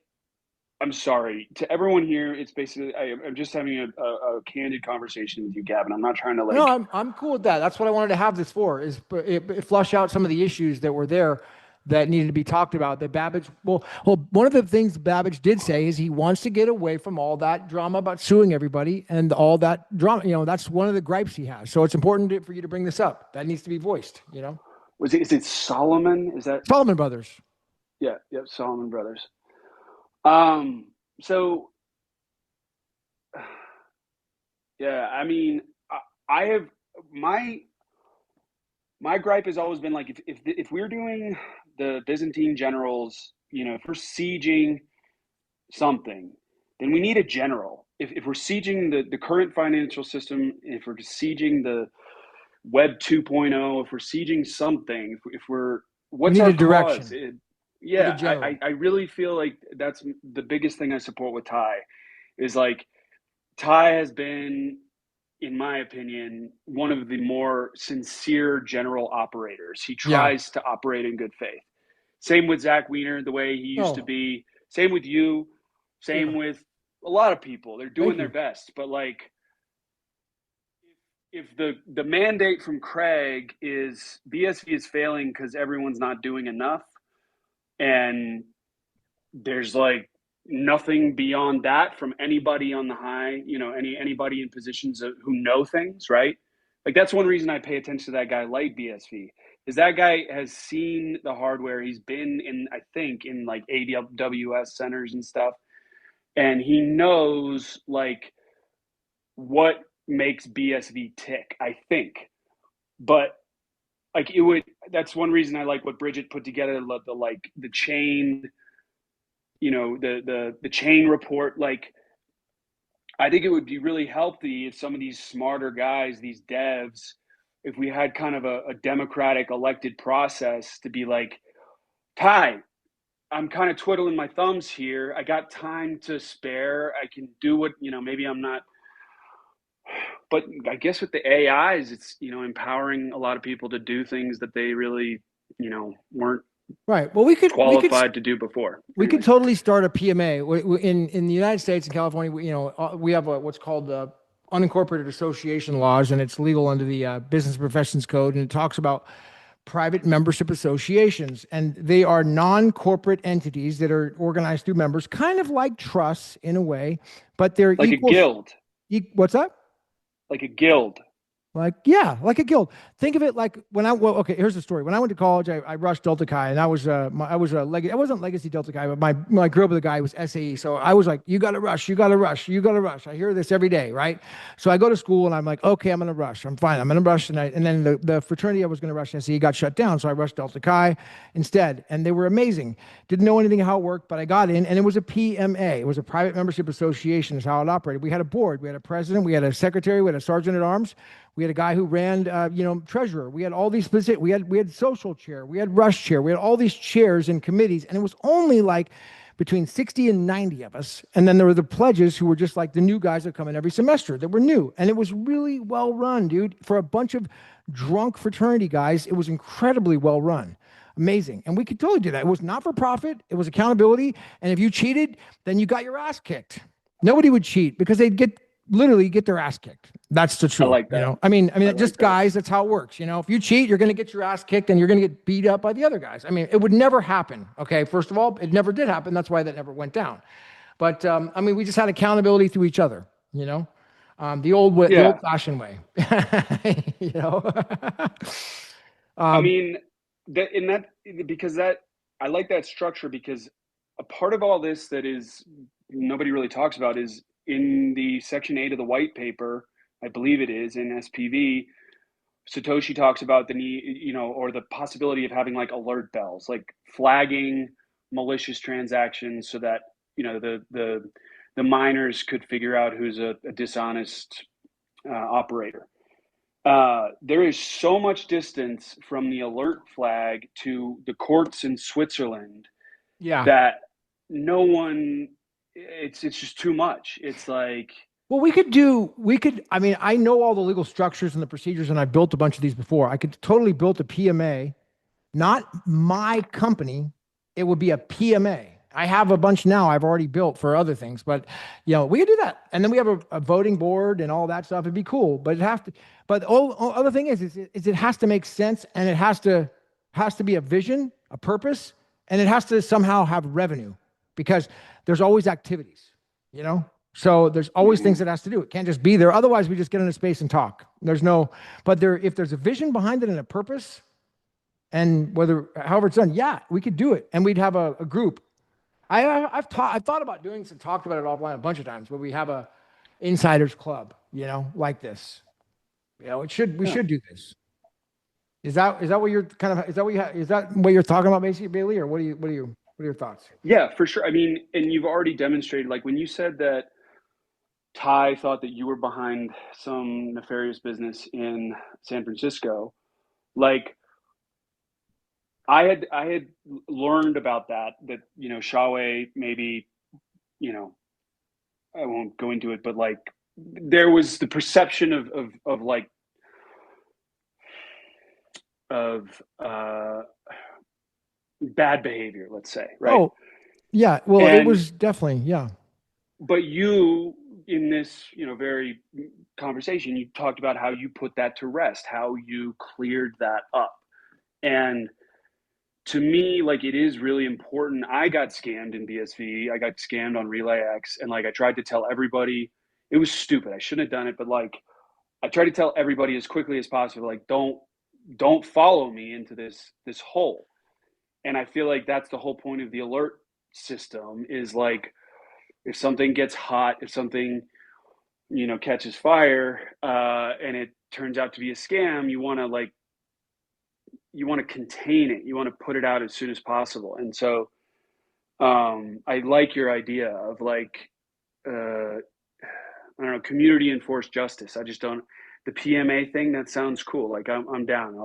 I'm sorry to everyone here. It's basically, I'm just having a candid conversation with you, Gavin. I'm not trying to like. No, I'm cool with that. That's what I wanted to have this for, is flush out some of the issues that were there that needed to be talked about. That Babbage, well, one of the things Babbage did say is he wants to get away from all that drama about suing everybody and all that drama. You know, that's one of the gripes he has. So it's important for you to bring this up. That needs to be voiced, you know? Is it Solomon? Is that Solomon Brothers? Yeah. Yep. Solomon Brothers. So yeah, I mean, I have my gripe has always been like, if we're doing the Byzantine generals, you know, if we're sieging something, then we need a general. If we're sieging the current financial system, if we're sieging the Web 2.0, if we're sieging something, if we're, what's our direction? I really feel like that's the biggest thing I support with Tai, is like Tai has been, in my opinion, one of the more sincere general operators. He tries to operate in good faith. Same with Zach Wiener, the way he used to be. Same with you. Same with a lot of people. They're doing their best. But like, if the mandate from Craig is BSV is failing because everyone's not doing enough, and there's like nothing beyond that from anybody on the high, you know, anybody in positions who know things, right? Like, that's one reason I pay attention to that guy like BSV, is that guy has seen the hardware. He's been in, I think, in like AWS centers and stuff, and he knows like what makes BSV tick, I think. But like, that's one reason I like what Bridget put together, the chain, you know, the chain report. Like, I think it would be really healthy if some of these smarter guys, these devs, if we had kind of a democratic elected process to be like, Tai, I'm kind of twiddling my thumbs here. I got time to spare. I can do what, you know, maybe I'm not. But I guess with the AIs, it's, you know, empowering a lot of people to do things that they really, you know, weren't right. Well, we could qualified to do before. We could totally start a PMA in the United States and California. You know, we have what's called unincorporated association laws, and it's legal under the Business Professions Code, and it talks about private membership associations, and they are non-corporate entities that are organized through members, kind of like trusts in a way, but they're Like equal. a guild. What's that? Like a guild. Like a guild. Think of it like okay, here's the story. When I went to college, I rushed Delta Chi, and I wasn't legacy Delta Chi, but my grew up with a guy who was SAE. So I was like, you got to rush. I hear this every day, right? So I go to school and I'm like, okay, I'm going to rush. I'm fine. I'm going to rush tonight. And then the fraternity I was going to rush SAE got shut down. So I rushed Delta Chi instead. And they were amazing. Didn't know anything how it worked, but I got in, and it was a PMA. It was a private membership association is how it operated. We had a board, we had a president, we had a secretary, we had a sergeant at arms. We had a guy who ran, treasurer. We had all these specific. We had social chair. We had rush chair. We had all these chairs and committees, and it was only like between 60 and 90 of us. And then there were the pledges who were just like the new guys that come in every semester that were new. And it was really well run, dude. For a bunch of drunk fraternity guys, it was incredibly well run. Amazing. And we could totally do that. It was not for profit. It was accountability. And if you cheated, then you got your ass kicked. Nobody would cheat because they'd literally get their ass kicked. That's the truth. I like that. You know, I mean, just guys, that's how it works. You know, if you cheat, you're going to get your ass kicked and you're going to get beat up by the other guys. I mean, it would never happen. Okay. First of all, it never did happen. That's why that never went down. But, we just had accountability through each other, you know, the old fashioned way, you know? I like that structure, because a part of all this that is nobody really talks about is in the section 8 of the white paper, I believe it is in SPV, Satoshi talks about the need, or the possibility of having like alert bells, like flagging malicious transactions so that, the miners could figure out who's a dishonest operator. There is so much distance from the alert flag to the courts in Switzerland that no one, it's just too much. It's like, well, I know all the legal structures and the procedures, and I've built a bunch of these before. I could totally build a PMA, not my company. It would be a PMA. I have a bunch now I've already built for other things, but we could do that. And then we have a voting board and all that stuff. It'd be cool, but the other thing is it has to make sense, and it has to be a vision, a purpose, and it has to somehow have revenue, because there's always activities, so there's always things that has to do. It can't just be there. Otherwise we just get into space and talk. If there's a vision behind it and a purpose, and however it's done, we could do it. And we'd have a group. I've thought about doing this and talked about it offline a bunch of times, where we have a insiders club, like this. We should do this. Is that what you're what you're talking about, basically, Bailey, or what are your thoughts? Yeah, for sure. And you've already demonstrated, like when you said that Tai thought that you were behind some nefarious business in San Francisco, like I had learned about that Shawe maybe, I won't go into it, but like there was the perception of bad behavior, let's say, right? Oh, yeah. Well, it was definitely, yeah. But you, in this, very conversation, you talked about how you put that to rest, how you cleared that up. And to me, like, it is really important. I got scammed in BSV. I got scammed on RelayX. And like, I tried to tell everybody, it was stupid. I shouldn't have done it. But like, I tried to tell everybody as quickly as possible, like, don't follow me into this hole. And I feel like that's the whole point of the alert system, is like, if something gets hot, if something, catches fire, and it turns out to be a scam, you want to contain it. You want to put it out as soon as possible. And so, I like your idea of like, I don't know, community enforced justice. I just don't, the PMA thing, that sounds cool. Like I'm down.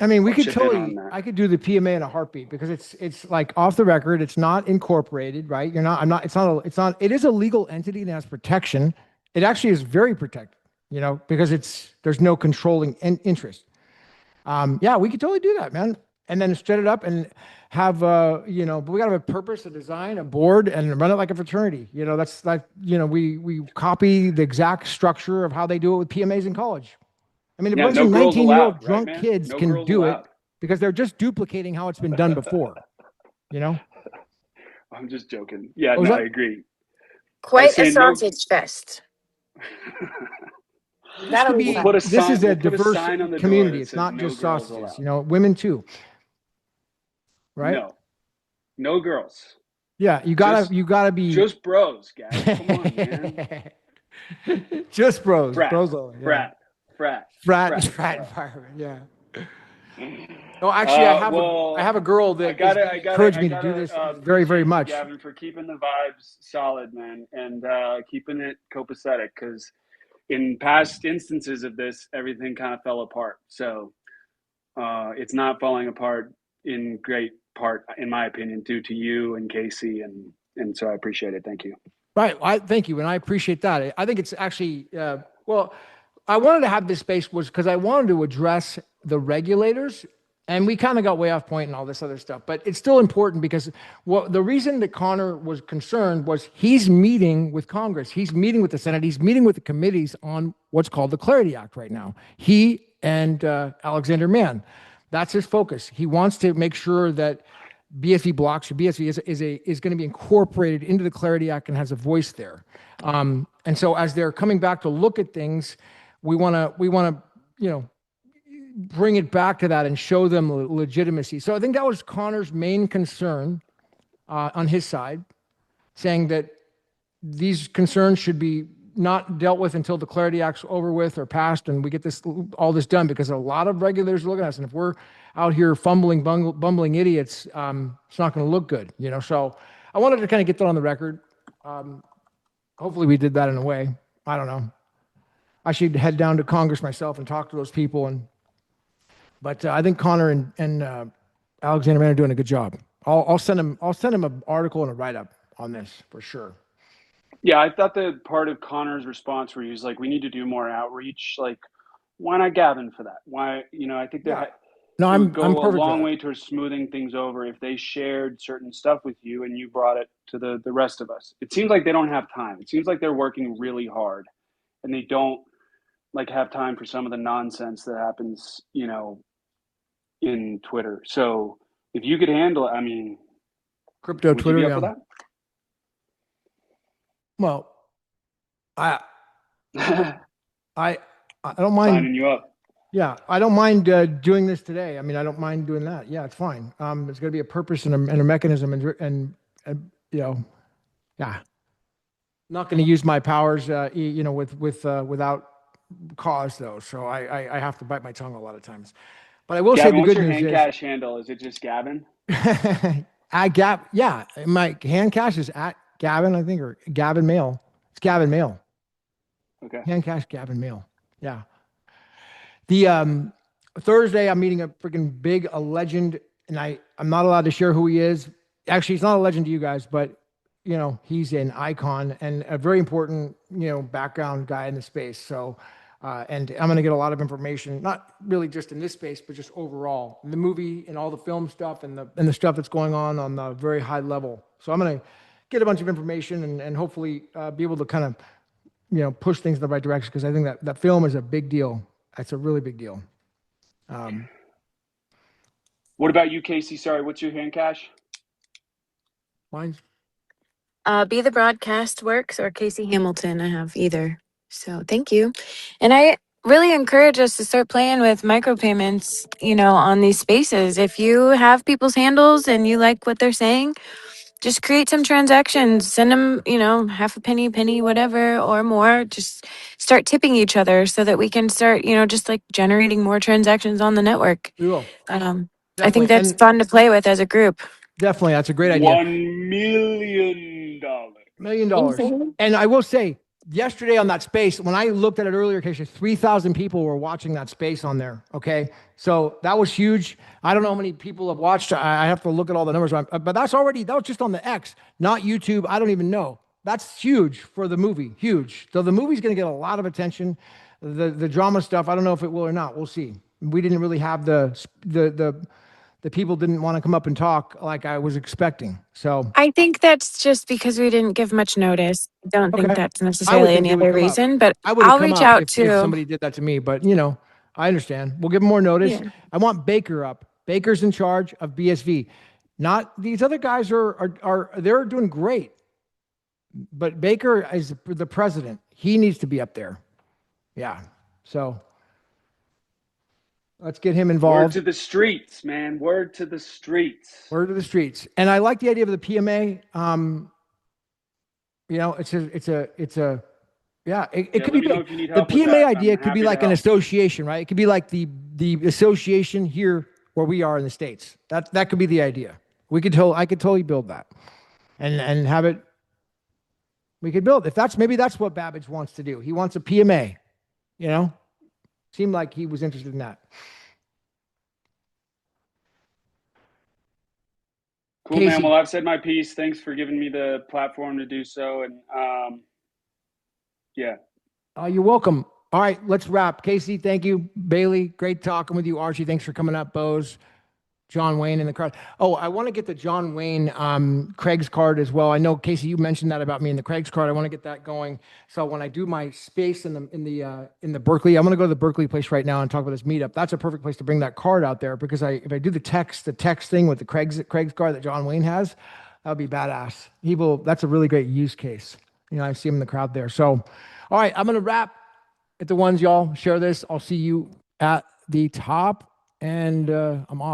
I could do the PMA in a heartbeat, because it's like off the record. It's not incorporated, right? It is a legal entity that has protection. It actually is very protected, because there's no controlling interest. We could totally do that, man. And then set it up and have, but we gotta have a purpose, a design, a board, and run it like a fraternity. We copy the exact structure of how they do it with PMAs in college. I mean, a Yeah, bunch no of girls 19-year-old allowed, right, drunk man? kids No can girls do it allowed. because they're just duplicating how it's been done before, you know? I'm just joking. Yeah, What was no, I that? I'm just joking. Yeah, What was no, I that? agree. I was Quite a saying no. sausage fest. This could That'll be be, fun. this is a We'll put a diverse sign on the door community. that It's says not no just girls sausages, allowed. women too, right? No girls. Yeah, you gotta be Just bros, Gavin. Come on, man. just bros, Frat, bros only. Yeah, frat. frat environment. Yeah. Oh, actually, I have a girl that is going to encourage me to do this very, very appreciate you, much. Gavin, for keeping the vibes solid, man, and keeping it copacetic. Because in past instances of this, everything kind of fell apart. So it's not falling apart in great part, in my opinion, due to you and Casey, and so I appreciate it. Thank you. Right. Thank you, and I appreciate that. I think it's actually well. I wanted to have this space was because I wanted to address the regulators, and we kind of got way off point and all this other stuff. But it's still important because the reason that Connor was concerned was he's meeting with Congress, he's meeting with the Senate, he's meeting with the committees on what's called the Clarity Act right now. He and Alexander Mann, that's his focus. He wants to make sure that BSV blocks or BSV is going to be incorporated into the Clarity Act and has a voice there. And so as they're coming back to look at things, we want to bring it back to that and show them legitimacy. So I think that was Connor's main concern on his side, saying that these concerns should be not dealt with until the Clarity Act's over with or passed and we get all this done, because a lot of regulators are looking at us, and if we're out here bumbling idiots, it's not going to look good, So I wanted to kind of get that on the record. Hopefully we did that in a way. I don't know. I should head down to Congress myself and talk to those people. But I think Connor and Alexander Mann are doing a good job. I'll send him an article and a write-up on this for sure. Yeah, I thought that part of Connor's response where he was like, we need to do more outreach. Like, why not Gavin for that? Why, I think that it would go a long way towards smoothing things over if they shared certain stuff with you and you brought it to the rest of us. It seems like they don't have time. It seems like they're working really hard and they don't have time for some of the nonsense that happens, in Twitter. So if you could handle it, I mean, crypto would Twitter, you be up for that? Well, I don't mind signing you up. Yeah, I don't mind doing this today. I mean, I don't mind doing that. Yeah, it's fine. There's going to be a purpose and a mechanism, and yeah, I'm not going to use my powers, without cause though. So I have to bite my tongue a lot of times. But I will say the good news is, what's your Handcash handle? Is it just Gavin? Yeah, my Handcash is at Gavin, I think, or Gavin Mehl. It's Gavin Mehl. Okay. Handcash Gavin Mehl. Yeah. The Thursday, I'm meeting a legend, and I'm not allowed to share who he is. Actually, he's not a legend to you guys, but he's an icon and a very important background guy in the space. So, and I'm going to get a lot of information, not really just in this space, but just overall, the movie and all the film stuff and the stuff that's going on the very high level. So I'm going to get a bunch of information and hopefully be able to kind of push things in the right direction, because I think that film is a big deal. It's a really big deal. What about you, Casey? Sorry, what's your Handcash? Mine's Be the Broadcast Works or Casey Hamilton. I have either. So thank you. And I really encourage us to start playing with micropayments, on these spaces. If you have people's handles and you like what they're saying, just create some transactions, send them, half a penny, whatever, or more. Just start tipping each other so that we can start, just generating more transactions on the network. We will. I think that's fun to play with as a group. Definitely. That's a great idea. $1 million. $1 million. And I will say, yesterday on that space, when I looked at it earlier, 3,000 people were watching that space on there. Okay. So that was huge. I don't know how many people have watched. I have to look at all the numbers, but that was just on the X, not YouTube. I don't even know. That's huge for the movie. Huge. So the movie's going to get a lot of attention. The drama stuff, I don't know if it will or not. We'll see. We didn't really have the people didn't want to come up and talk like I was expecting. So I think that's just because we didn't give much notice. I don't think that's necessarily any other reason, but I would I'll come reach up out if to somebody did that to me, but I understand. We'll give him more notice. Yeah. I want Baker up. Baker's in charge of BSV. Not these other guys are they're doing great. But Baker is the president. He needs to be up there. Yeah. So let's get him Word involved. to the streets, man. Word to the streets. Word to the streets. And I like the idea of the PMA. You know, it could be know big. if you need The help with PMA that. idea I'm could be happy to like an help. association, right? It could be like the association here where we are in the States. That could be the idea. I could totally build that and have it. We could build maybe that's what Babbage wants to do. He wants a PMA, you know, seemed like he was interested in that. Cool, Casey. man. Well, I've said my piece. Thanks for giving me the platform to do so. And yeah. You're welcome. All right, let's wrap. Casey, thank you. Bailey, great talking with you. Archie, thanks for coming up. Bose, John Wayne in the crowd. Oh, I want to get the John Wayne Craig's card as well. I know, Casey, you mentioned that about me in the Craig's card. I want to get that going. So when I do my space in the Berkeley, I'm going to go to the Berkeley place right now and talk about this meetup. That's a perfect place to bring that card out there because if I do the text thing with the Craig's card that John Wayne has, that would be badass. That's a really great use case. You know, I see him in the crowd there. So, all right, I'm going to wrap at the ones, y'all. Share this. I'll see you at the top, and I'm off.